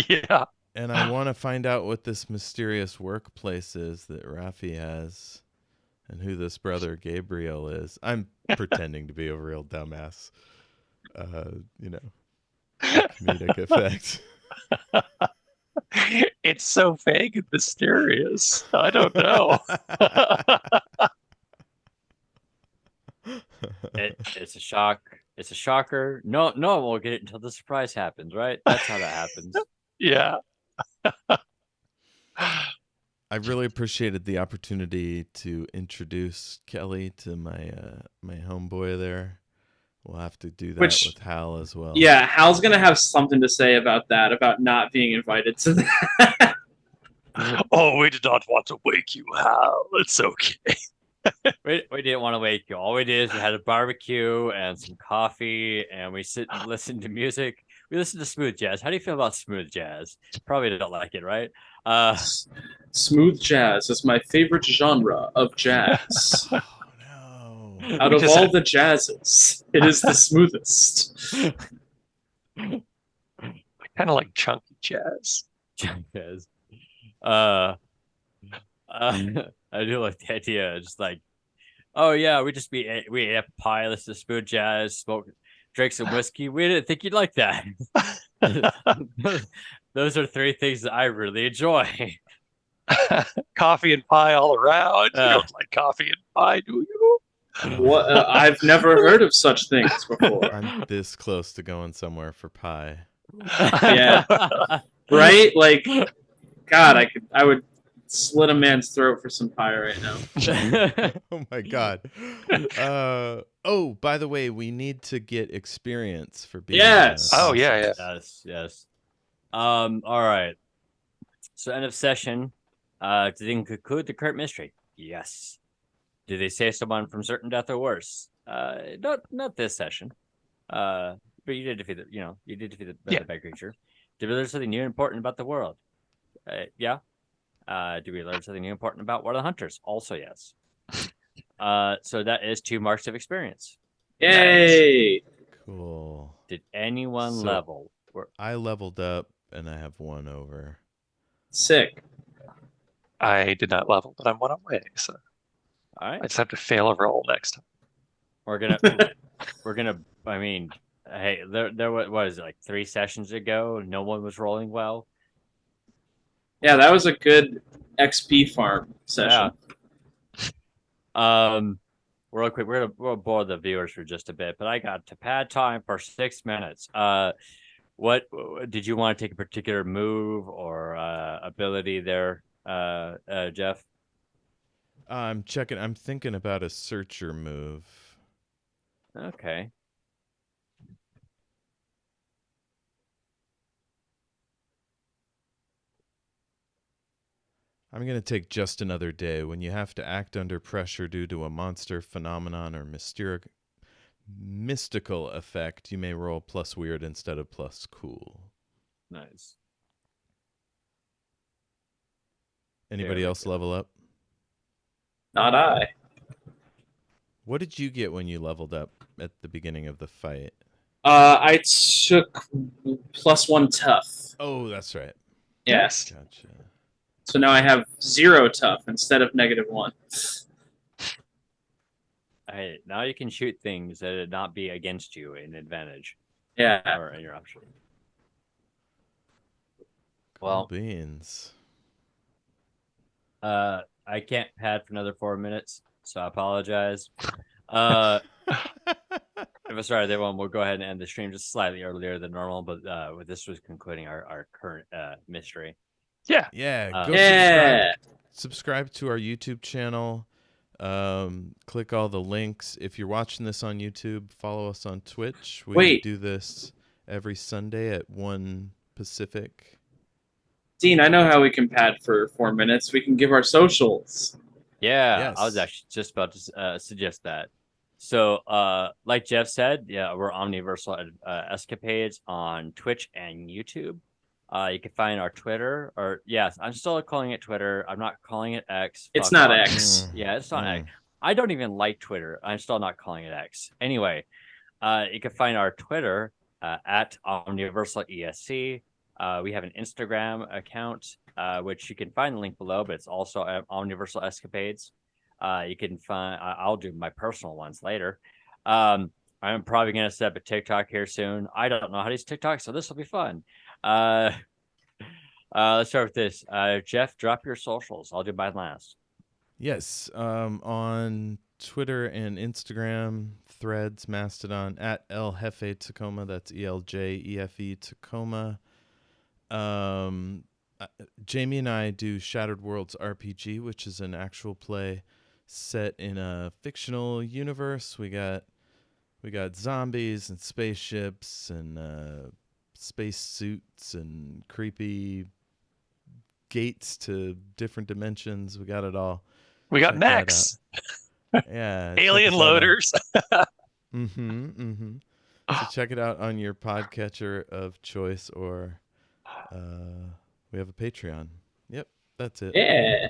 [SPEAKER 3] Yeah.
[SPEAKER 4] And I want to find out what this mysterious workplace is that Rafi has, and who this brother Gabriel is. I'm pretending to be a real dumbass. Comedic effect.
[SPEAKER 3] It's so vague and mysterious. I don't know.
[SPEAKER 1] It's a shock. It's a shocker. No one will get it until the surprise happens, right? That's how that happens.
[SPEAKER 3] Yeah.
[SPEAKER 4] I really appreciated the opportunity to introduce Kelly to my my homeboy there. We'll have to do that
[SPEAKER 2] Which-
[SPEAKER 4] with Hal as well.
[SPEAKER 2] Yeah, Hal's gonna have something to say about that, about not being invited to that.
[SPEAKER 3] Oh, we did not want to wake you, Hal. It's okay.
[SPEAKER 1] We didn't want to wake you. All we did is we had a barbecue and some coffee, and we sit and listen to music. We listen to smooth jazz. How do you feel about smooth jazz? Probably don't like it, right?
[SPEAKER 2] Smooth jazz is my favorite genre of jazz.
[SPEAKER 4] Oh no.
[SPEAKER 2] Out
[SPEAKER 3] We
[SPEAKER 2] of
[SPEAKER 3] just
[SPEAKER 2] all
[SPEAKER 3] had-
[SPEAKER 2] the jazzes, it is the smoothest.
[SPEAKER 3] Kind of like chunky jazz.
[SPEAKER 1] Jazz. I do like the idea. Just like, oh yeah, we ate pie, listen to smooth jazz, drink some whiskey. We didn't think you'd like that. Those are three things that I really enjoy.
[SPEAKER 3] Coffee and pie all around. You don't like coffee and pie, do you?
[SPEAKER 2] What? I've never heard of such things before.
[SPEAKER 4] I'm this close to going somewhere for pie.
[SPEAKER 2] Yeah. Right? Like, God, I would slit a man's throat for some pie right now.
[SPEAKER 4] Oh my god. Oh, by the way, we need to get experience for being
[SPEAKER 2] Yes.
[SPEAKER 3] Oh, yeah.
[SPEAKER 1] Yes. All right. So end of session. Did they conclude the current mystery? Yes. Did they save someone from certain death or worse? Not this session. But you did defeat the
[SPEAKER 3] Yeah.
[SPEAKER 1] bad creature. Did we learn something new and important about the world? Yeah. Did we learn something new and important about one of the hunters? Also yes. So that is 2 marks of experience.
[SPEAKER 2] Yay!
[SPEAKER 4] Cool.
[SPEAKER 1] Did anyone
[SPEAKER 4] So-
[SPEAKER 1] level?
[SPEAKER 4] I leveled up and I have 1 over.
[SPEAKER 2] Sick.
[SPEAKER 3] I did not level, but I'm 1 away, so
[SPEAKER 1] All right.
[SPEAKER 3] I just have to fail a roll next time.
[SPEAKER 1] We're gonna. I mean, hey, there was it, like 3 sessions ago. No one was rolling well.
[SPEAKER 2] Yeah, that was a good XP farm session.
[SPEAKER 1] Real quick, we'll bore the viewers for just a bit, but I got to pad time for 6 minutes. What did you want to take a particular move or ability there, Jeff?
[SPEAKER 4] I'm thinking about a searcher move.
[SPEAKER 1] Okay.
[SPEAKER 4] I'm going to take just another day. When you have to act under pressure due to a monster, phenomenon, or mystical effect, you may roll plus weird instead of plus cool.
[SPEAKER 1] Nice.
[SPEAKER 4] Anybody else level up?
[SPEAKER 2] Not I.
[SPEAKER 4] What did you get when you leveled up at the beginning of the fight?
[SPEAKER 2] I took +1 tough.
[SPEAKER 4] Oh, that's right.
[SPEAKER 2] Yes.
[SPEAKER 4] Gotcha.
[SPEAKER 2] So now I have 0 tough instead of -1.
[SPEAKER 1] Hey, now you can shoot things that would not be against you in advantage
[SPEAKER 2] Yeah.
[SPEAKER 1] or in your option.
[SPEAKER 4] Cool
[SPEAKER 1] Well,
[SPEAKER 4] beans.
[SPEAKER 1] I can't pad for another 4 minutes, so I apologize. If it's all right, everyone, we'll go ahead and end the stream just slightly earlier than normal, but this was concluding our current mystery.
[SPEAKER 3] Yeah.
[SPEAKER 4] Yeah, go
[SPEAKER 2] Yeah.
[SPEAKER 4] subscribe to our YouTube channel. Click all the links. If you're watching this on YouTube, follow us on Twitch. We
[SPEAKER 2] Wait.
[SPEAKER 4] do this every Sunday at 1 Pacific.
[SPEAKER 2] Dean, I know how we can pad for 4 minutes. We can give our socials.
[SPEAKER 1] Yeah, I was
[SPEAKER 4] Yes.
[SPEAKER 1] actually just about to suggest that. So, like Jeff said, yeah, we're Omniversal Escapades on Twitch and YouTube. You can find our Twitter, or yes, I'm still calling it Twitter. I'm not calling it X.
[SPEAKER 2] It's
[SPEAKER 1] Fuck
[SPEAKER 2] not
[SPEAKER 1] off.
[SPEAKER 2] X.
[SPEAKER 1] Yeah, it's not X. I don't even like Twitter. I'm still not calling it X. Anyway, you can find our Twitter at Omniversal ESC. We have an Instagram account, which you can find the link below, but it's also at Omniversal Escapades. You can find. I'll do my personal ones later. I'm probably gonna set up a TikTok here soon. I don't know how to use TikTok, so this will be fun. Let's start with this. Jeff, drop your socials. I'll do mine last.
[SPEAKER 4] Yes, on Twitter and Instagram, Threads, Mastodon, at El Jefe Tacoma. That's ELJEFE Tacoma. Jayme and I do Shattered Worlds RPG, which is an actual play set in a fictional universe. We got zombies and spaceships and space suits and creepy gates to different dimensions. We got it all.
[SPEAKER 3] We got
[SPEAKER 4] Check that
[SPEAKER 3] mechs,
[SPEAKER 4] Yeah,
[SPEAKER 3] alien loaders.
[SPEAKER 4] So check it out on your podcatcher of choice, or we have a Patreon. Yep, that's it.
[SPEAKER 2] Yeah.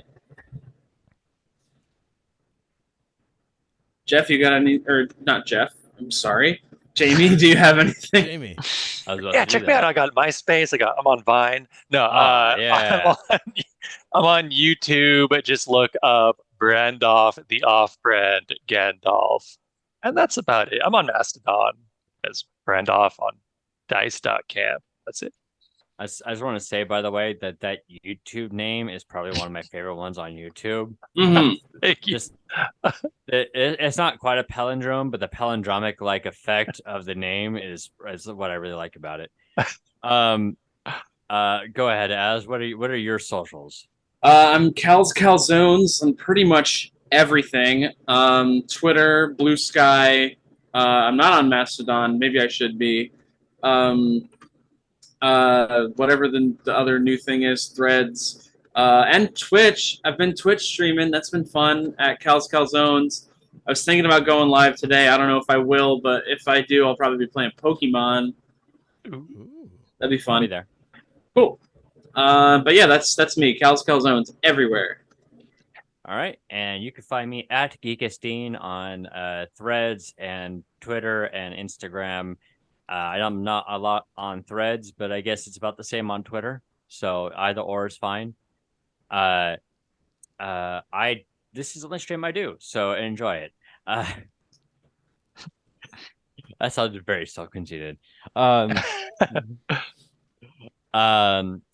[SPEAKER 2] Jeff, you got any? Or not Jeff? I'm sorry. Jayme, do you have anything?
[SPEAKER 4] Jayme.
[SPEAKER 1] I was about
[SPEAKER 3] Yeah,
[SPEAKER 1] to do
[SPEAKER 3] check me out.
[SPEAKER 1] that.
[SPEAKER 3] I got MySpace. I'm on Vine. No,
[SPEAKER 1] Yeah.
[SPEAKER 3] I'm on YouTube. Just look up Brandoff, the off-brand Gandalf, and that's about it. I'm on Mastodon as Brandoff on Dice.camp. That's it.
[SPEAKER 1] I just want to say, by the way, that YouTube name is probably one of my favorite ones on YouTube.
[SPEAKER 2] Mm-hmm.
[SPEAKER 3] Thank you.
[SPEAKER 1] Just it's not quite a palindrome, but the palindromic like effect of the name is what I really like about it. Go ahead, Az. What are your socials?
[SPEAKER 2] I'm Cal's Calzones on pretty much everything. Twitter, Blue Sky. I'm not on Mastodon. Maybe I should be. Whatever the other new thing is, Threads, and Twitch. I've been Twitch streaming. That's been fun at Cal's Calzones. I was thinking about going live today. I don't know if I will, but if I do, I'll probably be playing Pokemon.
[SPEAKER 4] Ooh.
[SPEAKER 2] That'd be
[SPEAKER 1] I'll
[SPEAKER 2] fun.
[SPEAKER 1] be there.
[SPEAKER 2] Cool. But yeah, that's me. Cal's Calzones everywhere.
[SPEAKER 1] All right, and you can find me at Geekestein on Threads and Twitter and Instagram. I'm not a lot on Threads, but I guess it's about the same on Twitter. So either or is fine. This is the only stream I do, so enjoy it. That sounded very self-conceited.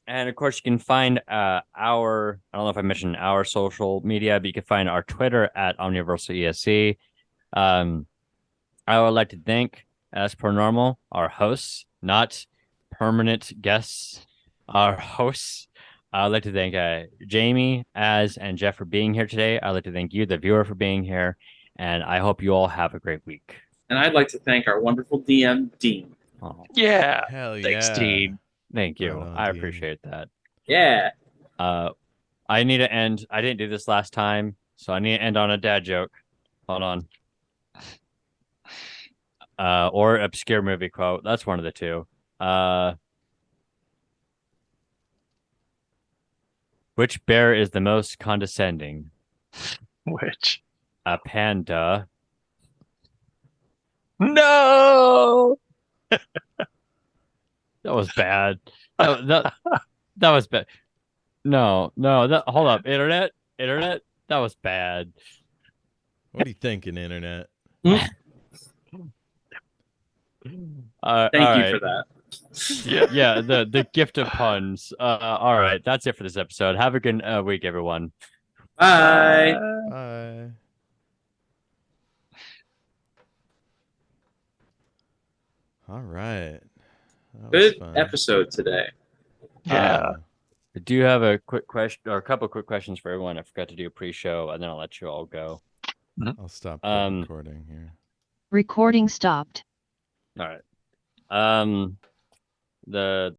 [SPEAKER 1] And of course, you can find I don't know if I mentioned our social media, but you can find our Twitter at OmniversalESC. I would like to thank, as per normal, our hosts, not permanent guests, our hosts. I'd like to thank Jayme, Az, and Jeff for being here today. I'd like to thank you, the viewer, for being here. And I hope you all have a great week.
[SPEAKER 2] And I'd like to thank our wonderful DM, Dean.
[SPEAKER 1] Oh,
[SPEAKER 3] Yeah.
[SPEAKER 4] Hell yeah.
[SPEAKER 3] Thanks, Dean.
[SPEAKER 1] thank you.
[SPEAKER 4] Right on,
[SPEAKER 1] I
[SPEAKER 4] Dean.
[SPEAKER 1] appreciate that.
[SPEAKER 2] Yeah.
[SPEAKER 1] I need to end. I didn't do this last time, so I need to end on a dad joke. Hold on. Or obscure movie quote. That's one of the two. Which bear is the most condescending?
[SPEAKER 3] Which?
[SPEAKER 1] A panda.
[SPEAKER 3] No.
[SPEAKER 1] That was bad. That was bad. No. Hold up. Internet. That was bad.
[SPEAKER 4] What are you thinking, Internet?
[SPEAKER 2] Thank
[SPEAKER 1] All
[SPEAKER 2] you
[SPEAKER 1] right.
[SPEAKER 2] for that.
[SPEAKER 1] Yeah, the gift of puns. All right, that's it for this episode. Have a good week, everyone.
[SPEAKER 2] Bye.
[SPEAKER 4] Bye. All right. That was
[SPEAKER 2] Good
[SPEAKER 4] fun.
[SPEAKER 2] episode today.
[SPEAKER 3] Yeah.
[SPEAKER 1] I do have a quick question or a couple quick questions for everyone. I forgot to do a pre-show, and then I'll let you all go.
[SPEAKER 4] I'll stop the recording here.
[SPEAKER 5] Recording stopped.
[SPEAKER 1] All right. The